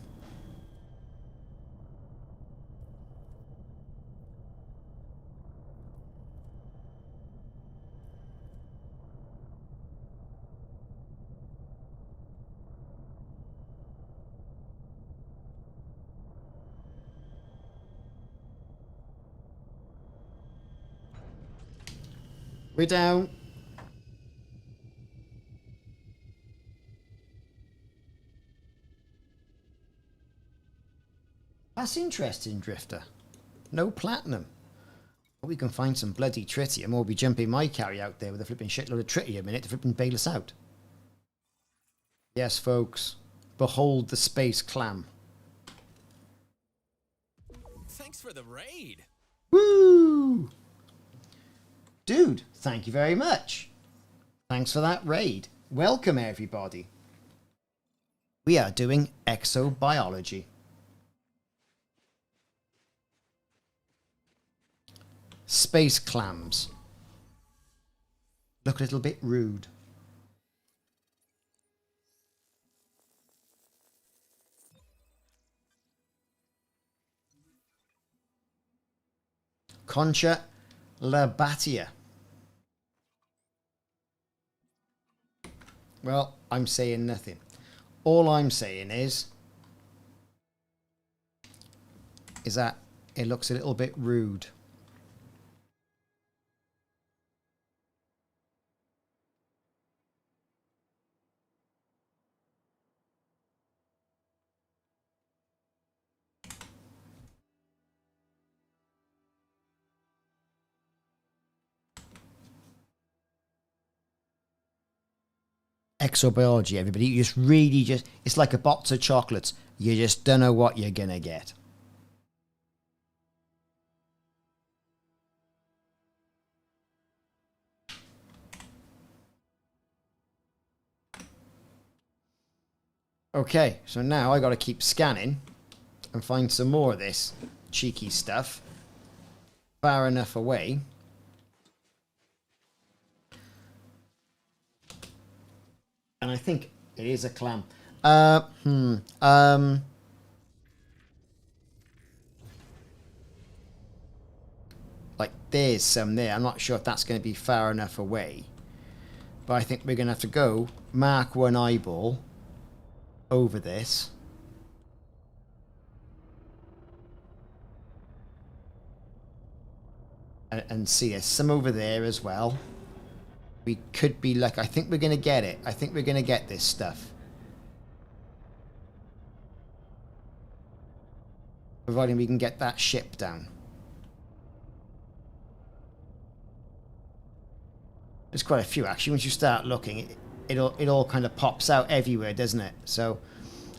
We're down. That's interesting, Drifter. No platinum. But we can find some bloody tritium, or we'll be jumping my carry out there with a flipping shitload of tritium in it to flipping bail us out. Yes, folks. Behold the space clam. Thanks for the raid. Woo! Dude, thank you very much. Thanks for that raid. Welcome, everybody. We are doing exobiology. Space clams. Look a little bit rude. Concha labatia. Well, I'm saying nothing. All I'm saying is that it looks a little bit rude. Exobiology, everybody. You just really it's like a box of chocolates. You just don't know what you're gonna get. Okay, so now I gotta keep scanning and find some more of this cheeky stuff far enough away. And I think it is a clam. Like, there's some there. I'm not sure if that's going to be far enough away. But I think we're going to have to go mark one eyeball over this. And see, there's some over there as well. We could be like, I think we're going to get it. I think we're going to get this stuff. Providing we can get that ship down. There's quite a few actually. Once you start looking, it all kind of pops out everywhere, doesn't it? So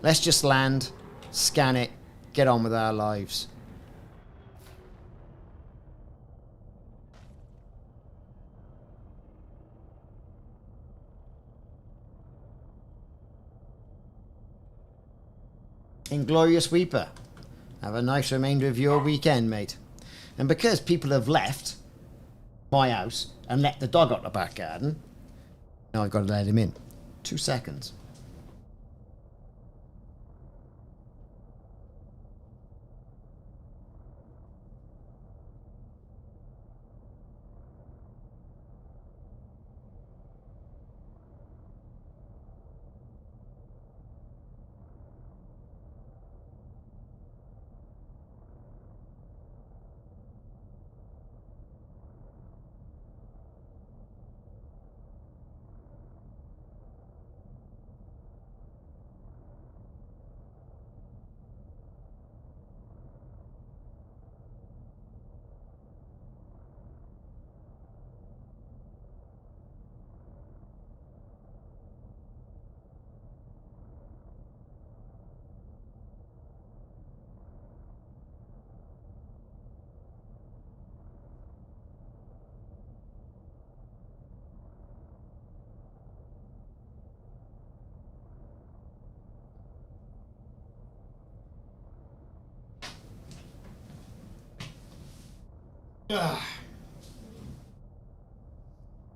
let's just land, scan it, get on with our lives. Inglorious Weeper, have a nice remainder of your weekend, mate. And because people have left my house and let the dog out the back garden, now I've got to let him in. 2 seconds.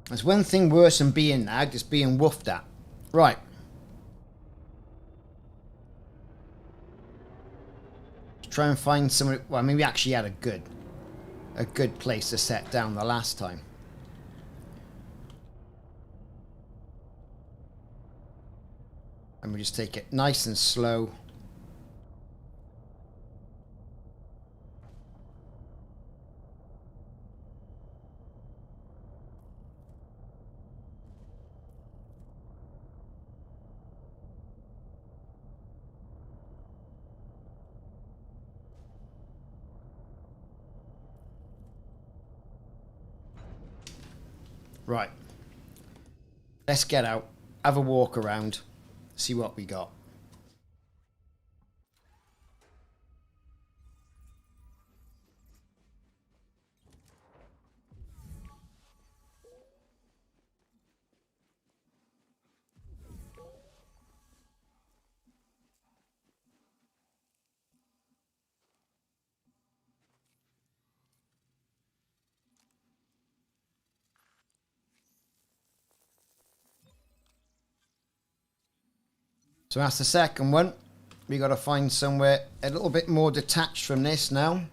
There's one thing worse than being nagged, it's being woofed at. Right. Let's try and find somewhere. Well, I mean, we actually had a good place to set down the last time. And we just take it nice and slow. Right. Let's get out, have a walk around, see what we got. So that's the second one. We got to find somewhere a little bit more detached from this now.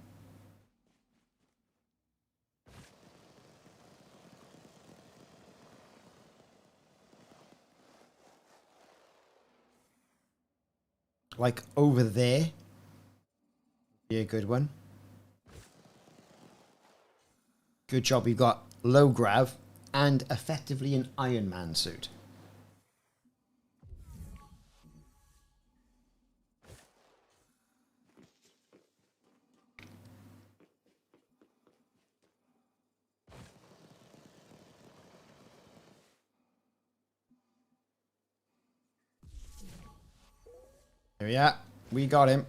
Like over there. Be a good one. Good job, we've got low grav and effectively an Iron Man suit. There we are. We got him.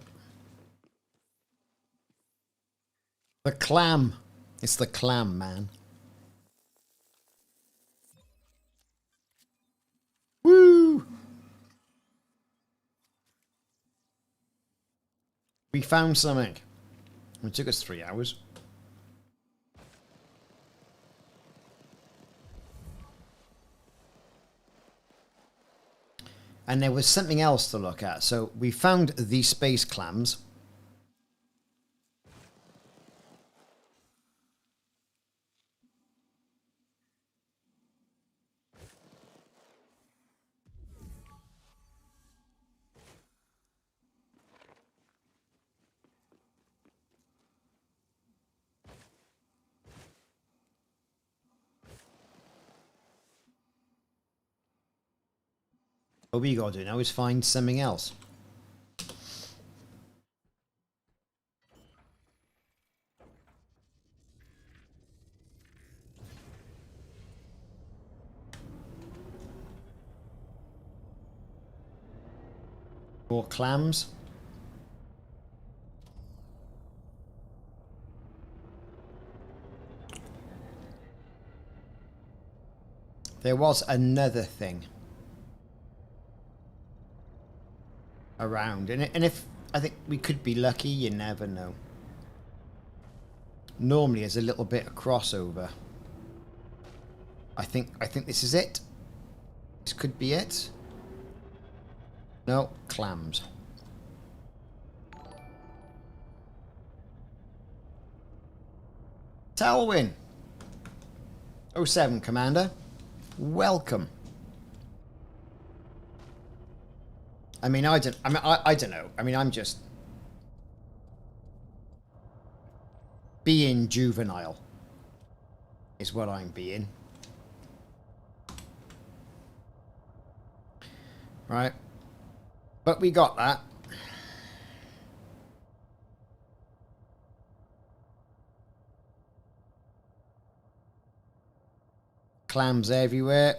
The clam. It's the clam, man. Woo! We found something. It took us 3 hours. And there was something else to look at. So we found these space clams. What we gotta do now is find something else. More clams. There was another thing around, and if I think we could be lucky, you never know. Normally there's a little bit of crossover. I think this is it. This could be it. No, clams. Talwyn. 07 Commander. Welcome. I mean, I don't know. I mean, I'm just being juvenile is what I'm being. Right. But we got that. Clams everywhere.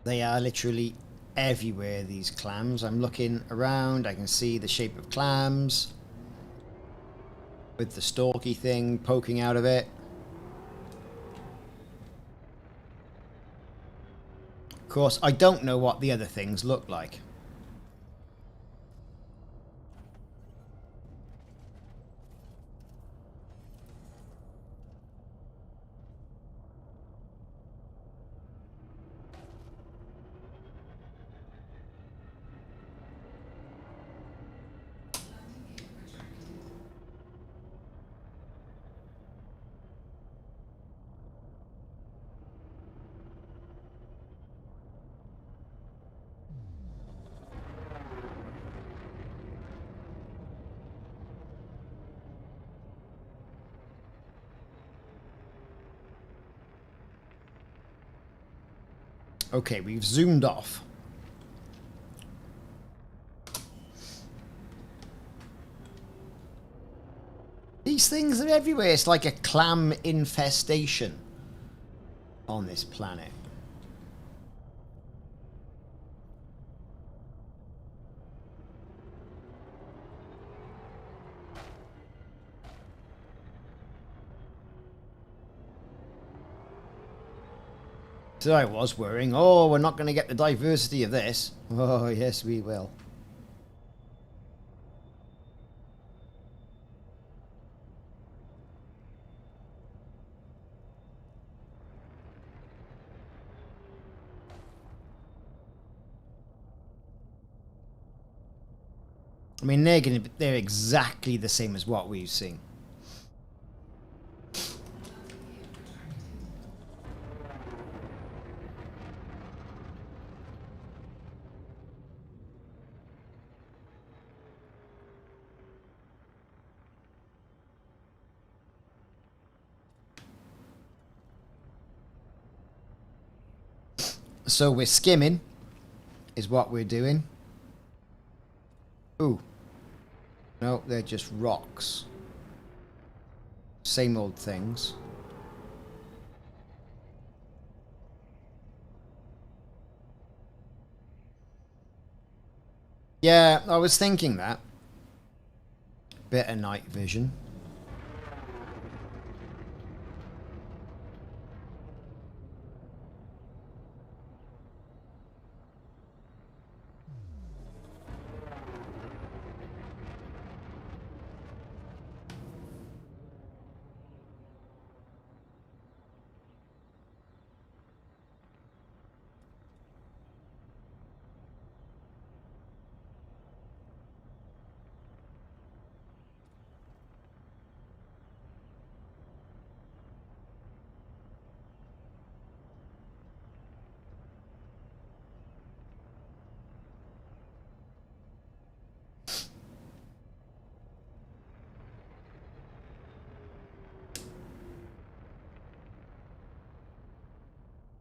They are literally everywhere, these clams. I'm looking around, I can see the shape of clams with the stalky thing poking out of it. Of course, I don't know what the other things look like. Okay, we've zoomed off. These things are everywhere. It's like a clam infestation on this planet. So I was worrying, oh, we're not going to get the diversity of this. Oh, yes, we will. I mean, they're exactly the same as what we've seen. So we're skimming, is what we're doing. Ooh. No, they're just rocks. Same old things. Yeah, I was thinking that. Bit of night vision.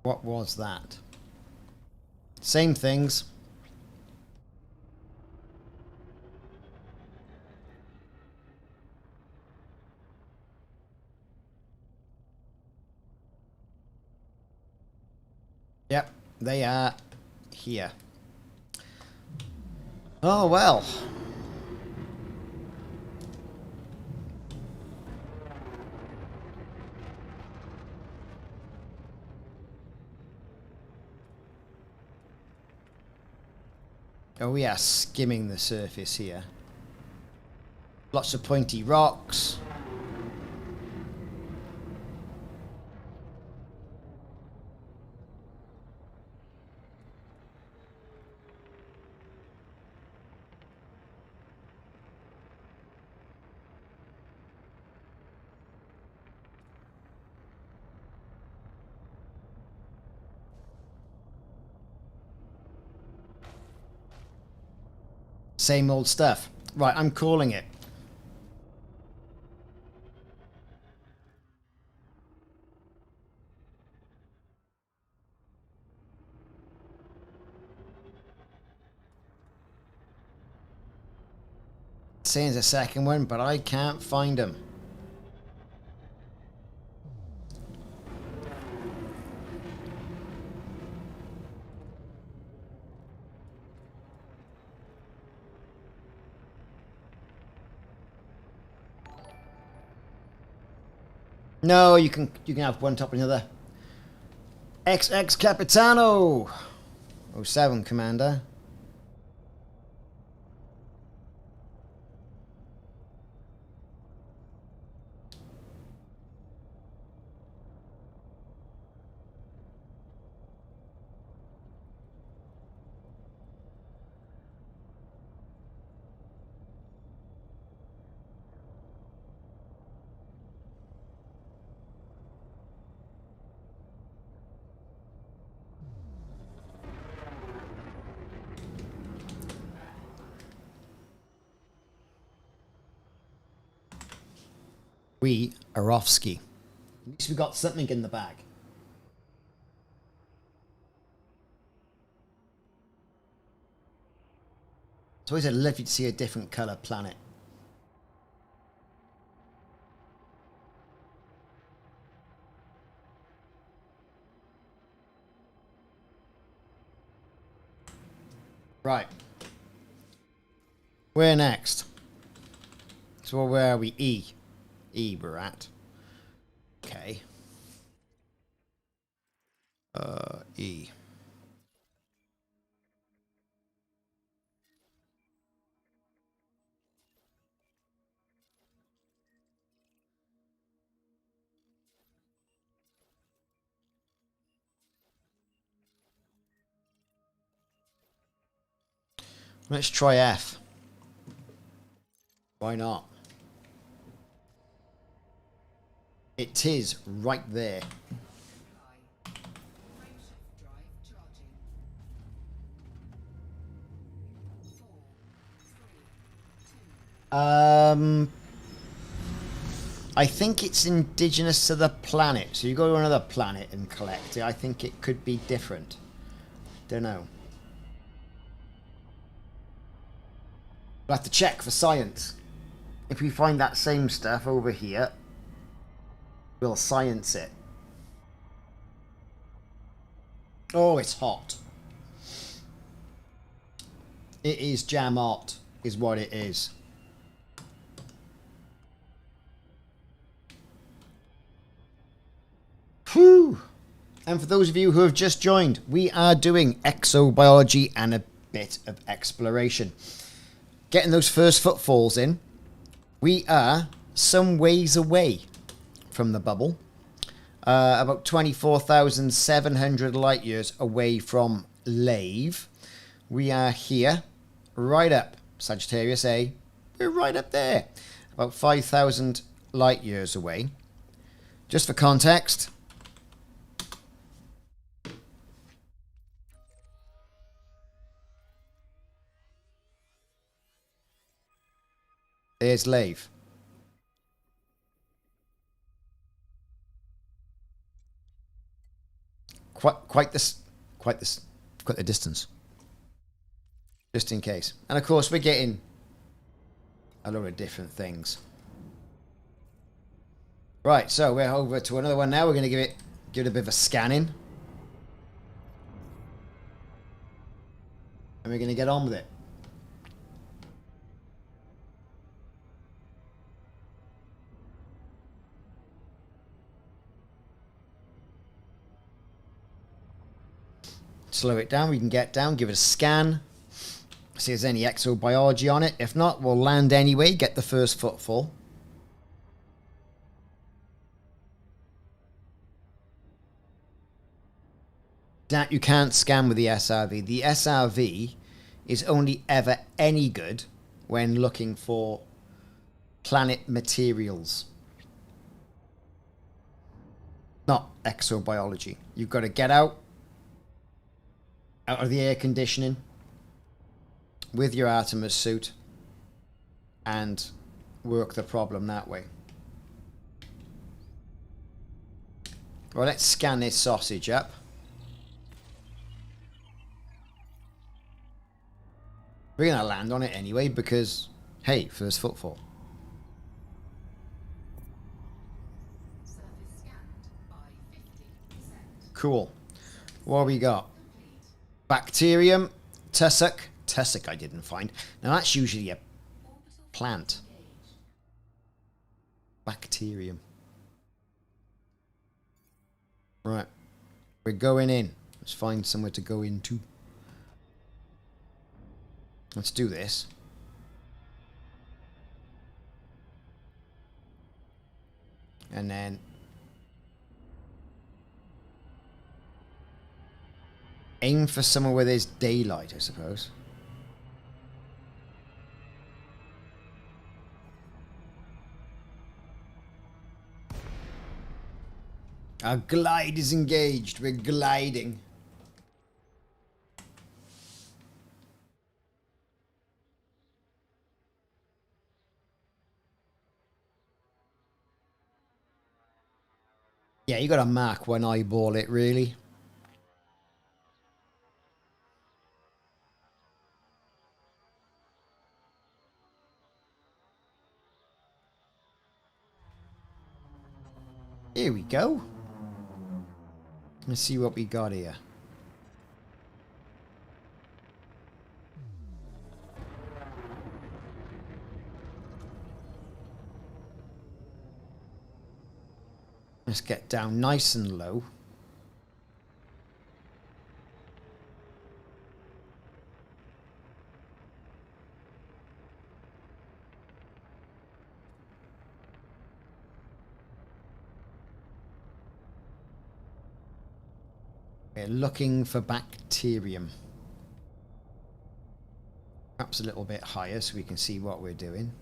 What was that? Same things. Yep, they are here. Oh, well. Oh, we are skimming the surface here. Lots of pointy rocks. Same old stuff. Right, I'm calling it. Saying the second one, but I can't find them. No, you can have one top of another. XX Capitano. 07 Commander. We are off ski. At least we got something in the bag. It's always lovely to see a different colour planet. Right. Where next? So where are we? E. E we're at. Okay. E. Let's try F. Why not? It is right there. Frameshift drive charging. 4, 3, 2. I think it's indigenous to the planet. So you go to another planet and collect it. I think it could be different. Don't know. We'll have to check for science. If we find that same stuff over here, we'll science it. Oh, it's hot. It is jam hot, is what it is. Whew! And for those of you who have just joined, we are doing exobiology and a bit of exploration. Getting those first footfalls in. We are some ways away from the bubble. About 24,700 light years away from Lave. We are here, right up Sagittarius A. We're right up there. About 5,000 light years away. Just for context. There's Lave. quite the distance. Just in case. And of course, we're getting a lot of different things. Right, so we're over to another one now. We're going to give it a bit of a scanning. And we're going to get on with it. Slow it down. We can get down, give it a scan. See if there's any exobiology on it. If not, we'll land anyway, get the first footfall. That you can't scan with the SRV. The SRV is only ever any good when looking for planet materials. Not exobiology. You've got to get out of the air conditioning with your Artemis suit and work the problem that way. Well, let's scan this sausage up. We're going to land on it anyway because, hey, first footfall. Surface scanned by 50%. Cool. What we got? Bacterium, tussock. Tussock I didn't find. Now that's usually a plant. Bacterium. Right. We're going in. Let's find somewhere to go into. Let's do this. And then aim for somewhere where there's daylight, I suppose. Our glide is engaged. We're gliding. Yeah, you got to mark one eyeball it, really. Here we go. Let's see what we got here. Let's get down nice and low. We're looking for bacterium. Perhaps a little bit higher so we can see what we're doing.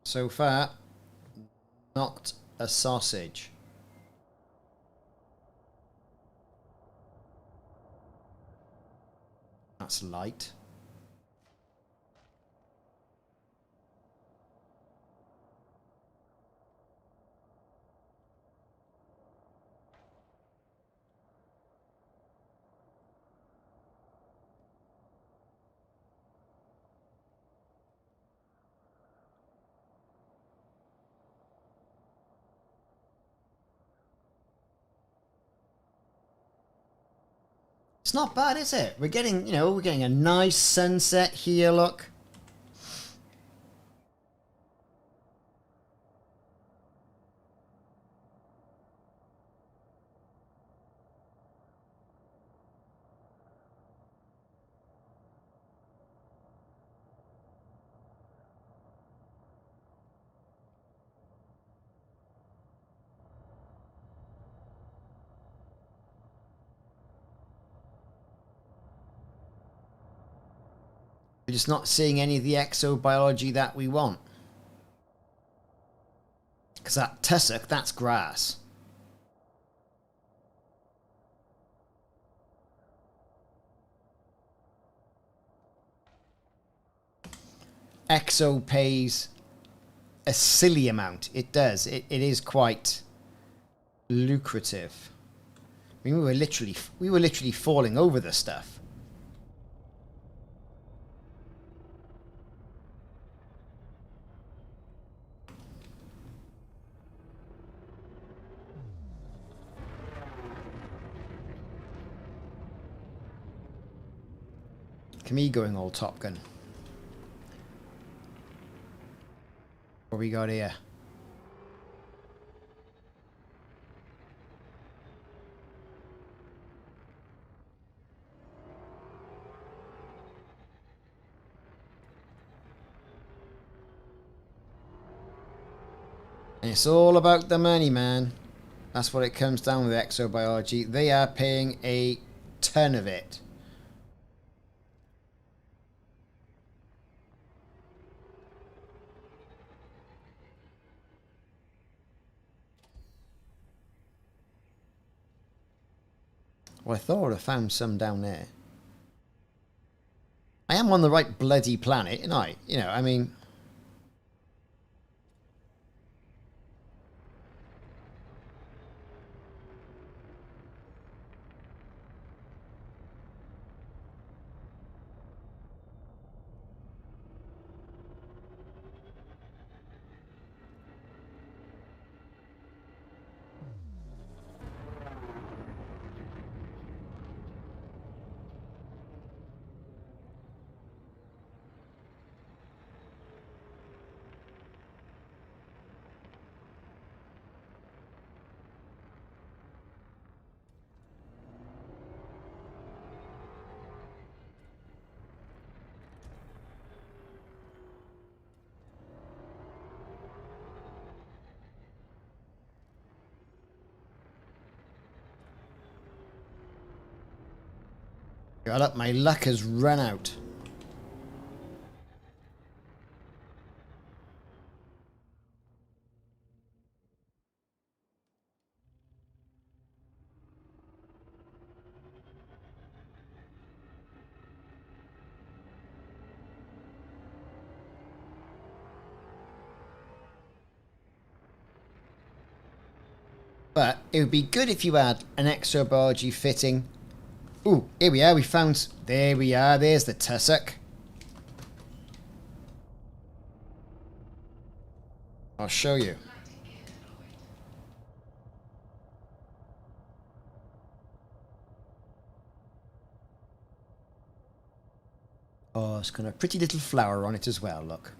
So far, not a sausage. That's light. It's not bad, is it? We're getting, we're getting a nice sunset here, look. We're just not seeing any of the exobiology that we want. Because that tussock, that's grass. Exo pays a silly amount. It does. It is quite lucrative. I mean, we were literally falling over the stuff. Me going all Top Gun. What we got here? And it's all about the money, man. That's what it comes down with exobiology. They are paying a ton of it. Well, I thought I found some down there. I am on the right bloody planet, and I mean... Got up, my luck has run out. But it would be good if you had an exobiology fitting. Ooh, here we are, we found... There we are, there's the tussock. I'll show you. Oh, it's got a pretty little flower on it as well, look.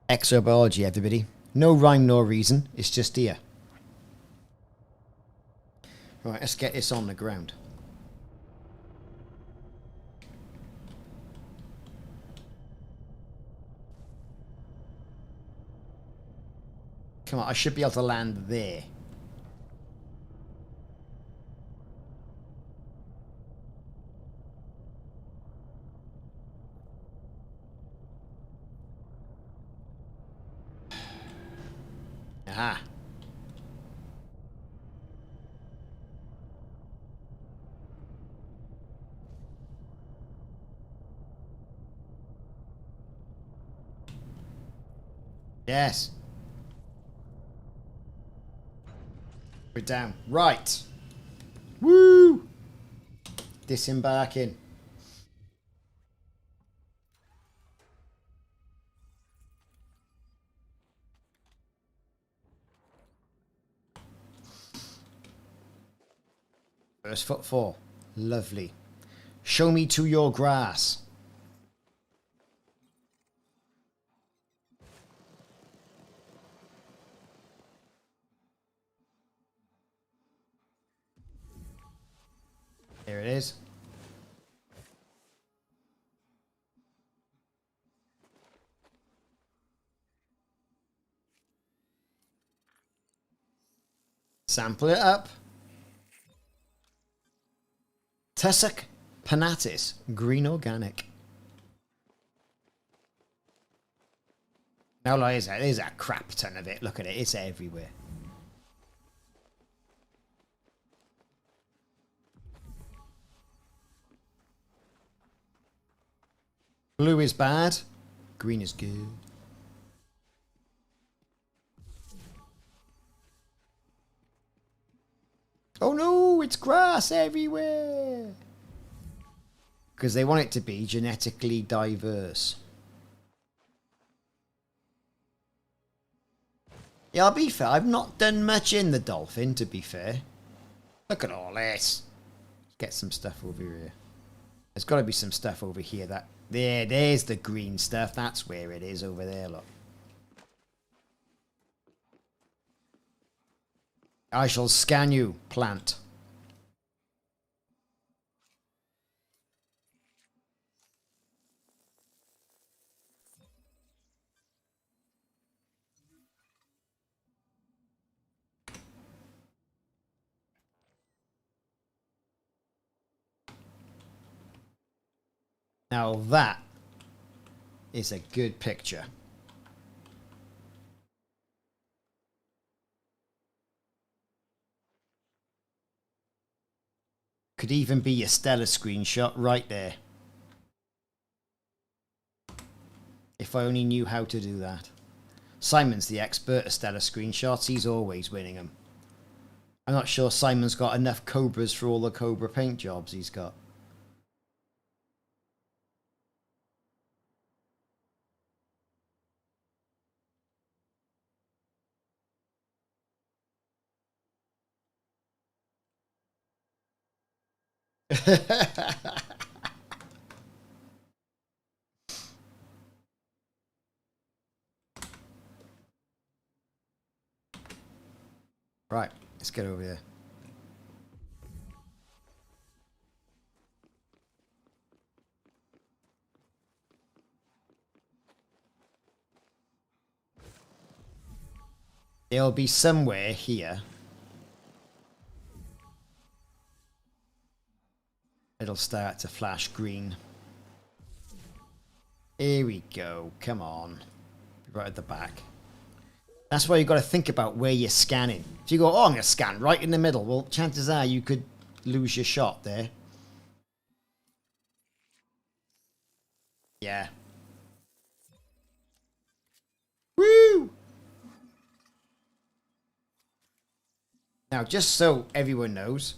Exobiology, everybody. No rhyme, no reason, it's just here. Right, let's get this on the ground. Come on, I should be able to land there. Aha. Yes. We're down. Right. Woo! Disembarking. First footfall. Lovely. Show me to your grass. There it is. Sample it up. Tussock, Panatis, green organic. Now there's a crap ton of it. Look at it, it's everywhere. Blue is bad, green is good. Oh no, it's grass everywhere! Because they want it to be genetically diverse. Yeah, I'll be fair, I've not done much in the dolphin, to be fair. Look at all this. Get some stuff over here. There's got to be some stuff over here that... There's the green stuff. That's where it is over there, look. I shall scan you, plant. Now that is a good picture. Could even be a stellar screenshot right there. If I only knew how to do that. Simon's the expert at stellar screenshots. He's always winning them. I'm not sure Simon's got enough Cobras for all the Cobra paint jobs he's got. Right, let's get over here. It'll be somewhere here. It'll start to flash green. Here we go. Come on. Right at the back. That's why you've got to think about where you're scanning. If you go, oh, I'm going to scan right in the middle, well, chances are you could lose your shot there. Yeah. Woo! Now, just so everyone knows,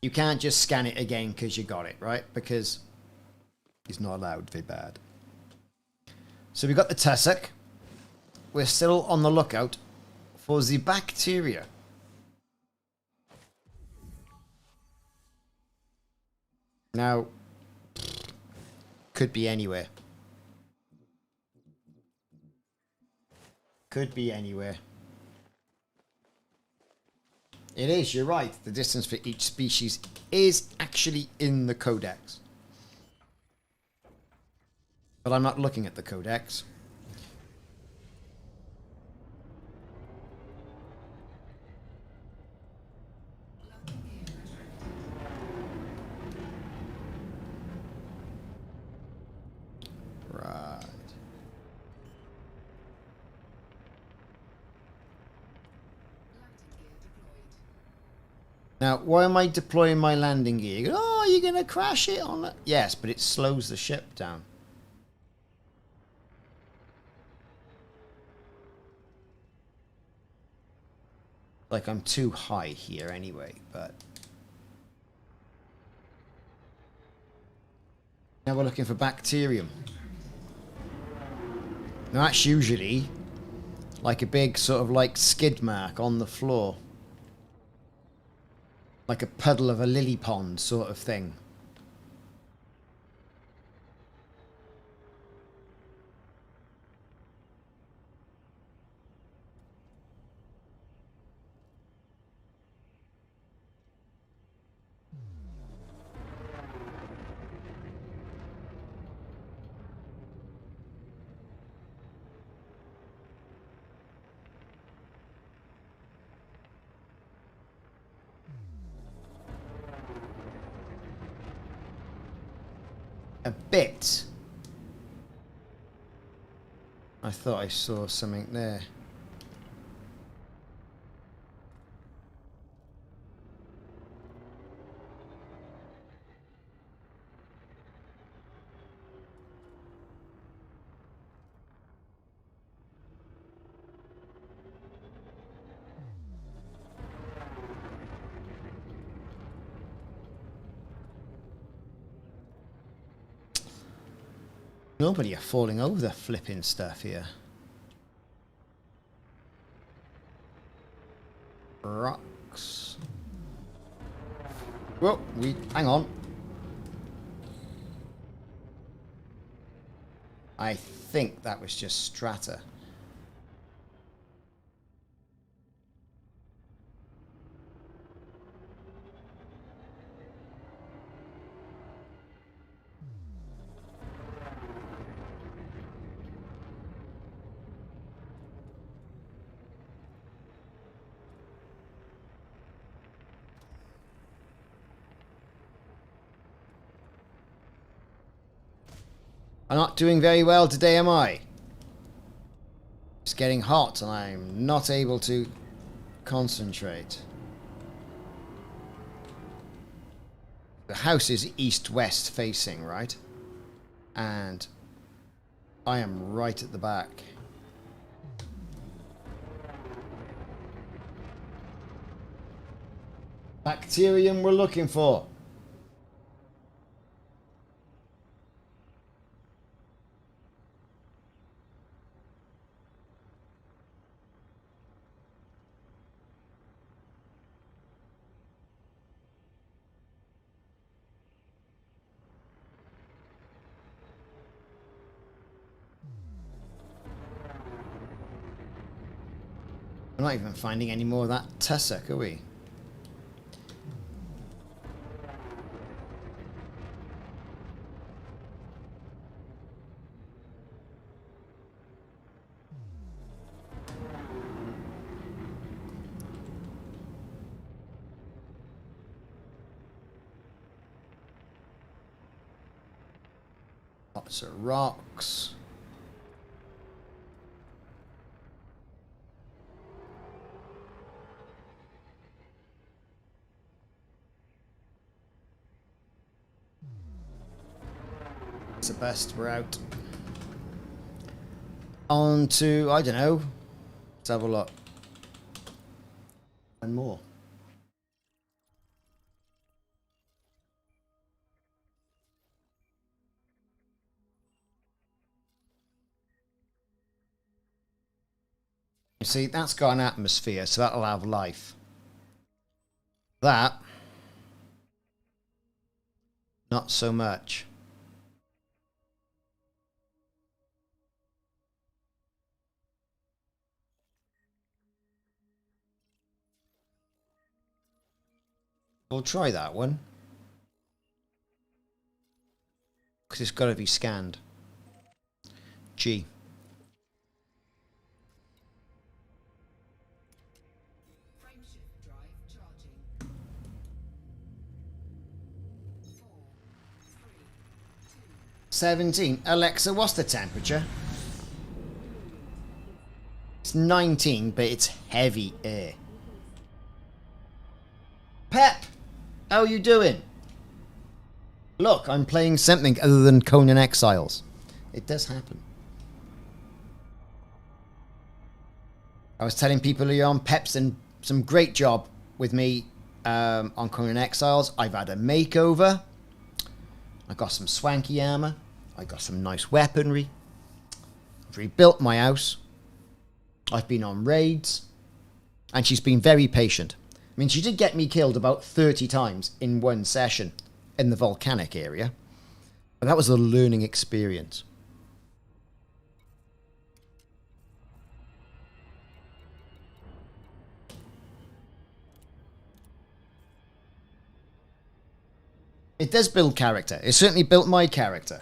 you can't just scan it again because you got it, right? Because it's not allowed to be bad. So we got the tussock. We're still on the lookout for the bacteria. Now, could be anywhere. Could be anywhere. It is, you're right. The distance for each species is actually in the codex. But I'm not looking at the codex. Right. Now, why am I deploying my landing gear? Oh, you're going to crash it on it? Yes, but it slows the ship down. Like, I'm too high here anyway, but... Now we're looking for bacterium. Now, that's usually like a big sort of like skid mark on the floor. Like a puddle of a lily pond sort of thing. a bit. I thought I saw something there. Nobody are falling over the flipping stuff here. Rocks. Whoa, hang on. I think that was just strata. I'm not doing very well today, am I? It's getting hot and I'm not able to concentrate. The house is east-west facing, right? And I am right at the back. Bacterium we're looking for. We're not even finding any more of that tussock, are we? Lots of rocks. It's the best. We're out. On to, I don't know. Let's have a look. And more. You see, that's got an atmosphere, so that'll have life. That, not so much. We'll try that one. Because it's got to be scanned. G. Frameshift drive charging. 4, 3, 2. 17. Alexa, what's the temperature? It's 19, but it's heavy air. Pep! How are you doing? Look, I'm playing something other than Conan Exiles. It does happen. I was telling people who are on Pep's and some great job with me on Conan Exiles. I've had a makeover. I got some swanky armor. I got some nice weaponry. I've rebuilt my house. I've been on raids. And she's been very patient. I mean, she did get me killed about 30 times in one session in the volcanic area. But that was a learning experience. It does build character. It certainly built my character.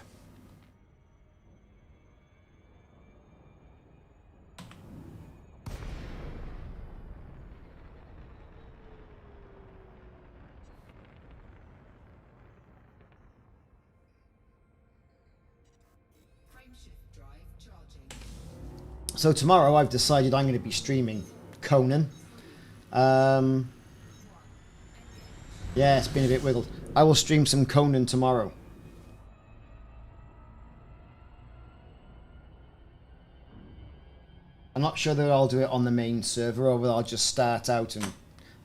So tomorrow I've decided I'm going to be streaming Conan. Yeah, it's been a bit wiggled. I will stream some Conan tomorrow. I'm not sure that I'll do it on the main server or whether I'll just start out and...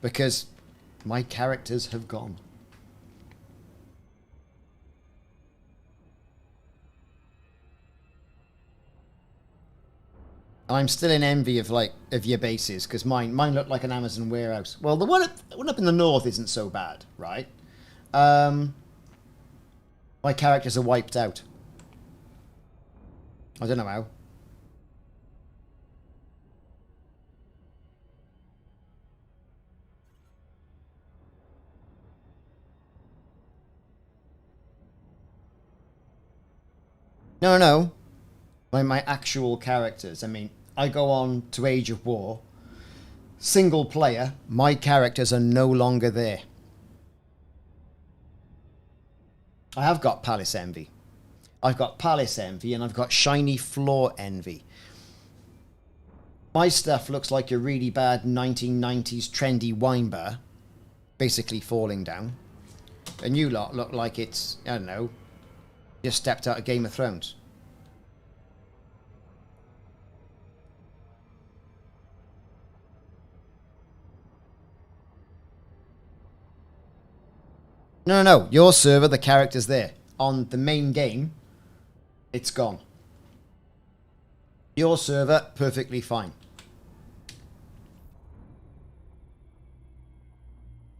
because my characters have gone. I'm still in envy of your bases because mine look like an Amazon warehouse. Well, the one up in the north isn't so bad, right? My characters are wiped out. I don't know how. No. My actual characters. I mean, I go on to Age of War. Single player, my characters are no longer there. I have got Palace Envy. I've got Palace Envy and I've got Shiny Floor Envy. My stuff looks like a really bad 1990s trendy wine bar, basically falling down. And you lot look like it's, I don't know, just stepped out of Game of Thrones. No. Your server, the character's there. On the main game, it's gone. Your server, perfectly fine.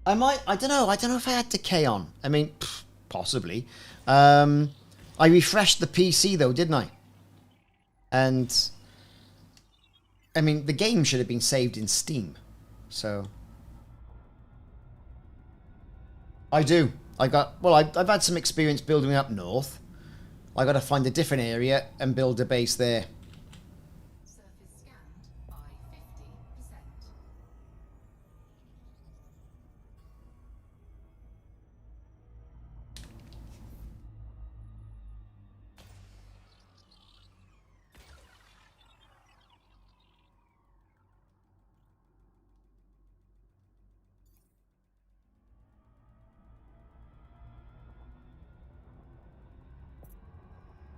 I don't know if I had decay on. I mean, possibly. I refreshed the PC though, didn't I? And I mean, the game should have been saved in Steam. So I do. I've had some experience building up north. I got to find a different area and build a base there. Surface scanned by 50%.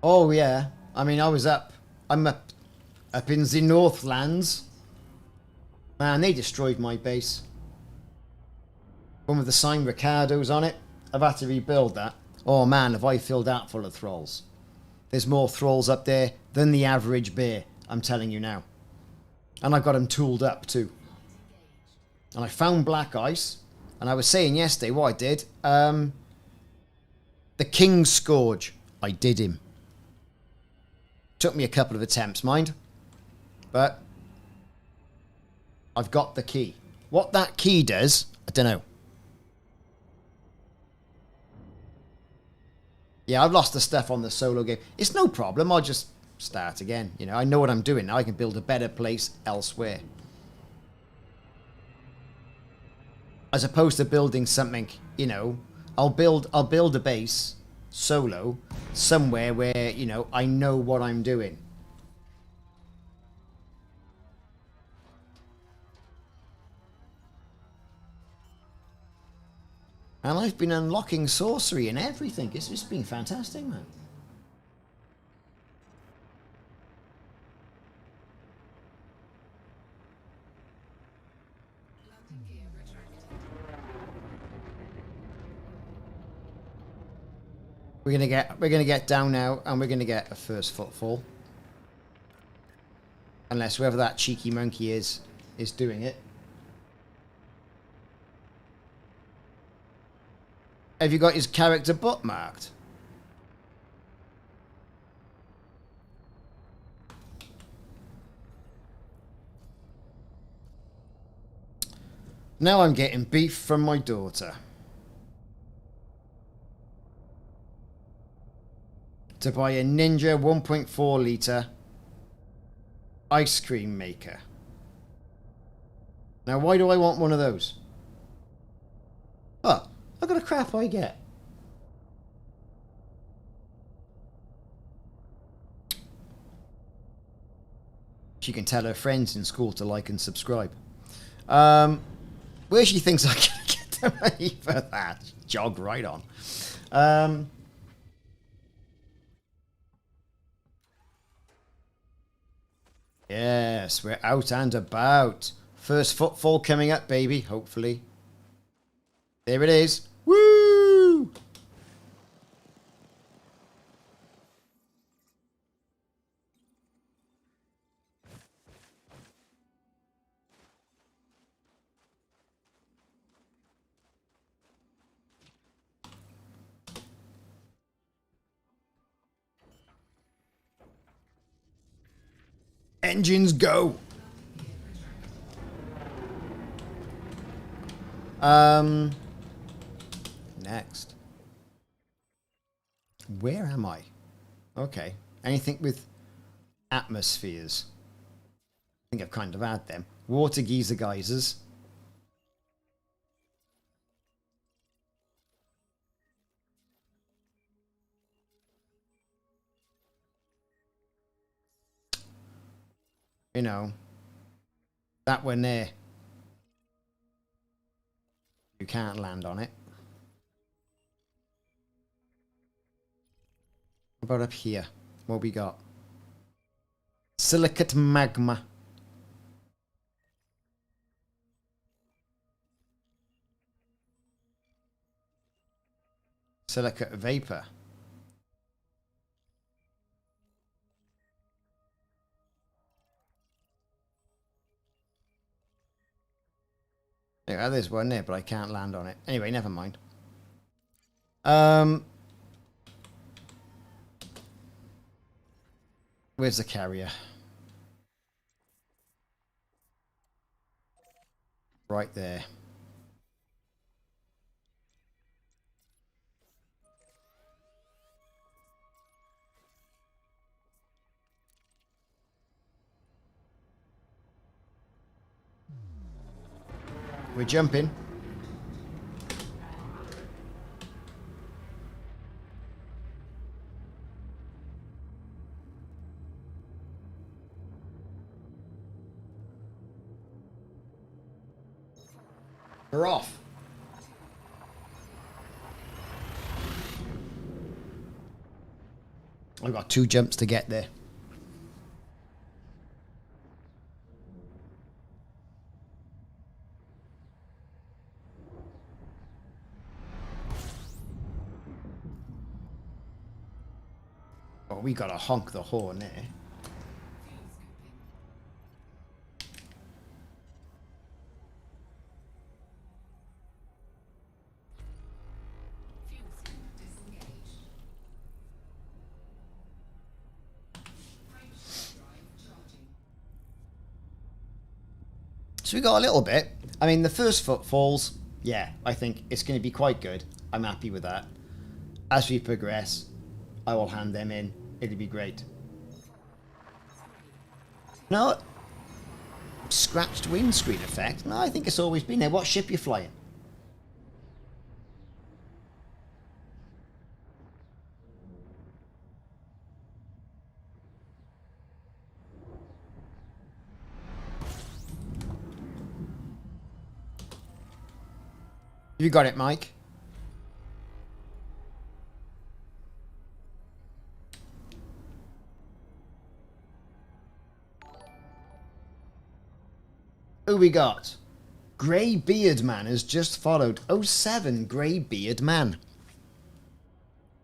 Oh yeah, I mean I'm up in the Northlands. Man, they destroyed my base. One with the sign Ricardos on it. I've had to rebuild that. Oh man, have I filled that full of thralls. There's more thralls up there than the average bear, I'm telling you now. And I've got them tooled up too. And I found black ice, and I was saying yesterday what I did. The King's Scourge, I did him. Took me a couple of attempts, mind. But I've got the key. What that key does, I don't know. Yeah, I've lost the stuff on the solo game. It's no problem. I'll just start again. You know, I know what I'm doing now. I can build a better place elsewhere. As opposed to building something, you know, I'll build a base solo somewhere where, you know, I know what I'm doing. And I've been unlocking sorcery and everything. It's just been fantastic, man. Landing gear retracted. We're gonna get down now, and we're gonna get a first footfall. Unless whoever that cheeky monkey is doing it. Have you got his character bookmarked? Now I'm getting beef from my daughter. To buy a Ninja 1.4 litre ice cream maker. Now why do I want one of those? Oh, look at the crap I get. She can tell her friends in school to like and subscribe. Where she thinks I can get the money for that? Jog right on. Yes, we're out and about. First footfall coming up, baby, hopefully. There it is. Woo! Engines go. Next. Where am I? Okay. Anything with atmospheres? I think I've kind of had them. Water geyser geysers. You know, that one there. You can't land on it. What about up here? What we got? Silicate magma. Silicate vapor. Yeah, there's one there, but I can't land on it. Anyway, never mind. Where's the carrier? Right there. We're jumping. We're off. I've got 2 jumps to get there. Oh, we gotta honk the horn there. So we got a little bit. I mean, the first footfalls, yeah, I think it's going to be quite good. I'm happy with that. As we progress, I will hand them in. It'll be great. No, scratched windscreen effect. No, I think it's always been there. What ship you flying? You got it, Mike. Who we got? Grey Beard Man has just followed. 07 Grey Beard Man.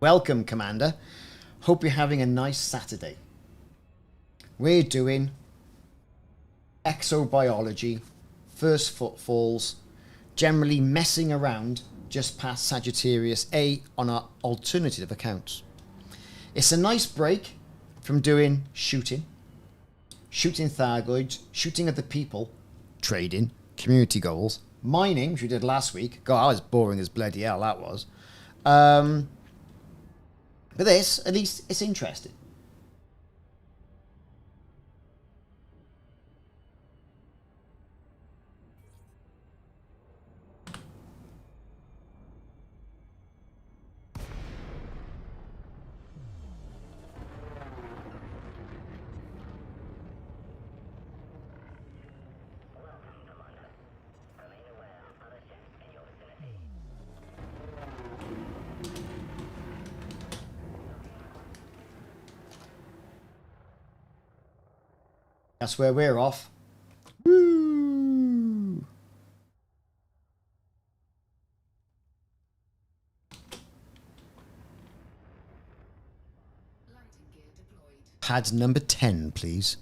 Welcome, Commander. Hope you're having a nice Saturday. We're doing exobiology, first footfalls, generally messing around just past Sagittarius A on our alternative accounts. It's a nice break from doing shooting Thargoids, shooting at the people, trading, community goals, mining, which we did last week. God, I was boring as bloody hell, that was. But this, at least, it's interesting. That's where we're off. Woo! Landing gear deployed. Pad number 10, please.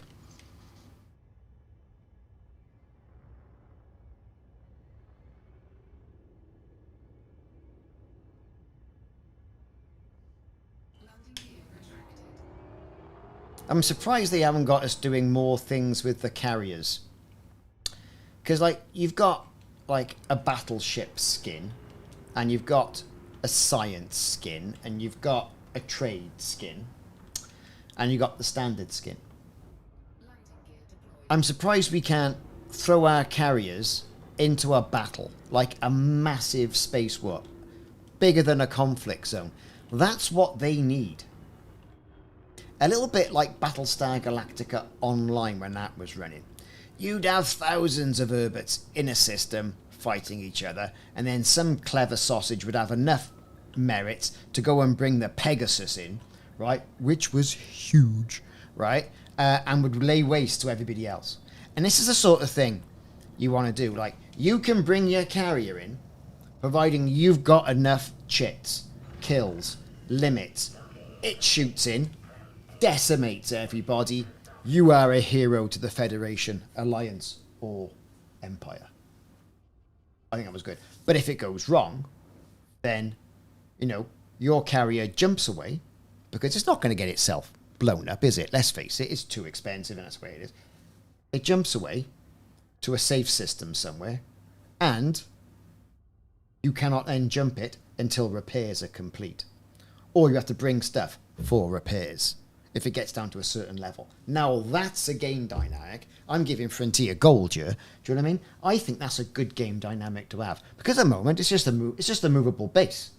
Landing gear retracted. I'm surprised they haven't got us doing more things with the carriers. Because, like, you've got, like, a battleship skin, and you've got a science skin, and you've got a trade skin, and you've got the standard skin. Landing gear deployed. I'm surprised we can't throw our carriers into a battle, like a massive space war, bigger than a conflict zone. That's what they need. A little bit like Battlestar Galactica Online when that was running. You'd have thousands of Urbits in a system fighting each other, and then some clever sausage would have enough merits to go and bring the Pegasus in, right? Which was huge, right? And would lay waste to everybody else. And this is the sort of thing you want to do. Like, you can bring your carrier in, providing you've got enough chits, kills, limits. It shoots in, decimates everybody. You are a hero to the Federation, Alliance, or Empire. I think that was good. But if it goes wrong, then, you know, your carrier jumps away, because it's not going to get itself blown up, is it? Let's face it, it's too expensive, and that's the way it is. It jumps away to a safe system somewhere, and you cannot then jump it until repairs are complete. Or you have to bring stuff for repairs if it gets down to a certain level. Now that's a game dynamic. I'm giving Frontier gold here. Do you know what I mean? I think that's a good game dynamic to have, because at the moment it's just a movable base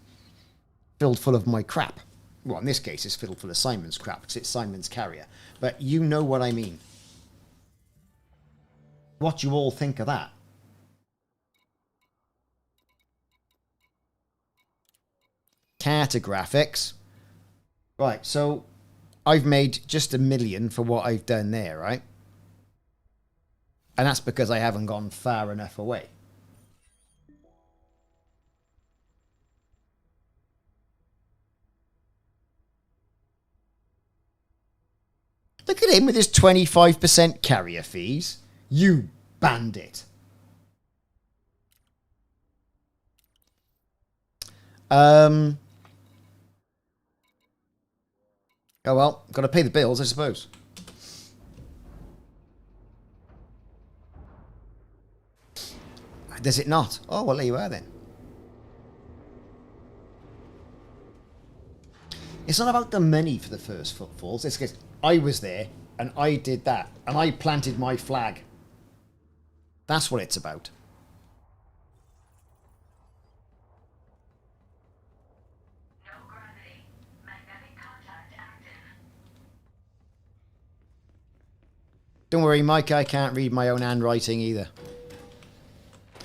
filled full of my crap. Well, in this case, it's filled full of Simon's crap because it's Simon's carrier. But you know what I mean. What you all think of that? Cartographics. Right, so I've made just 1 million for what I've done there, right? And that's because I haven't gone far enough away. Look at him with his 25% carrier fees. You bandit. Oh well, got to pay the bills, I suppose. Does it not? Oh, well, there you are then. It's not about the money for the first footfalls. It's because I was there and I did that and I planted my flag. That's what it's about. No gravity. Magnetic contact active. Don't worry, Mike, I can't read my own handwriting either.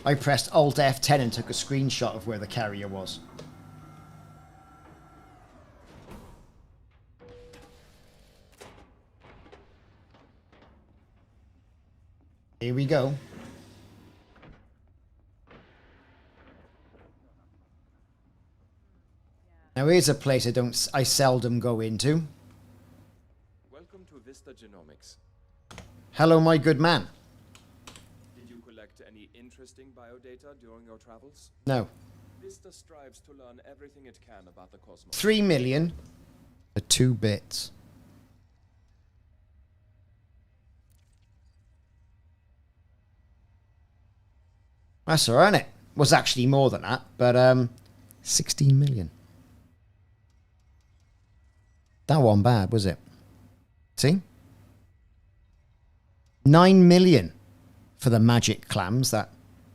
I pressed Alt F10 and took a screenshot of where the carrier was. Here we go. Now here's a place I seldom go into. Welcome to Vista Genomics. Hello, my good man. Did you collect any interesting biodata during your travels? No. Vista strives to learn everything it can about the cosmos. 3 million for 2 bits. That's all right, isn't it? Was actually more than that, but 16 million. That wasn't bad, was it? See? 9 million for the magic clams that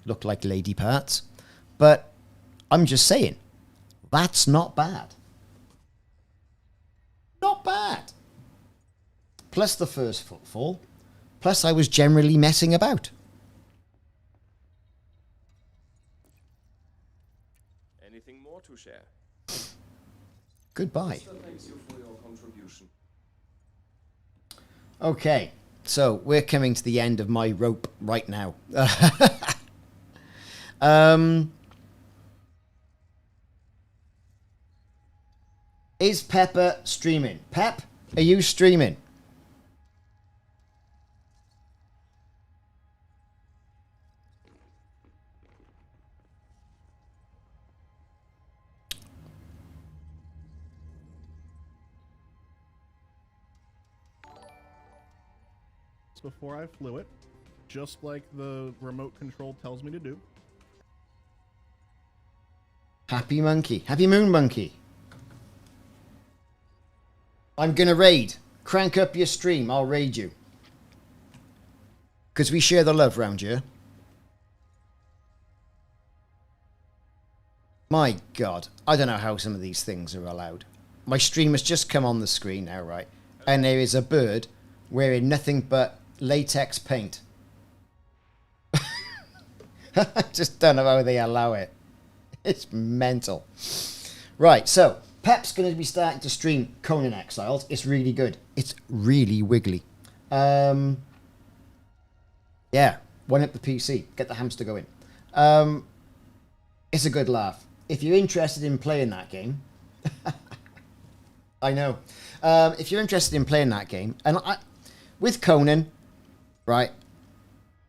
look like lady parts. But I'm just saying, that's not bad. Not bad. Plus the first footfall. Plus I was generally messing about. Anything more to share? Goodbye. Vista thanks you for your contribution. Okay. So we're coming to the end of my rope right now. Is Pepper streaming? Pep, are you streaming? Before I flew it, just like the remote control tells me to do. Happy monkey. Happy moon monkey. I'm gonna raid. Crank up your stream. I'll raid you. Because we share the love round here. My God. I don't know how some of these things are allowed. My stream has just come on the screen now, right? And there is a bird wearing nothing but latex paint. I just don't know how they allow it. It's mental. Right, so Pep's going to be starting to stream Conan Exiles. It's really good. It's really wiggly. Yeah, wind up the PC. Get the hamster going. It's a good laugh. If you're interested in playing that game... I know. If you're interested in playing that game... and with Conan... Right,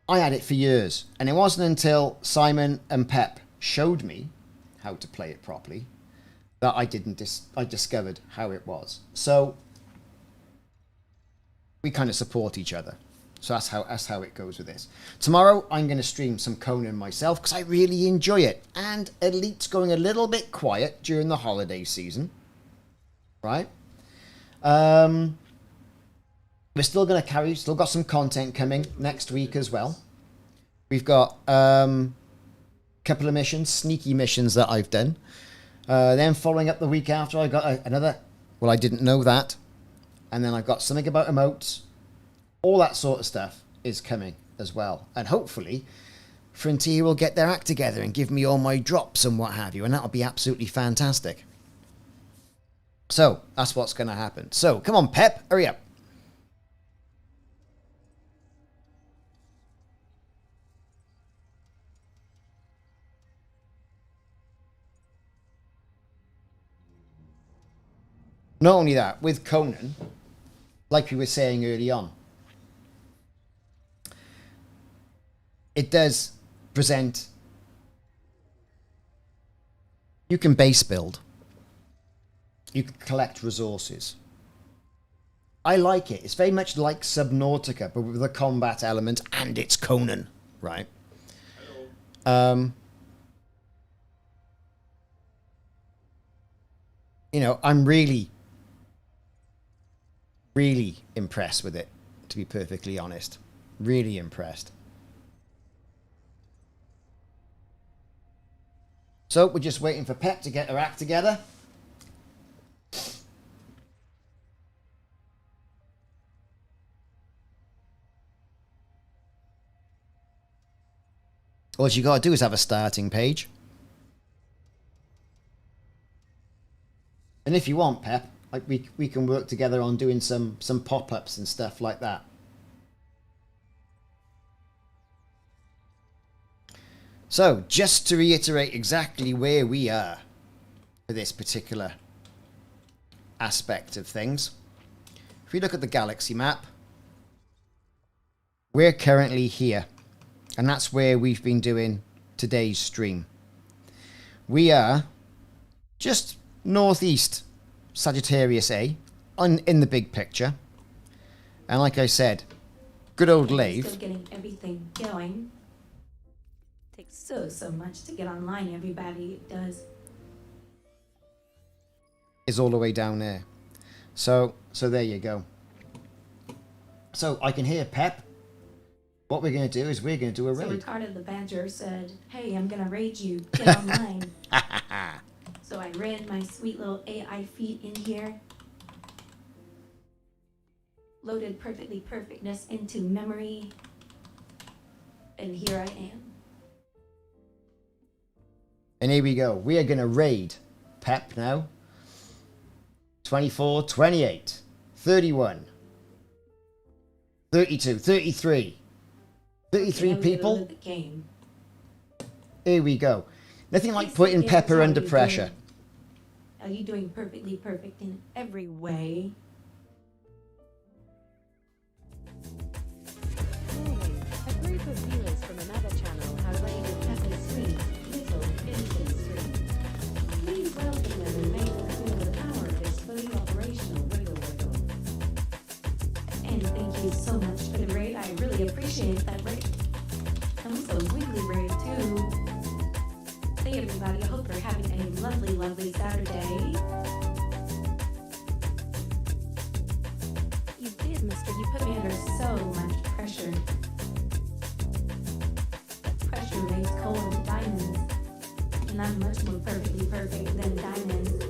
I had it for years, and it wasn't until Simon and Pep showed me how to play it properly that I discovered how it was. So we kind of support each other. So that's how it goes with this. Tomorrow I'm going to stream some Conan myself because I really enjoy it, and Elite's going a little bit quiet during the holiday season, right? We're still going to carry, still got some content coming next week as well. We've got a couple of missions, sneaky missions that I've done. Then following up the week after, I got another, well, I didn't know that. And then I've got something about emotes. All that sort of stuff is coming as well. And hopefully, Frontier will get their act together and give me all my drops and what have you. And that'll be absolutely fantastic. So, that's what's going to happen. So, come on, Pep, hurry up. Not only that, with Conan, like we were saying early on, it does present... You can base build. You can collect resources. I like it. It's very much like Subnautica, but with a combat element, and it's Conan, right? You know, I'm really impressed with it, to be perfectly honest. Really impressed. So we're just waiting for Pep to get her act together. All you got to do is have a starting page. And if you want, Pep, like we can work together on doing some pop-ups and stuff like that. So, just to reiterate exactly where we are for this particular aspect of things. If we look at the galaxy map, we're currently here. And that's where we've been doing today's stream. We are just northeast Sagittarius A in the big picture. And like I said, good old Lave. Still getting everything going. Takes so much to get online, everybody. It does. Is all the way down there. So there you go. So I can hear Pep. What we're going to do is we're going to do a raid. So Ricardo the Badger said, hey, I'm going to raid you. Get online. So I ran my sweet little AI feed in here. Loaded perfectly perfectness into memory. And here I am. And here we go. We are going to raid Pep now. 24, 28, 31, 32, 33. 33 Okay, I'm gonna people. look at the game. Here we go. Nothing like Yes, putting yes, Pepper how under you pressure. doing? Are you doing perfectly perfect in every way? Warning. A group of viewers from another channel have raided Pepper's Sweet, little, innocent stream. Please welcome them and make them feel the power of this fully operational wiggle wiggle. And thank you so much for the raid. I really appreciate that raid. And also wiggly raid too. Hey everybody, I hope you're having a lovely, lovely Saturday. You did, mister. You put Me me under under so much pressure. That pressure makes gold diamonds. And I'm much more perfectly perfect than diamonds.